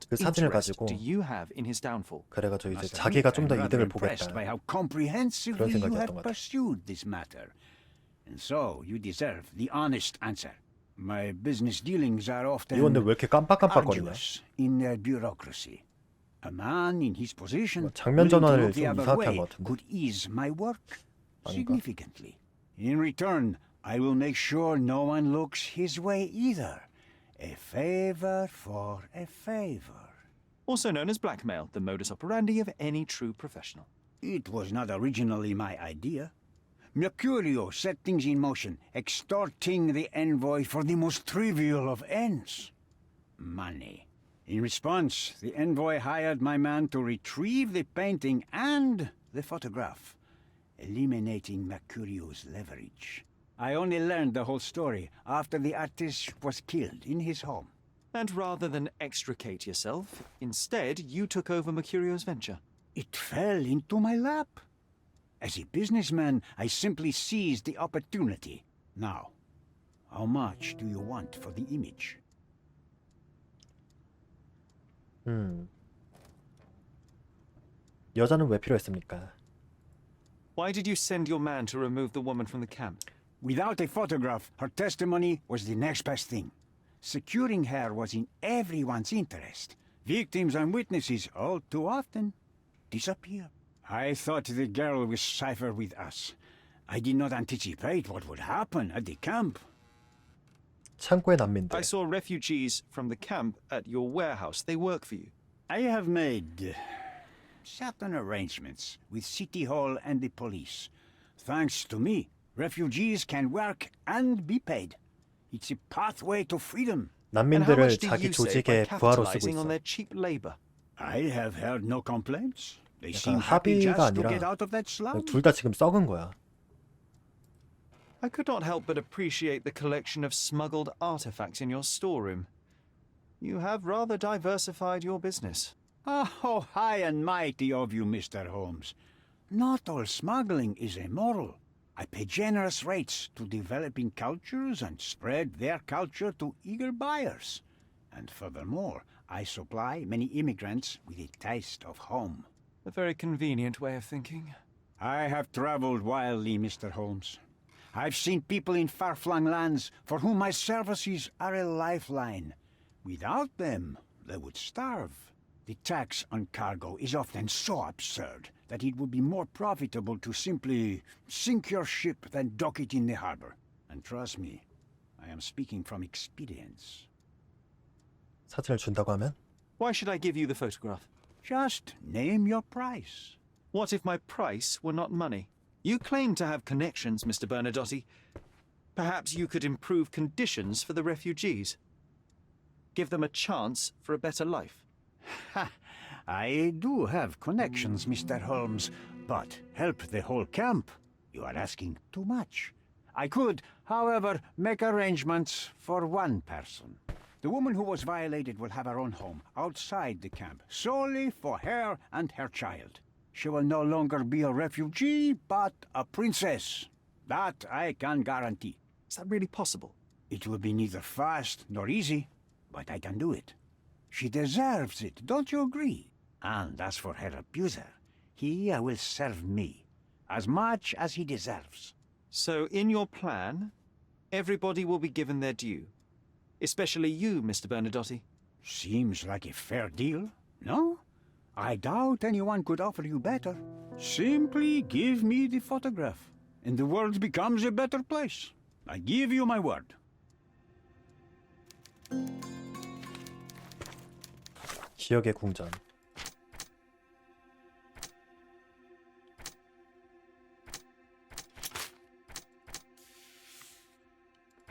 Speaker 2: 그 사진을 가지고 그래가지고 이제 자기가 좀 더 이득을 보겠다 그런 생각이었던 것 같아요.
Speaker 20: And so you deserve the honest answer. My business dealings are often
Speaker 2: 이건데 왜 이렇게 깜빡깜빡거리냐?
Speaker 20: arduous in their bureaucracy. A man in his position
Speaker 2: 장면 전환을 좀 이상하게 한 것 같은데.
Speaker 20: could ease my work significantly. In return, I will make sure no one looks his way either. A favor for a favor.
Speaker 3: Also known as blackmail, the modus operandi of any true professional.
Speaker 20: It was not originally my idea. Mercurio set things in motion, extorting the envoy for the most trivial of ends. Money. In response, the envoy hired my man to retrieve the painting and the photograph, eliminating Mercurio's leverage. I only learned the whole story after the artist was killed in his home.
Speaker 3: And rather than extricate yourself, instead you took over Mercurio's venture.
Speaker 20: It fell into my lap. As a businessman, I simply seized the opportunity. Now, how much do you want for the image?
Speaker 2: 여자는 왜 필요했습니까?
Speaker 3: Why did you send your man to remove the woman from the camp?
Speaker 20: Without a photograph, her testimony was the next best thing. Securing her was in everyone's interest. Victims and witnesses all too often disappear. I thought the girl was safer with us. I did not anticipate what would happen at the camp.
Speaker 2: 창고의 난민들.
Speaker 3: I saw refugees from the camp at your warehouse. They work for you.
Speaker 20: I have made certain arrangements with City Hall and the police. Thanks to me, refugees can work and be paid. It's a pathway to freedom.
Speaker 2: 난민들을 자기 조직의 부하로 쓰고 있어.
Speaker 3: On their cheap labor?
Speaker 20: I have heard no complaints. They seem
Speaker 2: 약간
Speaker 20: happy
Speaker 2: 합의가
Speaker 20: just to
Speaker 2: 아니라
Speaker 20: get out of that slum.
Speaker 2: 둘 다 지금 썩은 거야.
Speaker 3: I could not help but appreciate the collection of smuggled artifacts in your storeroom. You have rather diversified your business.
Speaker 20: Oh, high and mighty of you, Mr. Holmes. Not all smuggling is immoral. I pay generous rates to developing cultures and spread their culture to eager buyers. And furthermore, I supply many immigrants with a taste of home.
Speaker 3: A very convenient way of thinking.
Speaker 20: I have traveled widely, Mr. Holmes. I've seen people in far-flung lands for whom my services are a lifeline. Without them, they would starve. The tax on cargo is often so absurd that it would be more profitable to simply sink your ship than dock it in the harbor. And trust me, I am speaking from experience.
Speaker 2: 사진을 준다고 하면?
Speaker 3: Why should I give you the photograph?
Speaker 20: Just name your price.
Speaker 3: What if my price were not money? You claim to have connections, Mr. Bernadotte. Perhaps you could improve conditions for the refugees. Give them a chance for a better life.
Speaker 20: Ha! I do have connections, Mr. Holmes, but help the whole camp? You are asking too much. I could, however, make arrangements for one person. The woman who was violated will have her own home outside the camp, solely for her and her child. She will no longer be a refugee, but a princess. That I can guarantee.
Speaker 3: Is that really possible?
Speaker 20: It will be neither fast nor easy, but I can do it. She deserves it, don't you agree? And as for her abuser, he will serve me as much as he deserves.
Speaker 3: So in your plan, everybody will be given their due. Especially you, Mr. Bernadotte.
Speaker 20: Seems like a fair deal, no? I doubt anyone could offer you better. Simply give me the photograph, and the world becomes a better place. I give you my word.
Speaker 2: 기억의 궁전.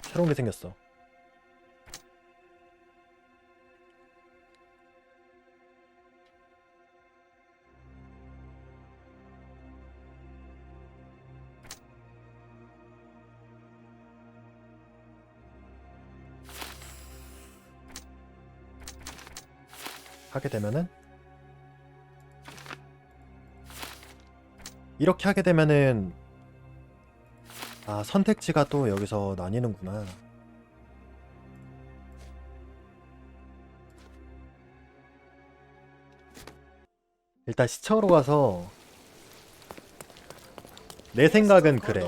Speaker 2: 새로운 게 생겼어. 하게 되면은 이렇게 하게 되면은 아 선택지가 또 여기서 나뉘는구나. 일단 시청으로 가서 내 생각은 그래.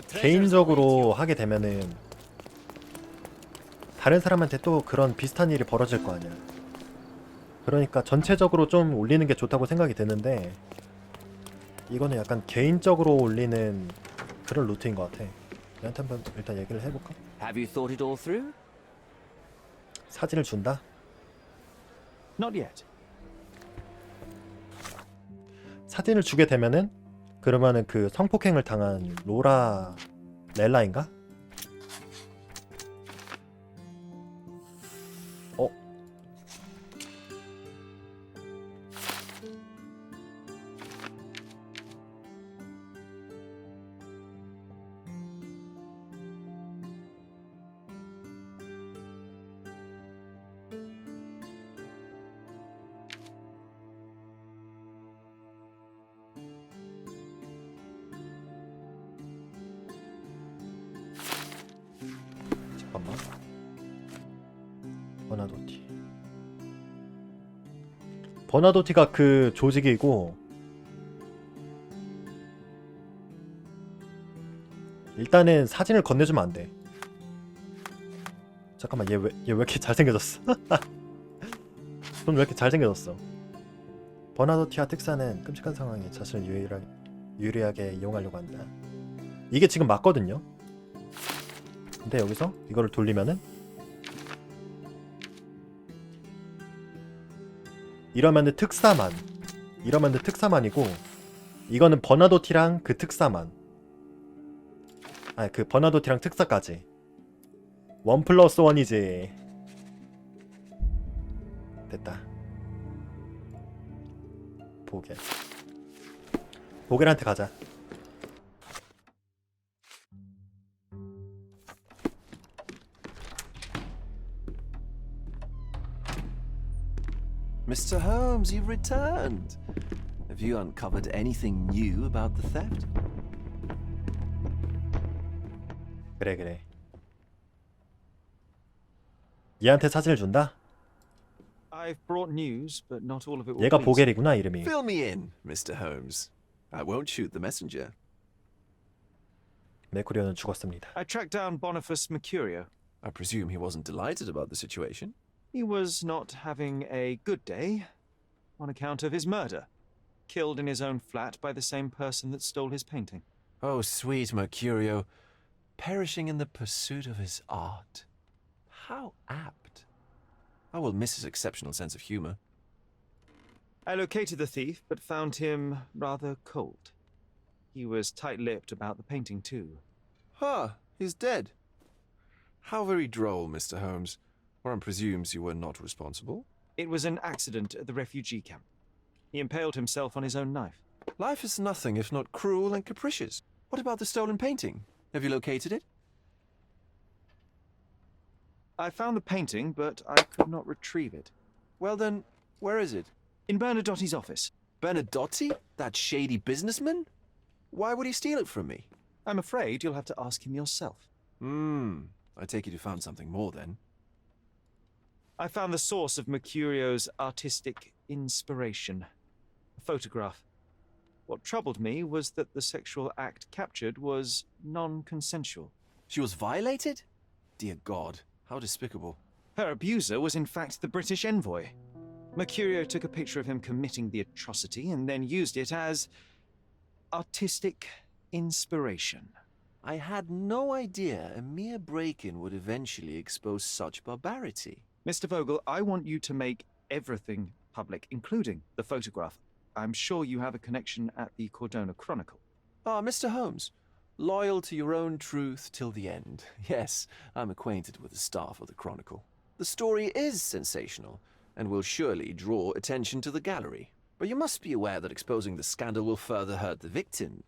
Speaker 2: 개인적으로 하게 되면은 다른 사람한테 또 그런 비슷한 일이 벌어질 거 아니야. 그러니까 전체적으로 좀 올리는 게 좋다고 생각이 드는데 이거는 약간 개인적으로 올리는 그런 루트인 것 같아. 얘한테 한번 일단 얘기를 해볼까?
Speaker 18: Have you thought it all through?
Speaker 2: 사진을 준다?
Speaker 3: Not yet.
Speaker 2: 사진을 주게 되면은 그러면은 그 성폭행을 당한 로라 렐라인가? 잠깐만. 버나도티. 버나도티가 그 조직이고 일단은 사진을 건네주면 안 돼. 잠깐만 얘 왜 이렇게 잘생겨졌어? 넌 왜 이렇게 잘생겨졌어? 버나도티와 특사는 끔찍한 상황에 자신을 유리하게 이용하려고 한다. 이게 지금 맞거든요? 근데 여기서 이거를 돌리면은 이러면은 특사만이고 이거는 버나도티랑 그 특사만 아니 그 버나도티랑 특사까지 1+1이지. 됐다. 보겔한테 가자.
Speaker 7: Mr. Holmes, you've returned. Have you uncovered anything new about the theft?
Speaker 2: 그래. 얘한테 사진을 준다?
Speaker 3: I've brought news, but not all of it will
Speaker 2: 얘가
Speaker 3: please.
Speaker 2: 보겔이구나 이름이.
Speaker 7: Fill me in, Mr. Holmes. I won't shoot the messenger.
Speaker 2: 메쿠리오는 죽었습니다.
Speaker 3: I tracked down Boniface Mercurio.
Speaker 7: I presume he wasn't delighted about the situation.
Speaker 3: He was not having a good day on account of his murder. Killed in his own flat by the same person that stole his painting.
Speaker 7: Oh, sweet Mercurio, perishing in the pursuit of his art. How apt. I will miss his exceptional sense of humor.
Speaker 3: I located the thief, but found him rather cold. He was tight-lipped about the painting, too.
Speaker 7: Huh, he's dead. How very droll, Mr. Holmes. One presumes you were not responsible.
Speaker 3: It was an accident at the refugee camp. He impaled himself on his own knife.
Speaker 7: Life is nothing if not cruel and capricious. What about the stolen painting? Have you located it?
Speaker 3: I found the painting, but I could not retrieve it.
Speaker 7: Well then, where is it?
Speaker 3: In Bernadotti's office.
Speaker 7: Bernadotti? That shady businessman? Why would he steal it from me?
Speaker 3: I'm afraid you'll have to ask him yourself.
Speaker 7: I take it you found something more then.
Speaker 3: I found the source of Mercurio's artistic inspiration. A photograph. What troubled me was that the sexual act captured was non-consensual.
Speaker 7: She was violated? Dear God, how despicable.
Speaker 3: Her abuser was in fact the British envoy. Mercurio took a picture of him committing the atrocity and then used it as artistic inspiration.
Speaker 7: I had no idea a mere break-in would eventually expose such barbarity.
Speaker 3: Mr. Vogel, I want you to make everything public, including the photograph. I'm sure you have a connection at the Cordona Chronicle.
Speaker 7: Ah, Mr. Holmes, loyal to your own truth till the end. Yes, I'm acquainted with the staff of the Chronicle. The story is sensational, and will surely draw attention to the gallery. But you must be aware that exposing the scandal will further hurt the victim.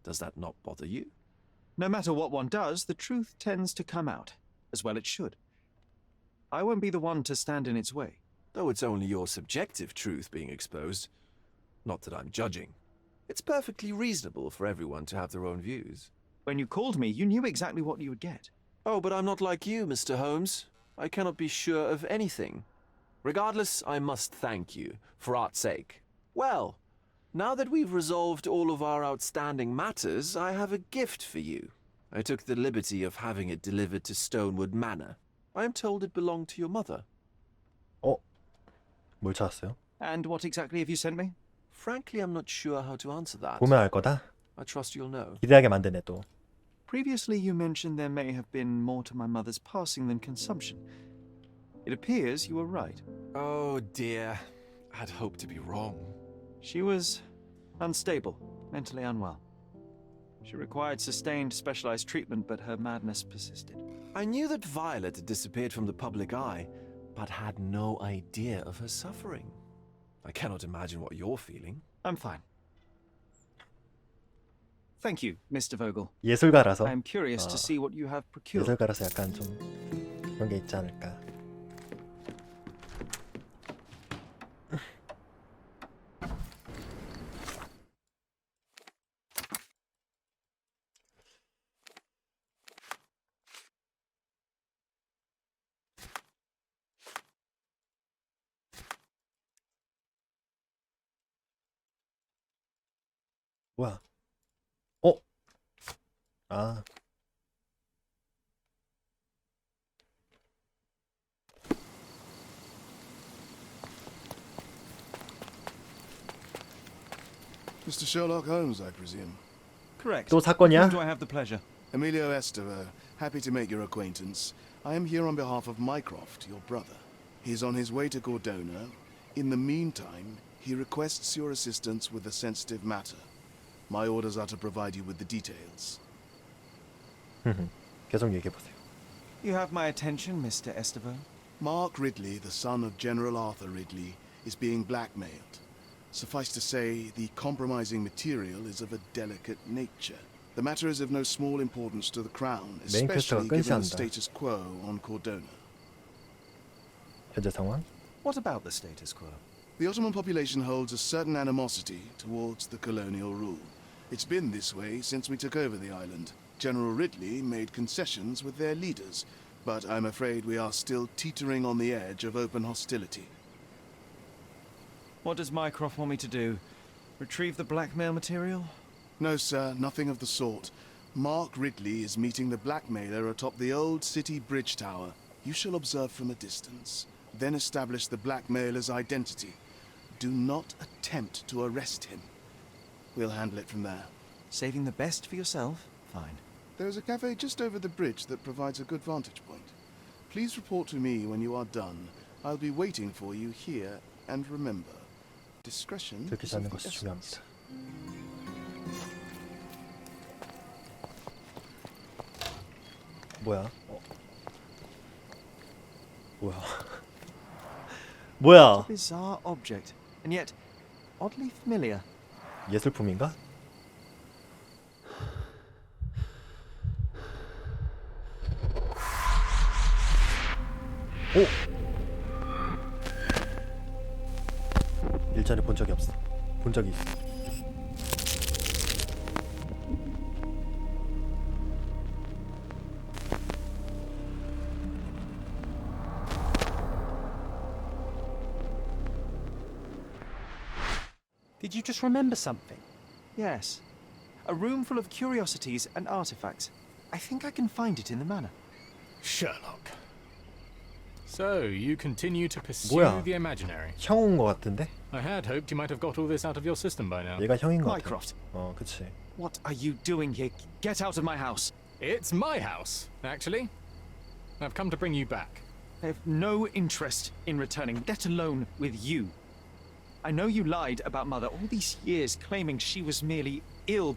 Speaker 7: Does that not bother you?
Speaker 3: No matter what one does, the truth tends to come out, as well it should. I won't be the one to stand in its way.
Speaker 7: Though it's only your subjective truth being exposed. Not that I'm judging. It's perfectly reasonable for everyone to have their own views.
Speaker 3: When you called me, you knew exactly what you would get.
Speaker 7: Oh, but I'm not like you, Mr. Holmes. I cannot be sure of anything. Regardless, I must thank you, for art's sake. Well, now that we've resolved all of our outstanding matters, I have a gift for you. I took the liberty of having it delivered to Stonewood Manor. I am told it belonged to your mother.
Speaker 2: 뭘 찾았어요?
Speaker 3: And what exactly have you sent me?
Speaker 7: Frankly, I'm not sure how to answer that.
Speaker 2: 보면 알 거다.
Speaker 7: I trust you'll know.
Speaker 2: 기대하게 만드네 또.
Speaker 3: Previously, you mentioned there may have been more to my mother's passing than consumption. It appears you were right.
Speaker 7: Oh dear, I'd hoped to be wrong.
Speaker 3: She was unstable, mentally unwell. She required sustained specialized treatment, but her madness persisted.
Speaker 7: I knew that Violet had disappeared from the public eye, but had no idea of her suffering. I cannot imagine what you're feeling.
Speaker 3: I'm fine. Thank you, Mr. Vogel.
Speaker 2: 예술가라서.
Speaker 3: I'm curious to see what you have procured.
Speaker 2: 예술가라서 약간 좀 그런 게 있지 않을까. 뭐야? 아.
Speaker 12: Mr. Sherlock Holmes, I presume.
Speaker 3: Correct.
Speaker 2: 또 사건이야?
Speaker 3: Whom do I have the pleasure?
Speaker 12: Emilio Estevez, happy to make your acquaintance. I am here on behalf of Mycroft, your brother. He's on his way to Cordona. In the meantime, he requests your assistance with a sensitive matter. My orders are to provide you with the details.
Speaker 2: 계속 얘기해 보세요.
Speaker 3: You have my attention, Mr. Estevez.
Speaker 12: Mark Ridley, the son of General Arthur Ridley, is being blackmailed. Suffice to say, the compromising material is of a delicate nature. The matter is of no small importance to the Crown, especially given the status quo on Cordona.
Speaker 2: 현재 상황?
Speaker 3: What about the status quo?
Speaker 12: The Ottoman population holds a certain animosity towards the colonial rule. It's been this way since we took over the island. General Ridley made concessions with their leaders, but I'm afraid we are still teetering on the edge of open hostility.
Speaker 3: What does Mycroft want me to do? Retrieve the blackmail material?
Speaker 12: No, sir, nothing of the sort. Mark Ridley is meeting the blackmailer atop the old city bridge tower. You shall observe from a distance, then establish the blackmailer's identity. Do not attempt to arrest him. We'll handle it from there.
Speaker 3: Saving the best for yourself? Fine.
Speaker 12: There's a cafe just over the bridge that provides a good vantage point. Please report to me when you are done. I'll be waiting for you here, and remember, discretion is of the essence.
Speaker 2: 뭐야? 뭐야? 뭐야?
Speaker 3: A bizarre object, and yet oddly familiar.
Speaker 2: 예술품인가? 오! 일전에 본 적이 없어. 본 적이 있어.
Speaker 3: Did you just remember something? Yes. A room full of curiosities and artifacts. I think I can find it in the manor.
Speaker 21: Sherlock. So, you continue to pursue
Speaker 2: 뭐야?
Speaker 21: the imaginary.
Speaker 2: 형 온 거 같은데?
Speaker 21: I had hoped you might have got all this out of your system by now.
Speaker 2: 얘가 형인 거 같아.
Speaker 3: Mycroft.
Speaker 2: 그치.
Speaker 3: What are you doing here? Get out of my house.
Speaker 21: It's my house, actually. I've come to bring you back.
Speaker 3: I have no interest in returning, let alone with you. I know you lied about Mother all these years, claiming she was merely ill,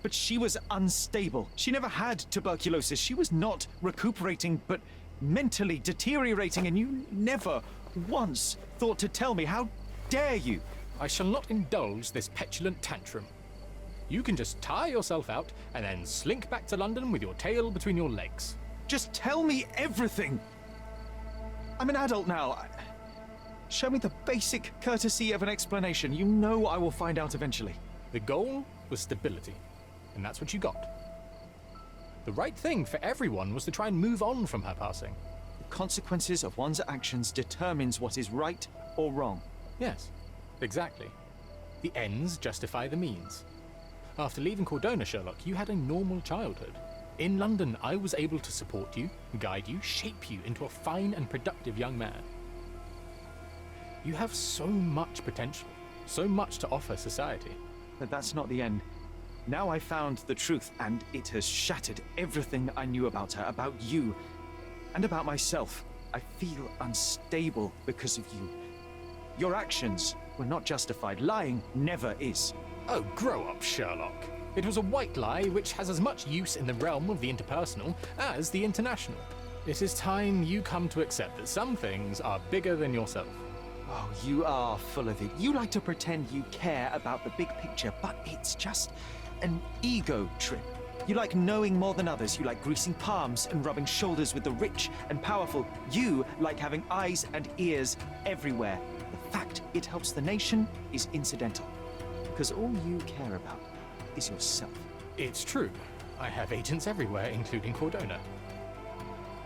Speaker 3: but she was unstable. She never had tuberculosis. She was not recuperating, but mentally deteriorating, and you never once thought to tell me. How dare you?
Speaker 21: I shall not indulge this petulant tantrum. You can just tire yourself out and then slink back to London with your tail between your legs.
Speaker 3: Just tell me everything. I'm an adult now. Show me the basic courtesy of an explanation. You know I will find out eventually.
Speaker 21: The goal was stability, and that's what you got. The right thing for everyone was to try and move on from her passing.
Speaker 3: The consequences of one's actions determines what is right or wrong.
Speaker 21: Yes, exactly. The ends justify the means. After leaving Cordona, Sherlock, you had a normal childhood. In London, I was able to support you, guide you, shape you into a fine and productive young man. You have so much potential, so much to offer society.
Speaker 3: But that's not the end. Now I found the truth, and it has shattered everything I knew about her, about you, and about myself. I feel unstable because of you. Your actions were not justified. Lying never is.
Speaker 21: Oh, grow up, Sherlock. It was a white lie which has as much use in the realm of the interpersonal as the international. It is time you come to accept that some things are bigger than yourself.
Speaker 3: Oh, you are full of it. You like to pretend you care about the big picture, but it's just an ego trip. You like knowing more than others. You like greasing palms and rubbing shoulders with the rich and powerful. You like having eyes and ears everywhere. The fact it helps the nation is incidental, because all you care about is yourself.
Speaker 21: It's true. I have agents everywhere, including Cordona.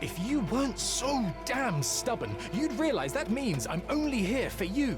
Speaker 21: If you weren't so damn stubborn, you'd realize that means I'm only here for you.